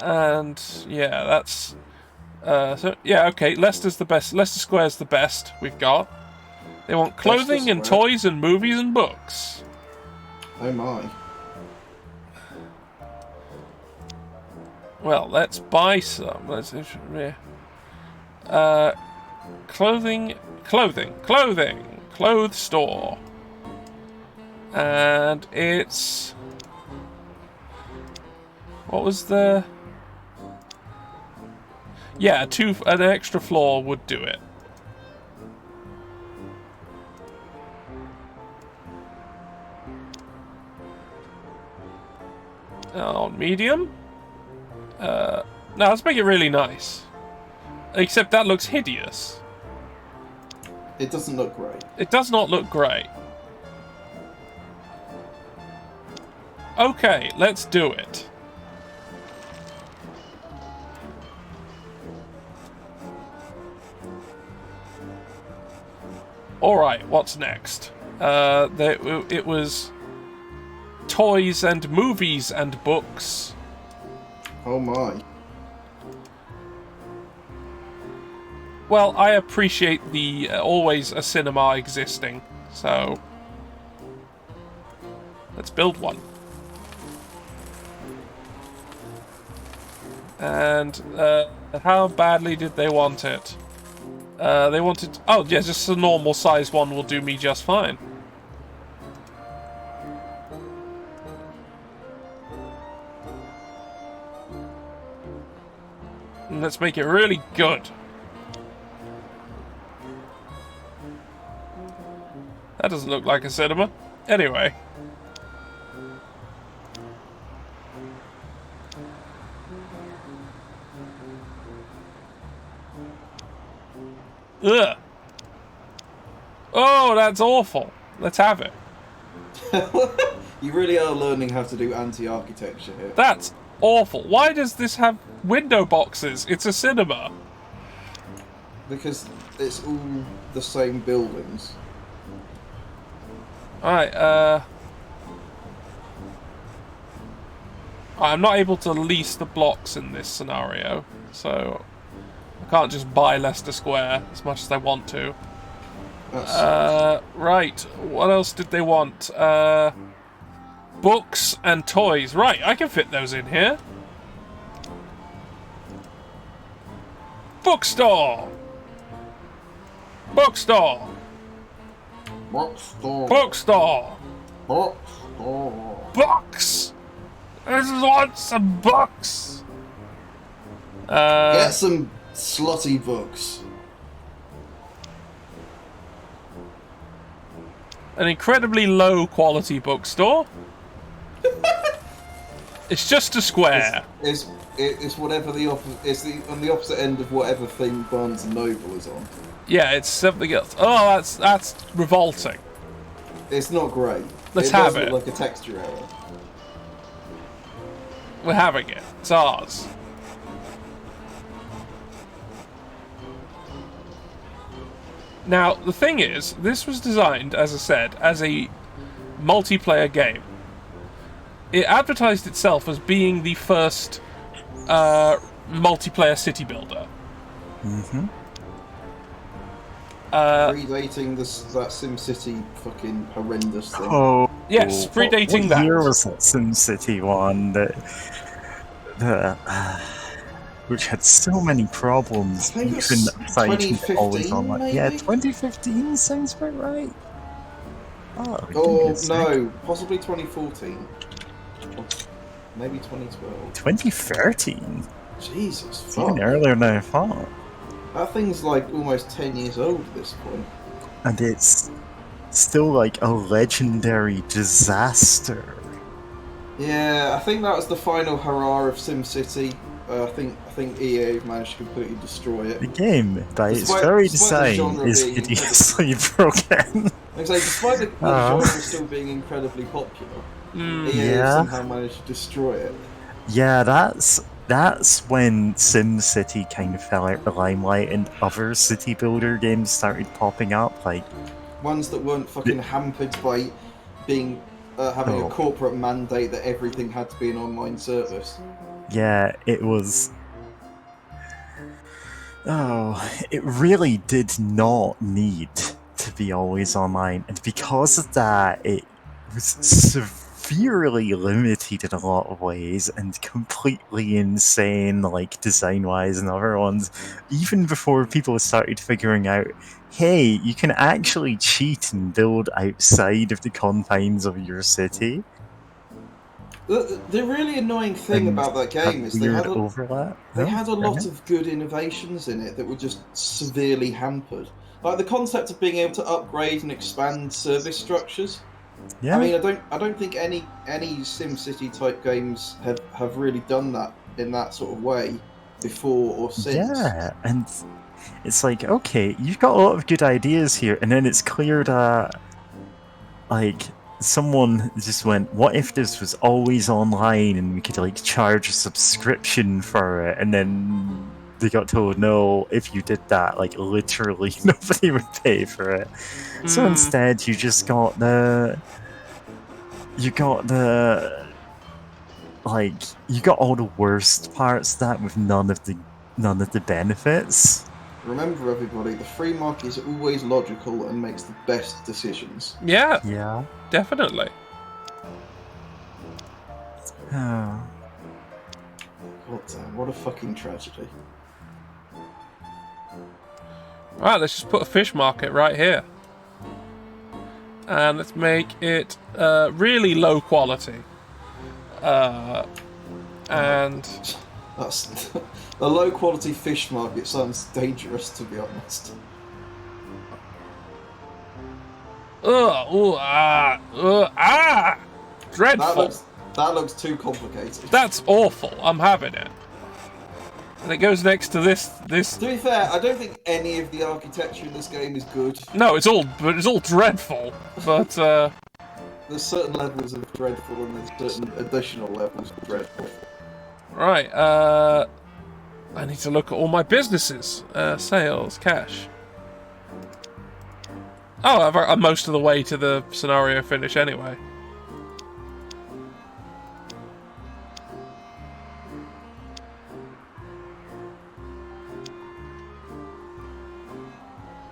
and yeah, that's so yeah, okay, Leicester's the best. Leicester Square's the best we've got. They want clothing Leicester and Square. toys and movies and books. Oh my. Well, let's buy some. Let's clothing, clothes store, and it's what was the? Yeah, an extra floor would do it. On medium. No, let's make it really nice. Except that looks hideous. It doesn't look great. It does not look great. Okay, let's do it. Alright, what's next? It was toys and movies and books. Oh my. Well, I appreciate the always a cinema existing, so let's build one. And how badly did they want it? They wanted... Oh, yeah, just a normal size one will do me just fine. And let's make it really good. That doesn't look like a cinema. Anyway. Ugh. Oh, that's awful. Let's have it. You really are learning how to do anti-architecture here. That's awful. Why does this have window boxes? It's a cinema. Because it's all the same buildings. Alright, I'm not able to lease the blocks in this scenario, so I can't just buy Leicester Square as much as I want to. Right, what else did they want? Books and toys. Right, I can fit those in here. Bookstore! Bookstore! Bookstore. Bookstore! Bookstore. Books! I just want some books! Get some slutty books. An incredibly low quality bookstore. It's just a square. It's whatever the it's on the opposite end of whatever thing Barnes and Noble is on. Yeah, it's something else. Oh, that's revolting. It's not great. Let's it have does it. look like a texture error. We're having it. It's ours. Now, the thing is, this was designed, as I said, as a multiplayer game. It advertised itself as being the first multiplayer city builder. Mm-hmm. Predating that SimCity fucking horrendous thing. Oh, Yes, predating what that. year was that SimCity one that which had so many problems? I think You it's couldn't fight it always 2015 online. Yeah, maybe? 2015 sounds about right. Oh, Oh goodness sake. no, possibly 2014. Maybe 2012. 2013? Jesus, It's fuck. even earlier than I thought. That thing's like almost 10 years old at this point. And it's still like a legendary disaster. Yeah, I think that was the final hurrah of SimCity. I think EA have managed to completely destroy it. The game, by its Despite- very despite the design, genre is being hideously broken. Like I say, despite the genre still being incredibly popular, EA have Yeah. somehow managed to destroy it. Yeah, that's when SimCity kind of fell out the limelight and other city builder games started popping up, like Ones that weren't fucking hampered by being having a corporate mandate that everything had to be an online service. yeah, it was. Oh, it really did not need to be always online, and because of that, it was severely limited in a lot of ways and completely insane, like design-wise and other ones. Even before people started figuring out, hey, you can actually cheat and build outside of the confines of your city. The really annoying thing And about that game is they weird had overlap. they Oh, had a fair lot enough. of good innovations in it that were just severely hampered. Like the concept of being able to upgrade and expand service structures. Yeah. I mean, I don't think any SimCity type games have really done that in that sort of way before or since. Yeah, and it's like, okay, you've got a lot of good ideas here, and then it's clear that, like, someone just went, what if this was always online and we could, like, charge a subscription for it? And then they got told, no, if you did that, like, literally nobody would pay for it. So instead, you just got you got all the worst parts of that with none of the benefits. Remember, everybody, the free market is always logical and makes the best decisions. Yeah, Yeah. definitely. Oh. God damn, what a fucking tragedy. Right, let's just put a fish market right here. And let's make it really low quality. And That's a low quality fish market sounds dangerous, to be honest. Dreadful. That looks too complicated. That's awful. I'm having it. And it goes next to this. To be fair, I don't think any of the architecture in this game is good. No, it's all dreadful. But There's certain levels of dreadful and there's certain additional levels of dreadful. right. I need to look at all my businesses. Sales, cash. Oh, I'm most of the way to the scenario finish anyway.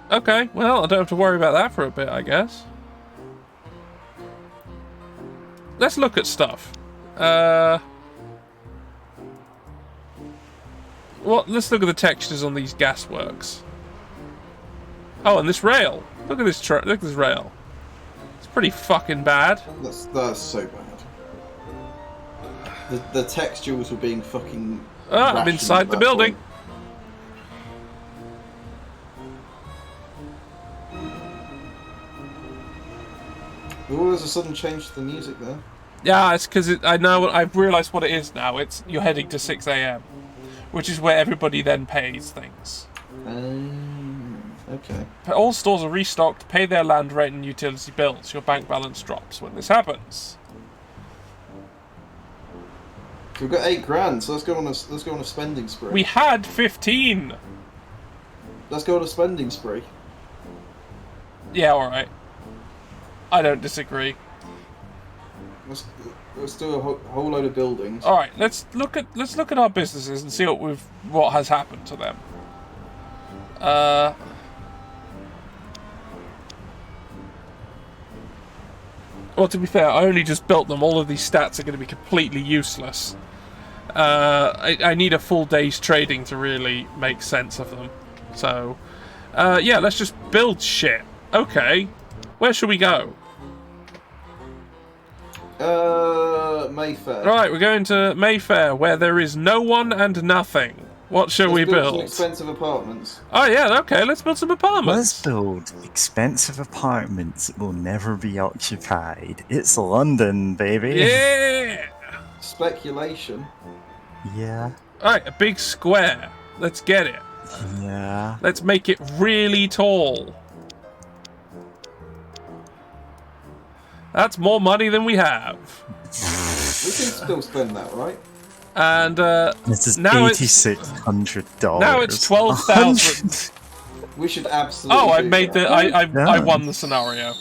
Okay, well, I don't have to worry about that for a bit, I guess. Let's look at stuff. Let's look at the textures on these gasworks. Oh, and this rail. Look at this look at this rail. It's pretty fucking bad. That's so bad. The textures were being fucking. I'm rationed inside at the that building. point. Oh, there's a sudden change to the music there. Yeah, it's because I've realised what it is now. It's you're heading to 6 a.m., which is where everybody then pays things. Okay. All stores are restocked. Pay their land rent and utility bills. Your bank balance drops when this happens. So we've got $8,000. So let's go on a spending spree. We had 15. Let's go on a spending spree. Yeah, all right. I don't disagree. Let's do a whole load of buildings. All right, let's look at our businesses and see what has happened to them. Well, to be fair, I only just built them. All of these stats are going to be completely useless. I need a full day's trading to really make sense of them. So, yeah, let's just build shit. Okay, where should we go? at Mayfair. Right, we're going to Mayfair, where there is no one and nothing. What shall we Let's build some build? expensive apartments. Oh yeah, okay, let's build some Let's apartments. build expensive apartments that will never be occupied. It's London, baby. Yeah! Speculation. Yeah. Alright, a big square. Let's get it. Yeah. Let's make it really tall. That's more money than we have. We can still spend that, right? And This is now it's $8,600. now it's 12,000. We should absolutely. Oh, I do made that. the I Yeah. won the scenario.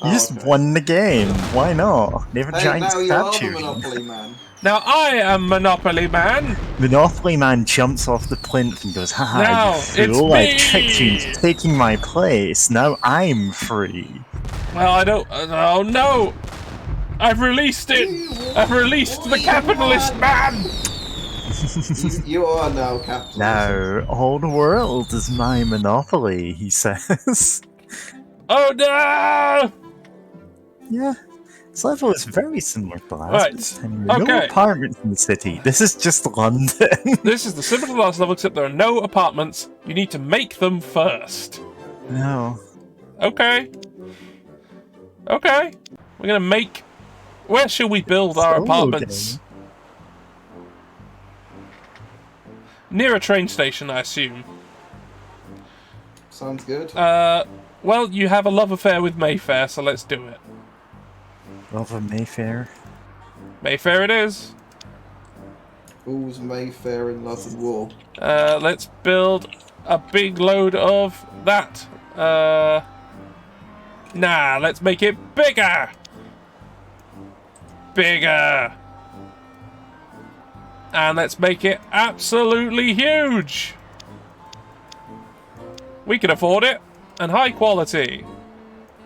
You just okay. won the game. Why not? They have a Hey, giant now you are the statue. Monopoly man. Now I am Monopoly Man. Monopoly Man jumps off the plinth and goes, haha, Now, you it's fool, I me!" tricked you into taking my place. Now I'm free. Well, I don't. Oh no! I've released it. I've released the capitalist man. You are now capitalist. Now, all the world is my monopoly, he says. Oh no! Yeah. This level is very similar to last. Right, but this time there are no okay. apartments in the city. This is just London. This is the similar to the last level, except there are no apartments. You need to make them first. No. Okay. Okay. We're gonna make. Where shall we build our Solo apartments? game. Near a train station, I assume. Sounds good. Well, you have a love affair with Mayfair, so let's do it. Love of Mayfair. Mayfair it is. Fools, Mayfair, and Love and War. Let's build a big load of that. Nah, let's make it bigger. Bigger. And let's make it absolutely huge. We can afford it. And high quality.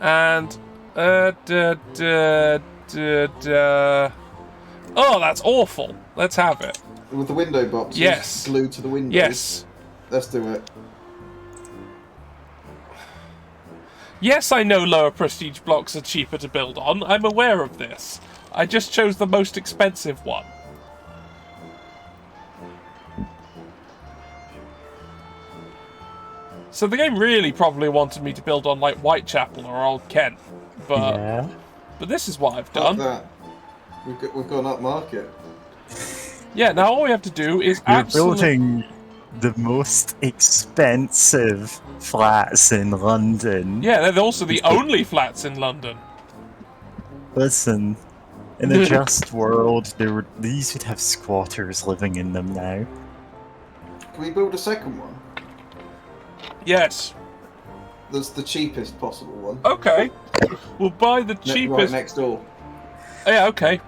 And, oh, that's awful. Let's have it. With the window boxes Yes. glued to the windows. Yes. Let's do it. Yes, I know lower prestige blocks are cheaper to build on. I'm aware of this. I just chose the most expensive one. So the game really probably wanted me to build on like Whitechapel or Old Kent, but this is what I've Fuck done. that. We've gone up market. Yeah, now all we have to do is You're absolutely. building the most expensive flats in London. Yeah, they're also the only flats in London. Listen, in a just world, these would have squatters living in them now. Can we build a second one? Yes. That's the cheapest possible one. Okay. We'll buy the Right cheapest. next door. Yeah, okay.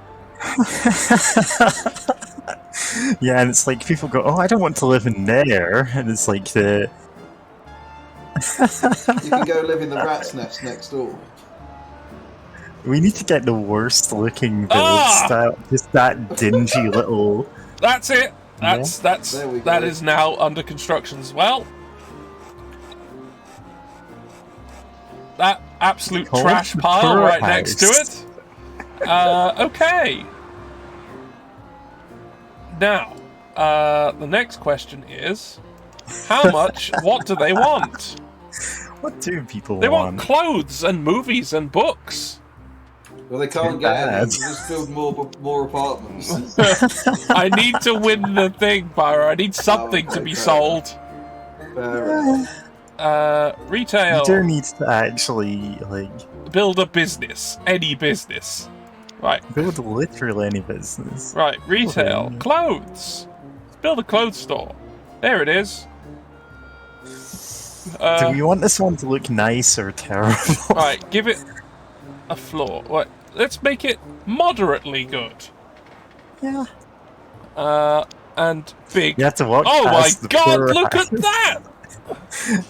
Yeah, and it's like people go, oh, I don't want to live in there. And it's like the. You can go live in the rat's nest next door. We need to get the worst looking build Ah! style. Just that dingy little. That's it. That's There we that go. is now under construction as well. That absolute Call it trash the pile Pyro right next to House. it. Okay. Now, the next question is, how much? What do they want? What do people They want want? clothes and movies and books. Well, they can't Too get any. bad. So just build more apartments. I need to win the thing, Pyro. I need something to be okay. sold. Fair enough. Retail. You do need to actually, like, Build a business. Any business. Right. build literally any business. Right. Retail. Okay. Clothes. Let's build a clothes store. There it is. Do we want this one to look nice or terrible? Right. Give it a floor. What? Let's make it moderately good. Yeah. And big. You have to walk Oh my past the god, poor look house. at that!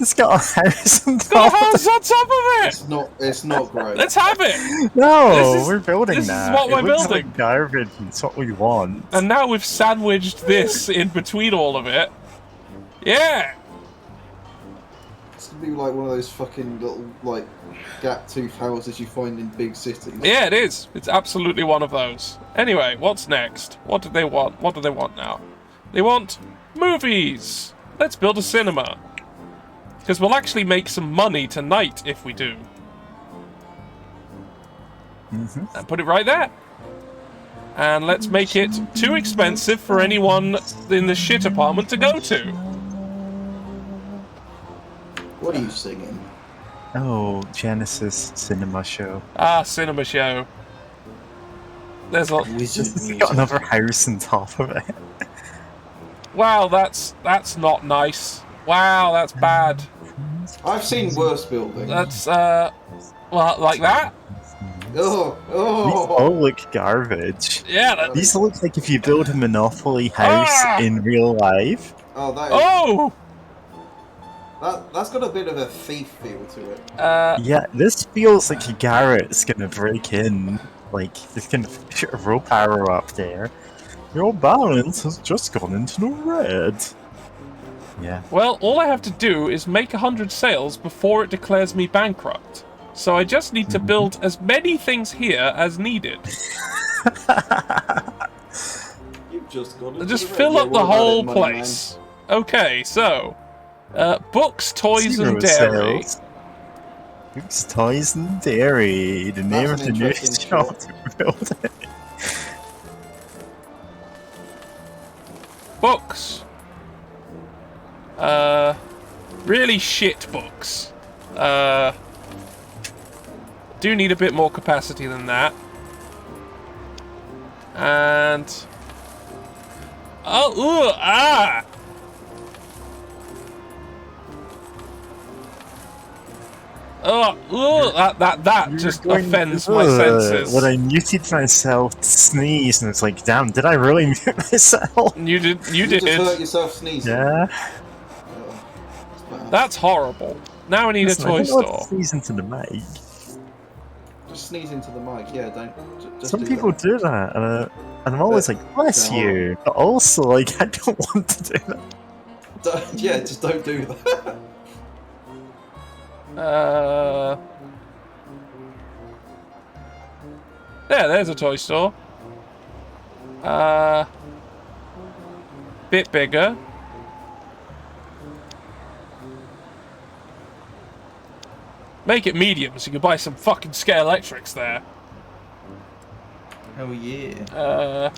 It's got a house on Got a top. house on top of it! It's not great. Let's have it! No, This is- we're building this is that. what we're it looks building. like garbage. It's what we want. And now we've sandwiched this in between all of it. Yeah! It's gonna be like one of those fucking little like gap tooth houses you find in big cities. Yeah, it is. It's absolutely one of those. Anyway, what's next? What do they want? What do they want now? They want movies. Let's build a cinema. Because we'll actually make some money tonight if we do. Mm-hmm. And put it right there. And let's make it too expensive for anyone in the shit apartment to go to. What are you singing? Oh, Genesis cinema show. Ah, cinema show. There's a... It's got another house on top of it. Wow, that's not nice. Wow, that's bad. I've seen worse buildings. That's, well, like that? Oh, These oh. all look garbage. Yeah, that... These look like if you build a Monopoly house Ah! in real life. Oh, that is, Oh! that's got a bit of a thief feel to it. Yeah, this feels like Garrett's gonna break in. Like, he's gonna shoot a rope arrow up there. Your balance has just gone into the red. Yeah. Well, all I have to do is make 100 sales before it declares me bankrupt. So I just need to build as many things here as needed. You've just got to Just fill up the whole place. Okay, so... books, toys, Zero and dairy. sales. Books, toys, and dairy. The name That's of an the new interesting shop we're building. Books. Really shit books. Do need a bit more capacity than that. And... oh, ugh, ah! Oh, that just offends my senses. When I muted myself to sneeze, and it's like, damn, did I really mute myself? You did. You just hurt yourself sneezing. Yeah. Oh, that's bad. That's horrible. Now I need Listen, a toy I don't want store. to sneeze into the mic. Just sneeze into the mic. Yeah, don't. Just Some do people that. do that, and I'm always like, bless Yeah. you. But also, like, I don't want to do that. Yeah, just don't do that. Yeah, there's a toy store. Bit bigger. Make it medium so you can buy some fucking scale electrics there. Oh yeah.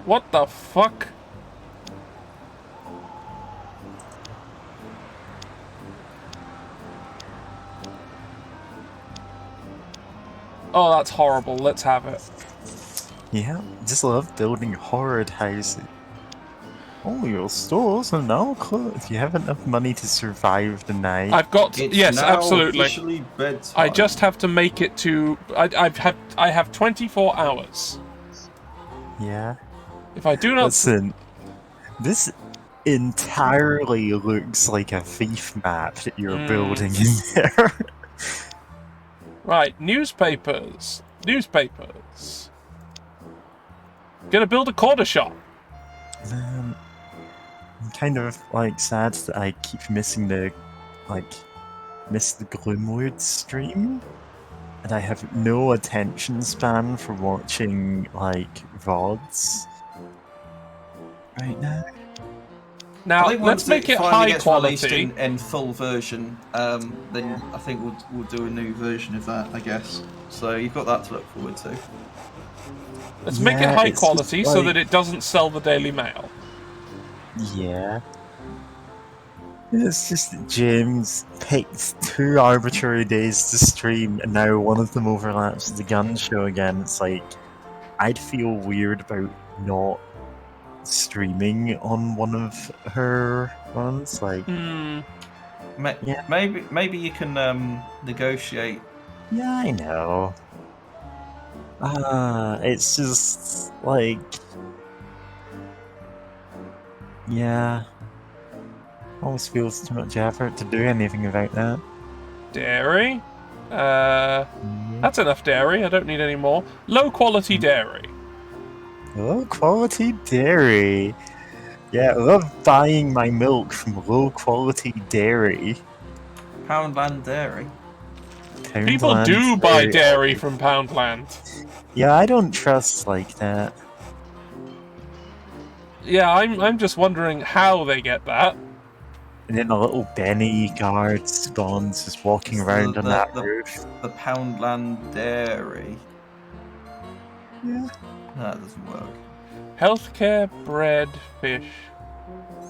What the fuck? Oh, that's horrible. Let's have it. Yeah, just love building horrid houses. Oh, your stores are now closed. You have enough money to survive the night. I've got It's yes, now absolutely. officially bedtime. I just have to make it to. I have 24 hours. Yeah. If I do not. Listen, this entirely looks like a thief map that you're building in there. Right, newspapers. Newspapers. Gonna build a corner shop. I'm kind of like sad that I keep missing the Gloomwood stream, and I have no attention span for watching like VODs right now. Now, I think let's once make it finally high gets released quality. in full version, then I think we'll do a new version of that, I guess. So you've got that to look forward to. Let's make it Yeah, high it's just quality so like- that it doesn't sell the Daily Mail. Yeah. It's just that James picked 2 arbitrary days to stream, and now one of them overlaps with the gun show again. It's like, I'd feel weird about not streaming on one of her ones. Like, Hmm. Yeah. Maybe you can negotiate. yeah, I know. It's just like, yeah. Always feels too much effort to do anything about that. Dairy. That's enough dairy. I don't need any more. Low quality dairy. Low quality dairy. Yeah, I love buying my milk from low quality dairy. Poundland Dairy. People Poundland do buy dairy from Poundland. Yeah, I don't trust like that. Yeah, I'm just wondering how they get that. And then a little Benny guard spawns just walking around on that roof. The Poundland Dairy. Yeah. No, that doesn't work. Healthcare, bread, fish.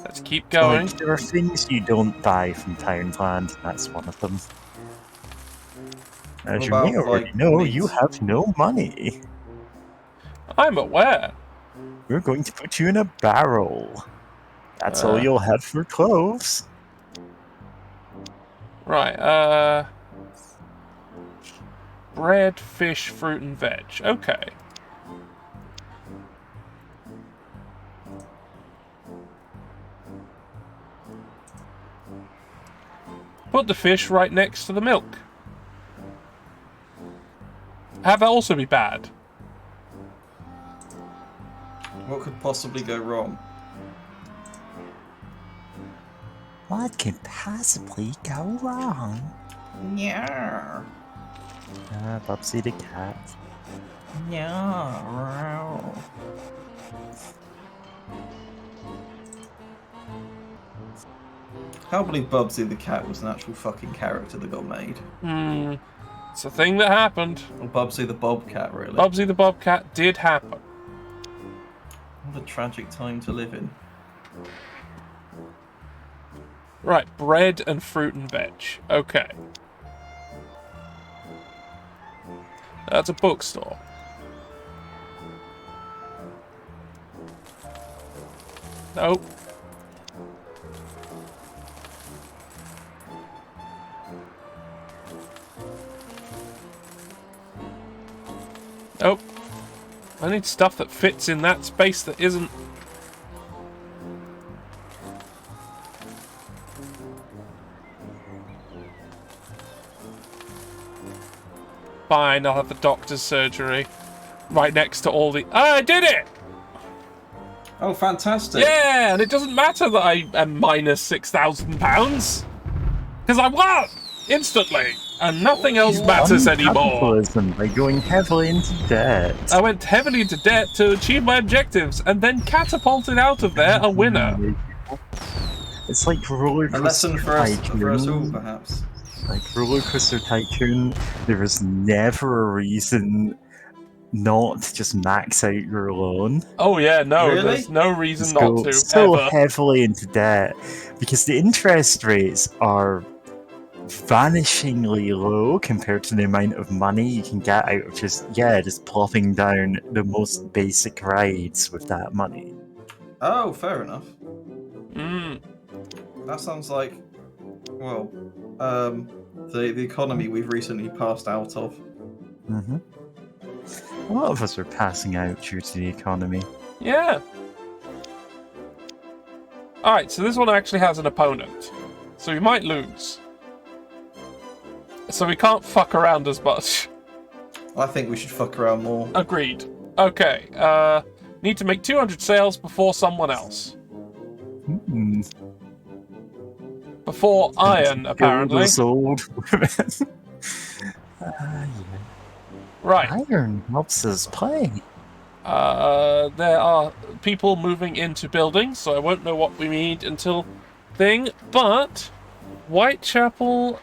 Let's keep going. Like, there are things you don't buy from Poundland, and that's one of them. As you may already know, you have no money. I'm aware. We're going to put you in a barrel. That's all you'll have for clothes. Right, bread, fish, fruit, and veg. Okay. Put the fish right next to the milk. Have that also be bad. What could possibly go wrong? What could possibly go wrong? Yeah. Bubsy the cat. Yeah. Can't believe Bubsy the cat was an actual fucking character that got made. It's a thing that happened. Or Bubsy the Bobcat, really. Bubsy the Bobcat did happen. What a tragic time to live in. Right, bread and fruit and veg. Okay. That's a bookstore. Nope. Nope. I need stuff that fits in that space that isn't. Fine, I'll have the doctor's surgery right next to all the. I did it! Oh, fantastic! Yeah, and it doesn't matter that I am minus £6,000 because I won instantly, and nothing else matters anymore. Capitalism by going heavily into debt. I went heavily into debt to achieve my objectives, and then catapulted out of there a winner. It's like roller coaster. A lesson for us all, perhaps. Like Roller Coaster Tycoon, there is never a reason not to just max out your loan. Oh yeah, no, Really? There's no reason Just not go to, so ever. heavily into debt, because the interest rates are vanishingly low compared to the amount of money you can get out of just plopping down the most basic rides with that money. Oh, fair enough. Mm. That sounds like, well, the economy we've recently passed out of. Mm-hmm. A lot of us are passing out due to the economy. Yeah. Alright, so this one actually has an opponent. So we might lose. So we can't fuck around as much. I think we should fuck around more. Agreed. Okay, need to make 200 sales before someone else. Mm. Before Iron, apparently. Old women. Yeah. Right. Iron helps us play. There are people moving into buildings, so I won't know what we need until thing, but Whitechapel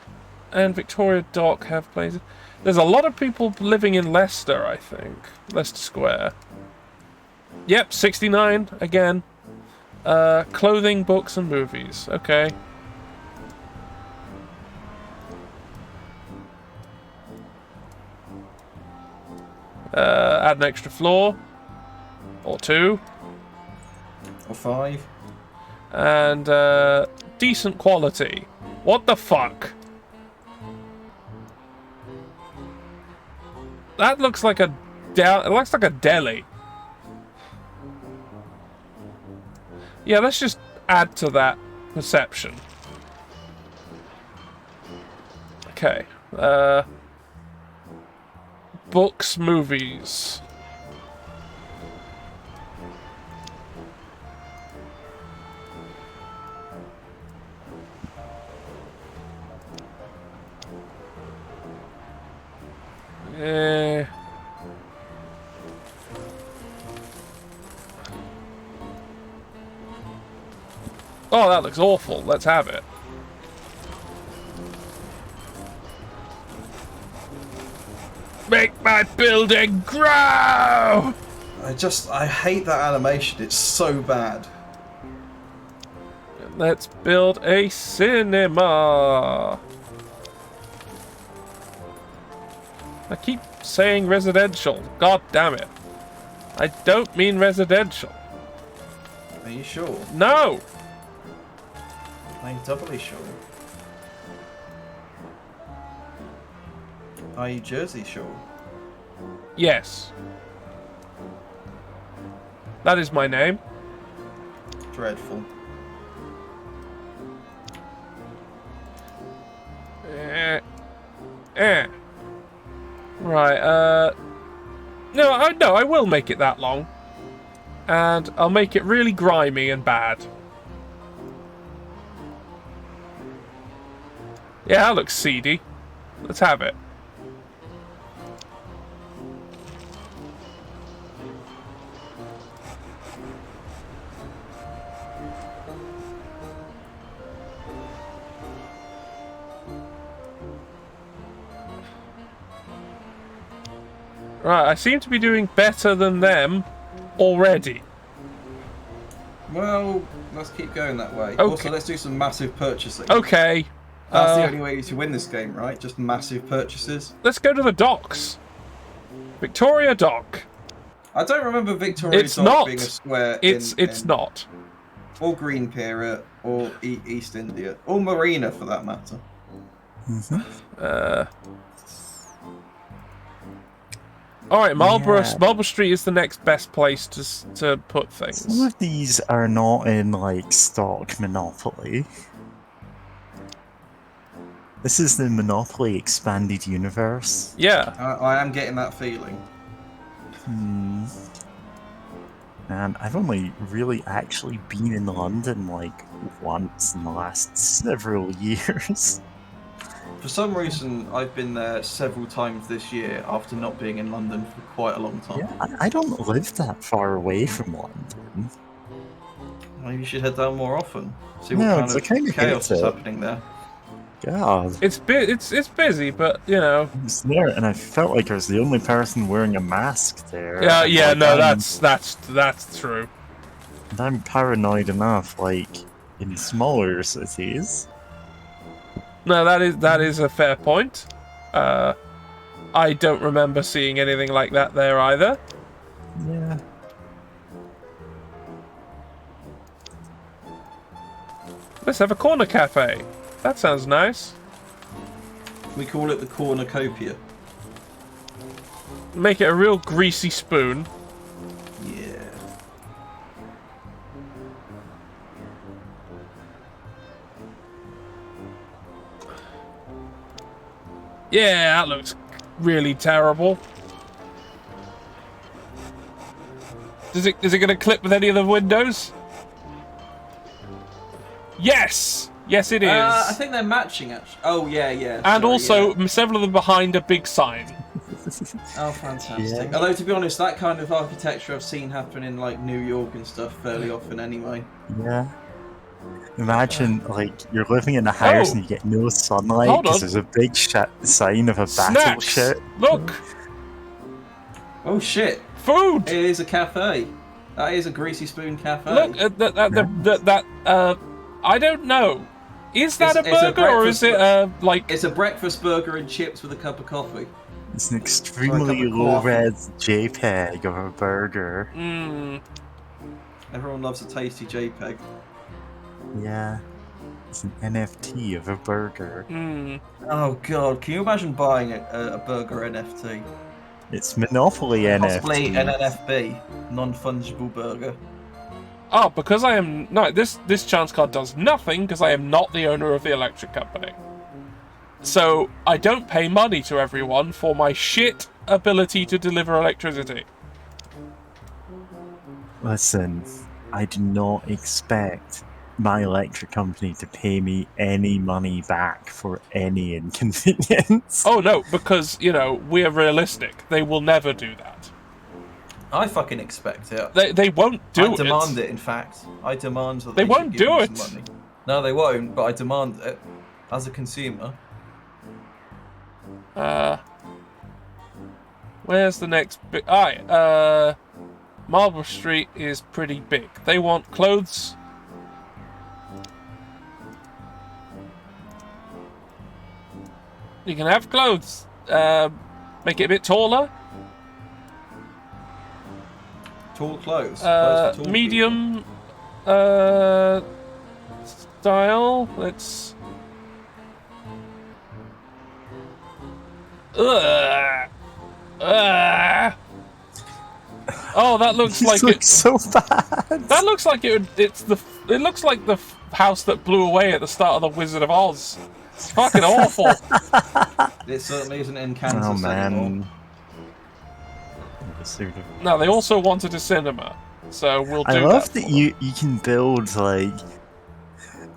and Victoria Dock have places. There's a lot of people living in Leicester, I think. Leicester Square. Yep, 69 again. Clothing, books, and movies. Okay. Add an extra floor. Or 2. Or 5. And decent quality. What the fuck? That looks like a it looks like a deli. Yeah, let's just add to that perception. Okay. books, movies. Oh, that looks awful. Let's have it. Make my building grow! I hate that animation. It's so bad. Let's build a cinema. I keep saying residential. God damn it. I don't mean residential. Are you sure? No! I'm doubly sure. Are you Jersey sure? Yes. That is my name. Dreadful. Right, no, I will make it that long. And I'll make it really grimy and bad. Yeah, that looks seedy. Let's have it. Right, I seem to be doing better than them already. Well, let's keep going that way. Okay. Also, let's do some massive purchasing. Okay. That's the only way to win this game, right? Just massive purchases. Let's go to the docks. Victoria Dock. I don't remember Victoria It's Dock not. being a square. It's not. Or Green Pier, or East India, or Marina for that matter. All right, Marlborough. Yeah. Marlborough Street is the next best place to put things. Some of these are not in, like, stock Monopoly. This is the Monopoly expanded universe. Yeah. I am getting that feeling. And I've only really actually been in London, like, once in the last several years. For some reason, I've been there several times this year after not being in London for quite a long time. Yeah, I don't live that far away from London. Maybe you should head down more often. See No, what it's kind a of kind of chaos is hate it. happening there. God. It's busy, but you know. I was there and I felt like I was the only person wearing a mask there. Yeah. Like, No, that's true. And I'm paranoid enough, like, in smaller cities. No, that is a fair point. I don't remember seeing anything like that there either. Yeah. Let's have a corner cafe. That sounds nice. We call it the cornucopia. Make it a real greasy spoon. Yeah. Yeah, that looks really terrible. Is it going to clip with any of the windows? Yes! Yes, it is. I think they're matching, actually. Oh, yeah. And Sorry, also, yeah. several of them behind a big sign. Oh, fantastic. Yeah. Although, to be honest, that kind of architecture I've seen happen in, like, New York and stuff fairly often anyway. Yeah. Imagine, like, you're living in a house Oh. and you get no sunlight Hold because on. there's a big sign of a Snacks! battleship. Look! Oh, shit. Food! It is a cafe. That is a Greasy Spoon cafe. Look, I don't know. Is that It's a a burger or is it like... It's a breakfast burger and chips with a cup of coffee. It's an extremely Or a cup of low-res JPEG of a burger. Everyone loves a tasty JPEG. Yeah. It's an NFT of a burger. Oh god, can you imagine buying a burger NFT? It's Monopoly Possibly NFT. an NFB, non-fungible burger. Oh, because I am... No, this chance card does nothing because I am not the owner of the electric company. So, I don't pay money to everyone for my shit ability to deliver electricity. Listen, I do not expect my electric company to pay me any money back for any inconvenience. Oh no, because, you know, we're realistic. They will never do that. I fucking expect it. They won't do it. I demand it, in fact. I demand that They they won't should give do me it. some money. No, they won't, but I demand it as a consumer. Where's the next bit? Alright, Marlborough Street is pretty big. They want clothes. You can have clothes. Make it a bit taller. Tall clothes. Clothes for tall Medium style. Let's. Oh, that looks like looks it's so bad. That looks like it looks like the house that blew away at the start of the Wizard of Oz. It's fucking awful. people. It certainly isn't in Kansas Oh man. anymore. No, they also wanted a cinema, so we'll do I love that. that you can build like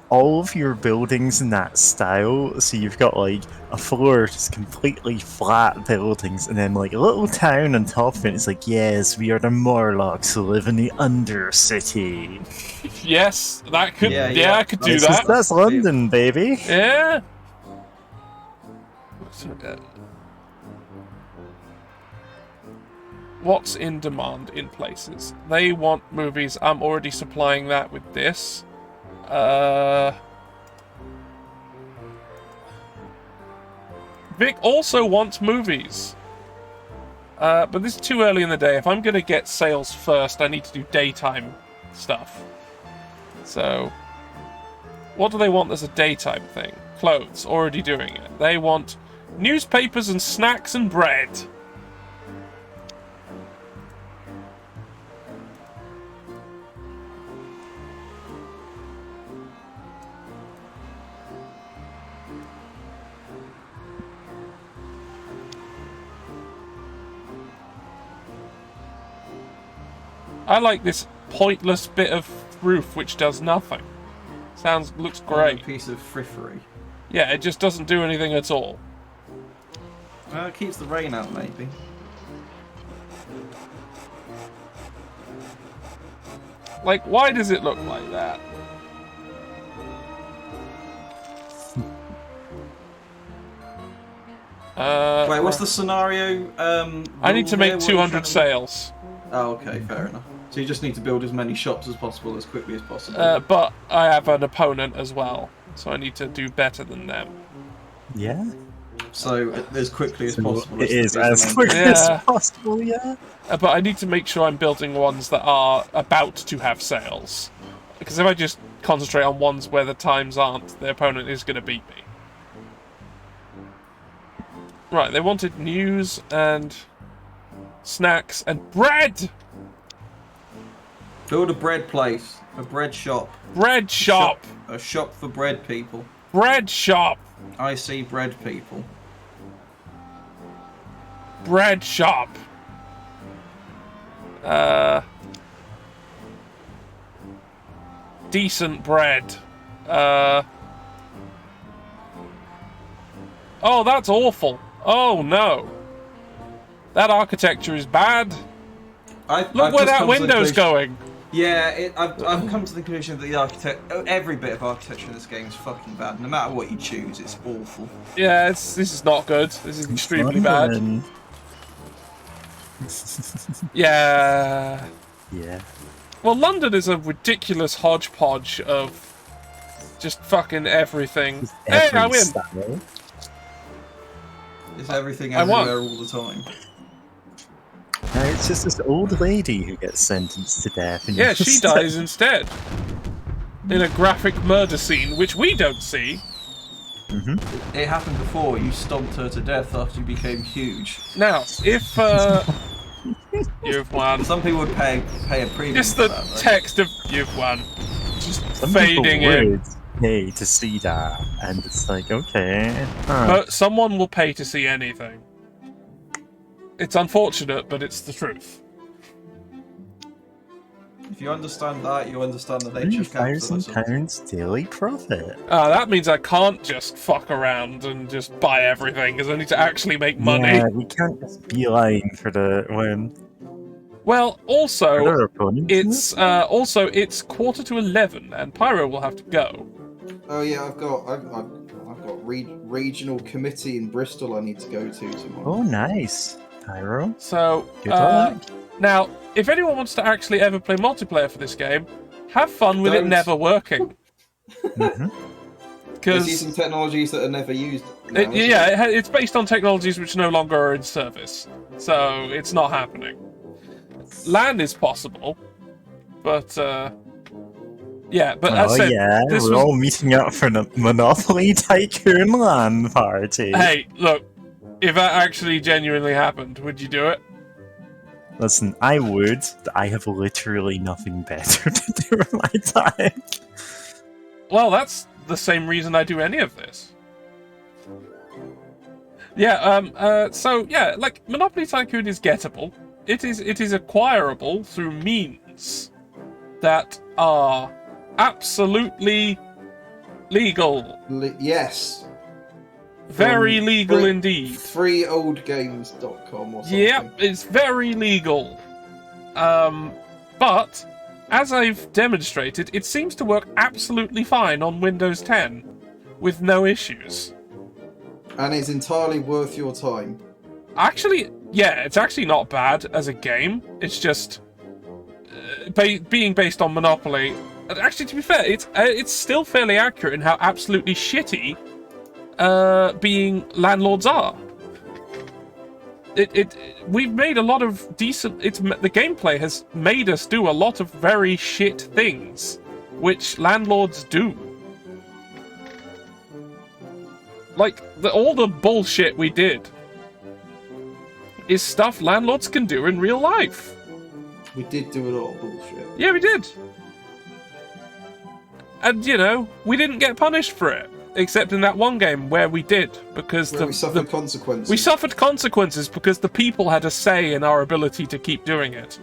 all of your buildings in that style. So you've got like a floor just completely flat buildings, and then like a little town on top of it. It's like, yes, we are the Morlocks who live in the Undercity. Yes, that could. Yeah, Yeah, I could do that. That's London, baby. Yeah. What's in demand in places? They want movies. I'm already supplying that with this. Vic also wants movies. But this is too early in the day. If I'm going to get sales first, I need to do daytime stuff. So, what do they want as a daytime thing? Clothes, already doing it. They want newspapers and snacks and bread. I like this pointless bit of roof which does nothing. Looks A great. piece of frippery. Yeah, it just doesn't do anything at all. It keeps the rain out, maybe. Like, why does it look like that? Wait, what's the scenario? I need to rule here? make What are you 200 trying to- sales. Oh, okay, fair enough. So you just need to build as many shops as possible as quickly as possible. But I have an opponent as well, so I need to do better than them. Yeah. So as quickly as possible. It is the as main quick thing. as Yeah. possible. Yeah. But I need to make sure I'm building ones that are about to have sales. Because if I just concentrate on ones where the times aren't, the opponent is going to beat me. Right, they wanted news and snacks and bread! Build a bread place, a bread shop. Bread shop! A shop for bread people. Bread shop! I see bread people. Bread shop! Decent bread. Oh, that's awful. Oh, no. That architecture is bad. Look where that window's going. Yeah, I've come to the conclusion that every bit of architecture in this game is fucking bad. No matter what you choose, it's awful. Yeah, this is not good. This is extremely bad. London. Yeah. Yeah. Well, London is a ridiculous hodgepodge of just fucking everything. Hey, I Every win. style. It's everything I won. everywhere all the time. No, it's just this old lady who gets sentenced to death. And Yeah, you she just- dies instead. In a graphic murder scene, which we don't see. It happened before. You stomped her to death after you became huge. Now, if you've won. Some people would pay a premium. Just for the that, though. text of you've won. Just Some fading people in. would pay to see that, and it's like, okay. Huh. But someone will pay to see anything. It's unfortunate, but it's the truth. If you understand that, you understand the nature of capitalism. £3,000 daily profit. That means I can't just fuck around and just buy everything, because I need to actually make money. Yeah, we can't just be lying for the win. Well, also, Our opponents, it's 11:15, and Pyro will have to go. Oh yeah, I've got regional committee in Bristol I need to go to tomorrow. Oh, nice. Pyro. So, Good luck. now, if anyone wants to actually ever play multiplayer for this game, have fun with it Don't. never working. Mhm. It's Because using technologies that are never used. Now, isn't it? it's based on technologies which no longer are in service, so it's not happening. Land is possible, but yeah. But as I said, yeah, this we're was. all meeting up for the Monopoly Tycoon LAN party. Hey, look, if that actually genuinely happened, would you do it? Listen, I would, but I have literally nothing better to do with my time. Well, that's the same reason I do any of this. Yeah. So yeah, like Monopoly Tycoon is gettable. It is acquirable through means that are absolutely legal. Yes. Very From legal indeed. freeoldgames.com or something. Yep, it's very legal. But as I've demonstrated, it seems to work absolutely fine on Windows 10 with no issues. And it's entirely worth your time. Actually, yeah, it's actually not bad as a game. It's just being based on Monopoly. Actually, to be fair, it's still fairly accurate in how absolutely shitty being landlords are. We've made a lot of decent. The gameplay has made us do a lot of very shit things, which landlords do. Like all the bullshit we did is stuff landlords can do in real life. We did do a lot of bullshit. Yeah, we did. And, we didn't get punished for it. Except in that one game where we did, because We suffered consequences. we suffered consequences because the people had a say in our ability to keep doing it.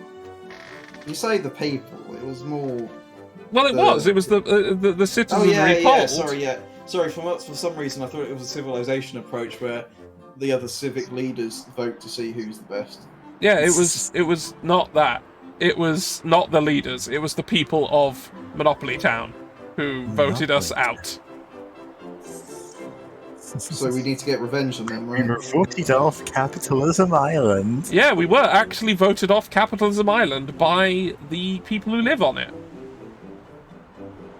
You say the people, it was more... Well, it was. It was the Oh citizenry yeah, polled. Sorry, for some reason I thought it was a civilization approach where the other civic leaders vote to see who's the best. Yeah, it was not that. It was not the leaders. It was the people of Monopoly Town who voted us out. So we need to get revenge on them, We right? were voted off Capitalism Island. Yeah, we were actually voted off Capitalism Island by the people who live on it.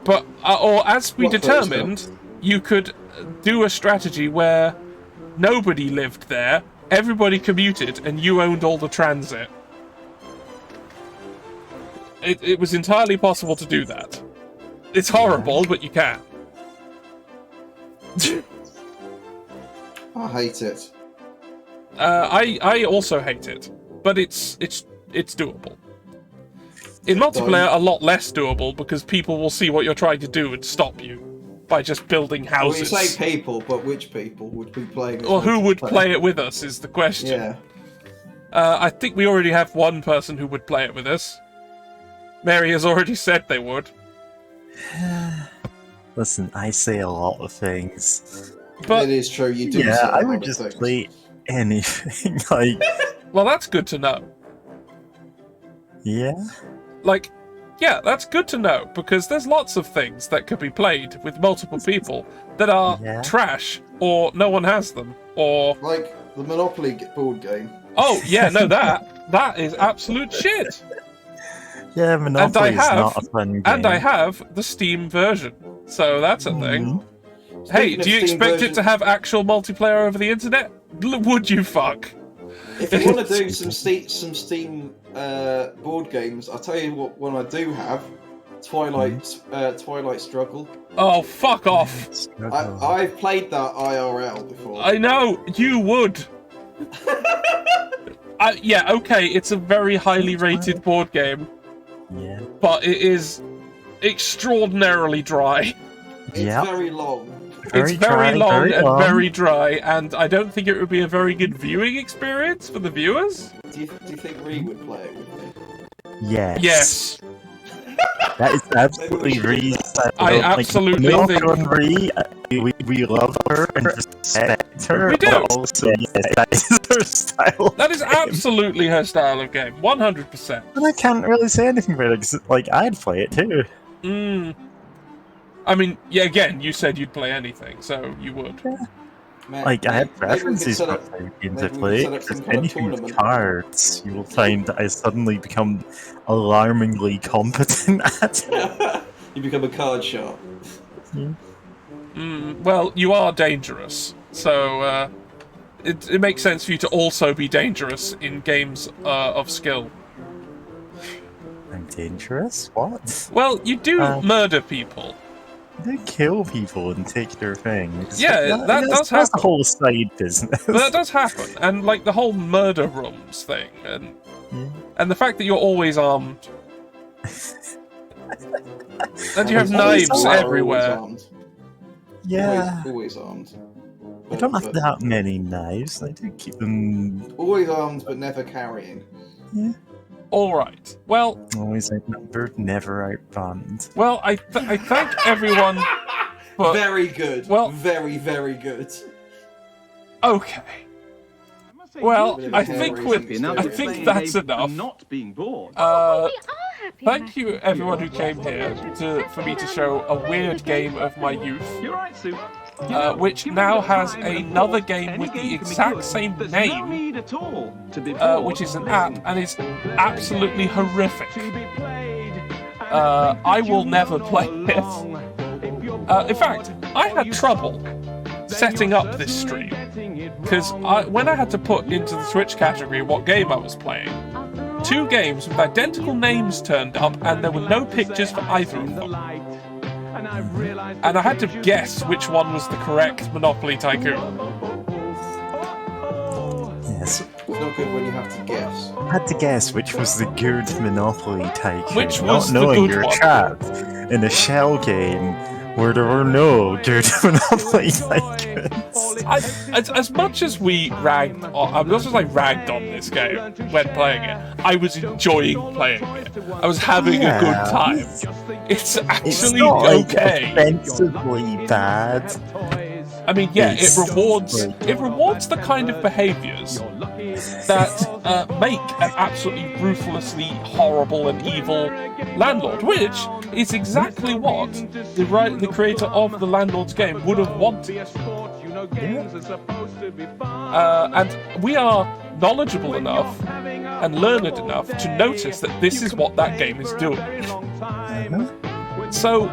But, or as we What determined, votes you could do a strategy where nobody lived there, everybody commuted, and you owned all the transit. It was entirely possible to do that. It's horrible, but you can. I hate it. I also hate it, but it's doable. In multiplayer, a lot less doable because people will see what you're trying to do and stop you by just building Well, you houses. say people, but which people would be playing? Or who would play it with us is the question. Yeah. I think we already have one person who would play it with us. Mary has already said they would. Listen, I say a lot of things. But It is true. You do. Yeah, say a I lot would of just things. play anything. Like, well, that's good to know. yeah. Like, yeah, that's good to know because there's lots of things that could be played with multiple people that are Yeah. trash or no one has them or Like the Monopoly board game. oh yeah, no that is absolute shit. Yeah, Monopoly is have- not a fun game. And I have the Steam version, so that's a thing. Hey, Speaking of do you Steam expect version- it to have actual multiplayer over the internet? Would you fuck? If you want to do some Steam board games, I'll tell you what one I do have. Twilight Struggle. Oh, fuck off. I've played that IRL before. I know, you would. Yeah, okay, it's a very highly rated board game, Yeah. but it is extraordinarily dry. It's Yeah. very long. It's very long very and long. very dry, and I don't think it would be a very good viewing experience for the viewers. Do you think Ree would play it with me? Yes. Yes. That is absolutely Ree's style. I absolutely knock think- on Ree, we love her and respect her. We do. But also, yes, that is her style. That is absolutely her style of game, 100%. And I can't really say anything about it, 'cause, like, I'd play it too. I mean, yeah, again, you said you'd play anything, so you would. Man, Like, I have maybe we could preferences set for up- type of games I maybe we play, could set up some because kind of anything with tournament. cards, you will find that I suddenly become alarmingly competent at it. You become a card sharp. Well, you are dangerous, so it makes sense for you to also be dangerous in games of skill. I'm dangerous? What? Well, you do murder people. They kill people and take their things. Yeah, that does That's happen. the whole side business. But that does happen, and like the whole murder rooms thing, and the fact that you're always armed, and you have Always knives armed. everywhere. Yeah. Always armed. I don't have that many knives. I do keep them. Always armed, but never carrying. Yeah. All right. Well, Always outnumbered, never outgunned. well, I thank everyone. For, Very good. well- very, very good. okay. Well, Bit of I a think hair we're. raising I story. think that's enough. Not being bored. We are happy. Thank you, everyone who came here for me to show a weird game of my youth, You're right, Sue. which now has another game with the exact same name, which is an app, and is absolutely horrific. I will never play it. In fact, I had trouble setting up this stream, because when I had to put into the Twitch category what game I was playing, 2 games with identical names turned up, and there were no pictures for either of them. And I had to guess which one was the correct Monopoly Tycoon. Yes. It's not good when you have to guess. I had to guess which was the good Monopoly Tycoon. Which was not the knowing good you're one? trapped in a shell game where there were no good Monopoly Tycoons. As much as we ragged on, as much as I ragged on this game when playing it, I was enjoying playing it. I was having a good time. It's It's actually not like okay. offensively bad. I mean, yeah, it It's rewards the kind of behaviours that make an absolutely ruthlessly horrible and evil landlord, which is exactly what the creator of the Landlord's game would have wanted. And we are knowledgeable enough and learned enough to notice that this is what that game is doing. So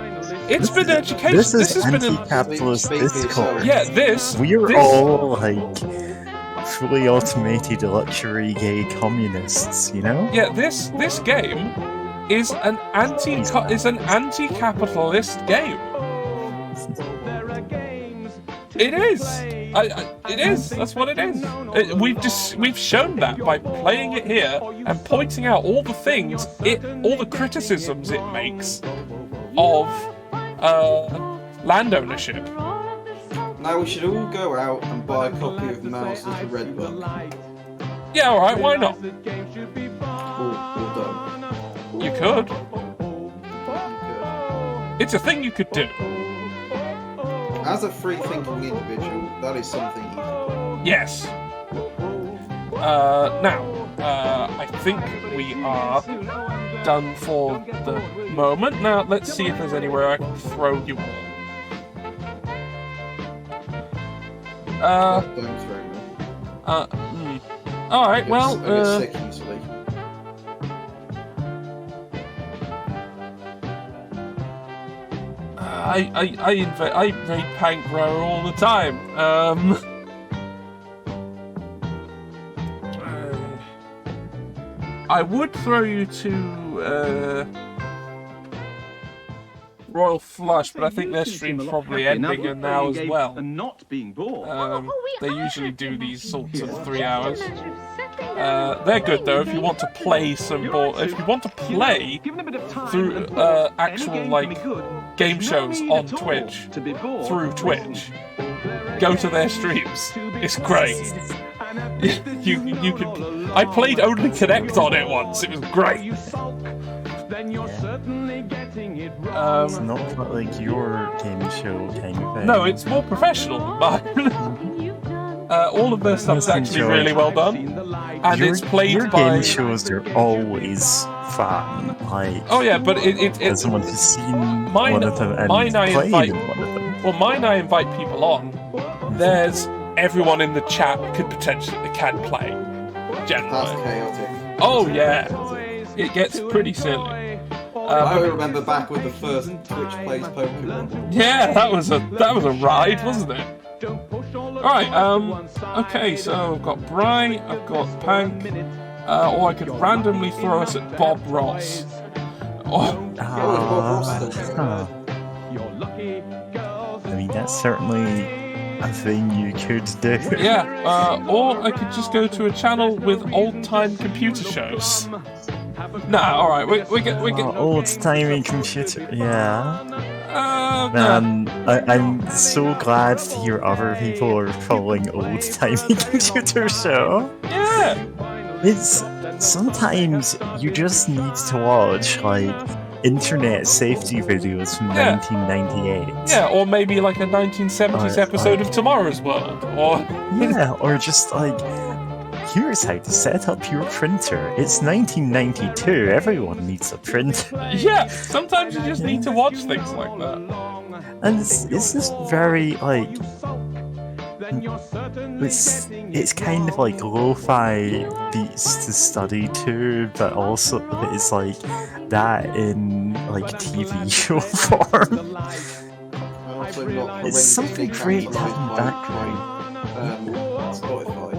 it's been education. This is has been anti-capitalist Speak for discourse. yourself. yeah. This We're all like fully automated luxury gay communists, you know? Yeah, this game is an anti-capitalist game. It is. It is. That's what it is. We've shown that by playing it here and pointing out all the things all the criticisms it makes of land ownership. Now we should all go out and buy a copy of Mouse of the Red Book. Yeah, all right. Why not? All done. You could. It's a thing you could do. As a free-thinking individual, that is something you can do. Yes. Now, I think we are done for the moment. Now, let's see if there's anywhere I can throw you all. Don't throw me. Alright, well, I get sick easily. I raid Pankro all the time. I would throw you to Royal Flush, but I think their stream's probably ending now as well. And not being bored. They usually do these sorts of 3 hours. They're good though if you want to play some board. If you want to play Given a bit of time through and thought, any actual game like can be good, game shows on Twitch To be bored. through Twitch. Go to their streams. It's great. You can. I played Only Connect on it once. It was great. It's not like your game show kind of thing. No, it's more professional than mine. All of their stuff's actually really well done, and it's played your by. game shows are always fun. Like, Oh yeah, but it as someone who's seen mine- one of them and mine I played invite- in one of them. Well, mine I invite people on. There's everyone in the chat can potentially play. That's Generally. chaotic. Oh yeah, it gets pretty silly. I remember back with the first Twitch plays Pokemon. Yeah, that was a ride, wasn't it? Alright, okay, so I've got Bry, I've got Pank, or I could randomly throw us at Bob Ross. Oh, Huh. I mean, that's certainly a thing you could do. yeah, or I could just go to a channel with old-time computer shows. Nah, alright, we get... Old-timey computer, yeah. no. Man, I'm so glad to hear other people are calling old-timey computer show. Yeah! It's sometimes you just need to watch like internet safety videos from Yeah. 1998. Yeah, or maybe like a 1970s episode of Tomorrow's World, or... Yeah, or just like, here's how to set up your printer. It's 1992. Everyone needs a printer. Yeah, sometimes you just need to watch things like that. And it's just very like it's kind of like lo-fi beats to study to, but also it's like that in like TV show form. Also not It's something horrendously great to have in cancelled background. by Spotify.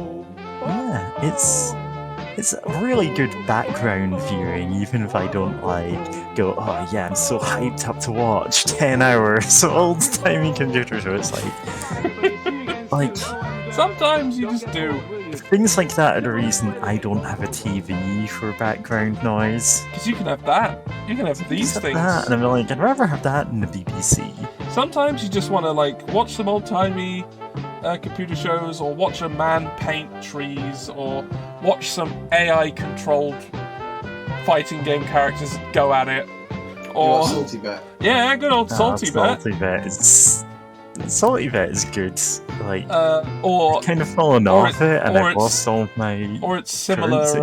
Yeah, it's really good background viewing, even if I don't like go, oh yeah, I'm so hyped up to watch 10 hours of old-timey computer show. It's like Sometimes you just do. things like that are the reason I don't have a TV for background noise. Because you can have that. You can have these Except things. that, and I'm like, I'd rather have that than the BBC. Sometimes you just want to like watch some old-timey computer shows, or watch a man paint trees, or watch some AI-controlled fighting game characters go at it. Or Salty Bet. yeah, good old Salty Bet. Salty Bet is good. Like, Or kind of fallen or off it, and or I've it's- lost all my. or it's currency.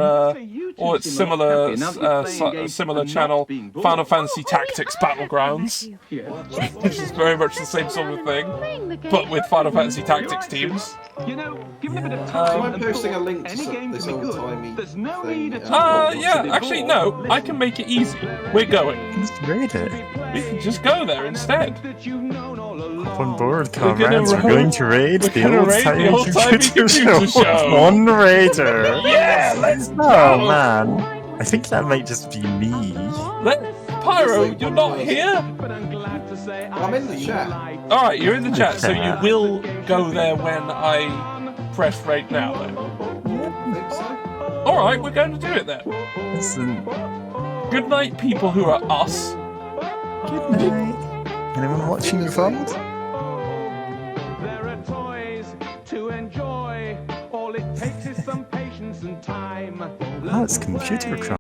similar channel, Final Fantasy Tactics Battlegrounds, which is very much the same sort of thing, but with Final Fantasy Tactics teams. You know, given a bit of So time I'm and posting a thought, link to any game this can be good. old-timey There's no thing. need at all. Yeah, to be actually, bored. no, I can make it easy. We're going. Let's raid it. We can just go there instead. Up on board, We're gonna comrades. We're raid- going to raid we're the gonna raid the old-timey old-timey computer show. One raider. Yeah, let's go! Oh man, I think that might just be me. Pyro, you're not here? I'm in the chat. Alright, you're in the chat, so you Okay. will go there when I press raid now then. I think so. Alright, we're going to do it then. Listen, Good night, people who are us. good night. Anyone watching the VOD? There are toys to enjoy. All it takes is some patience and time. That's computer crap.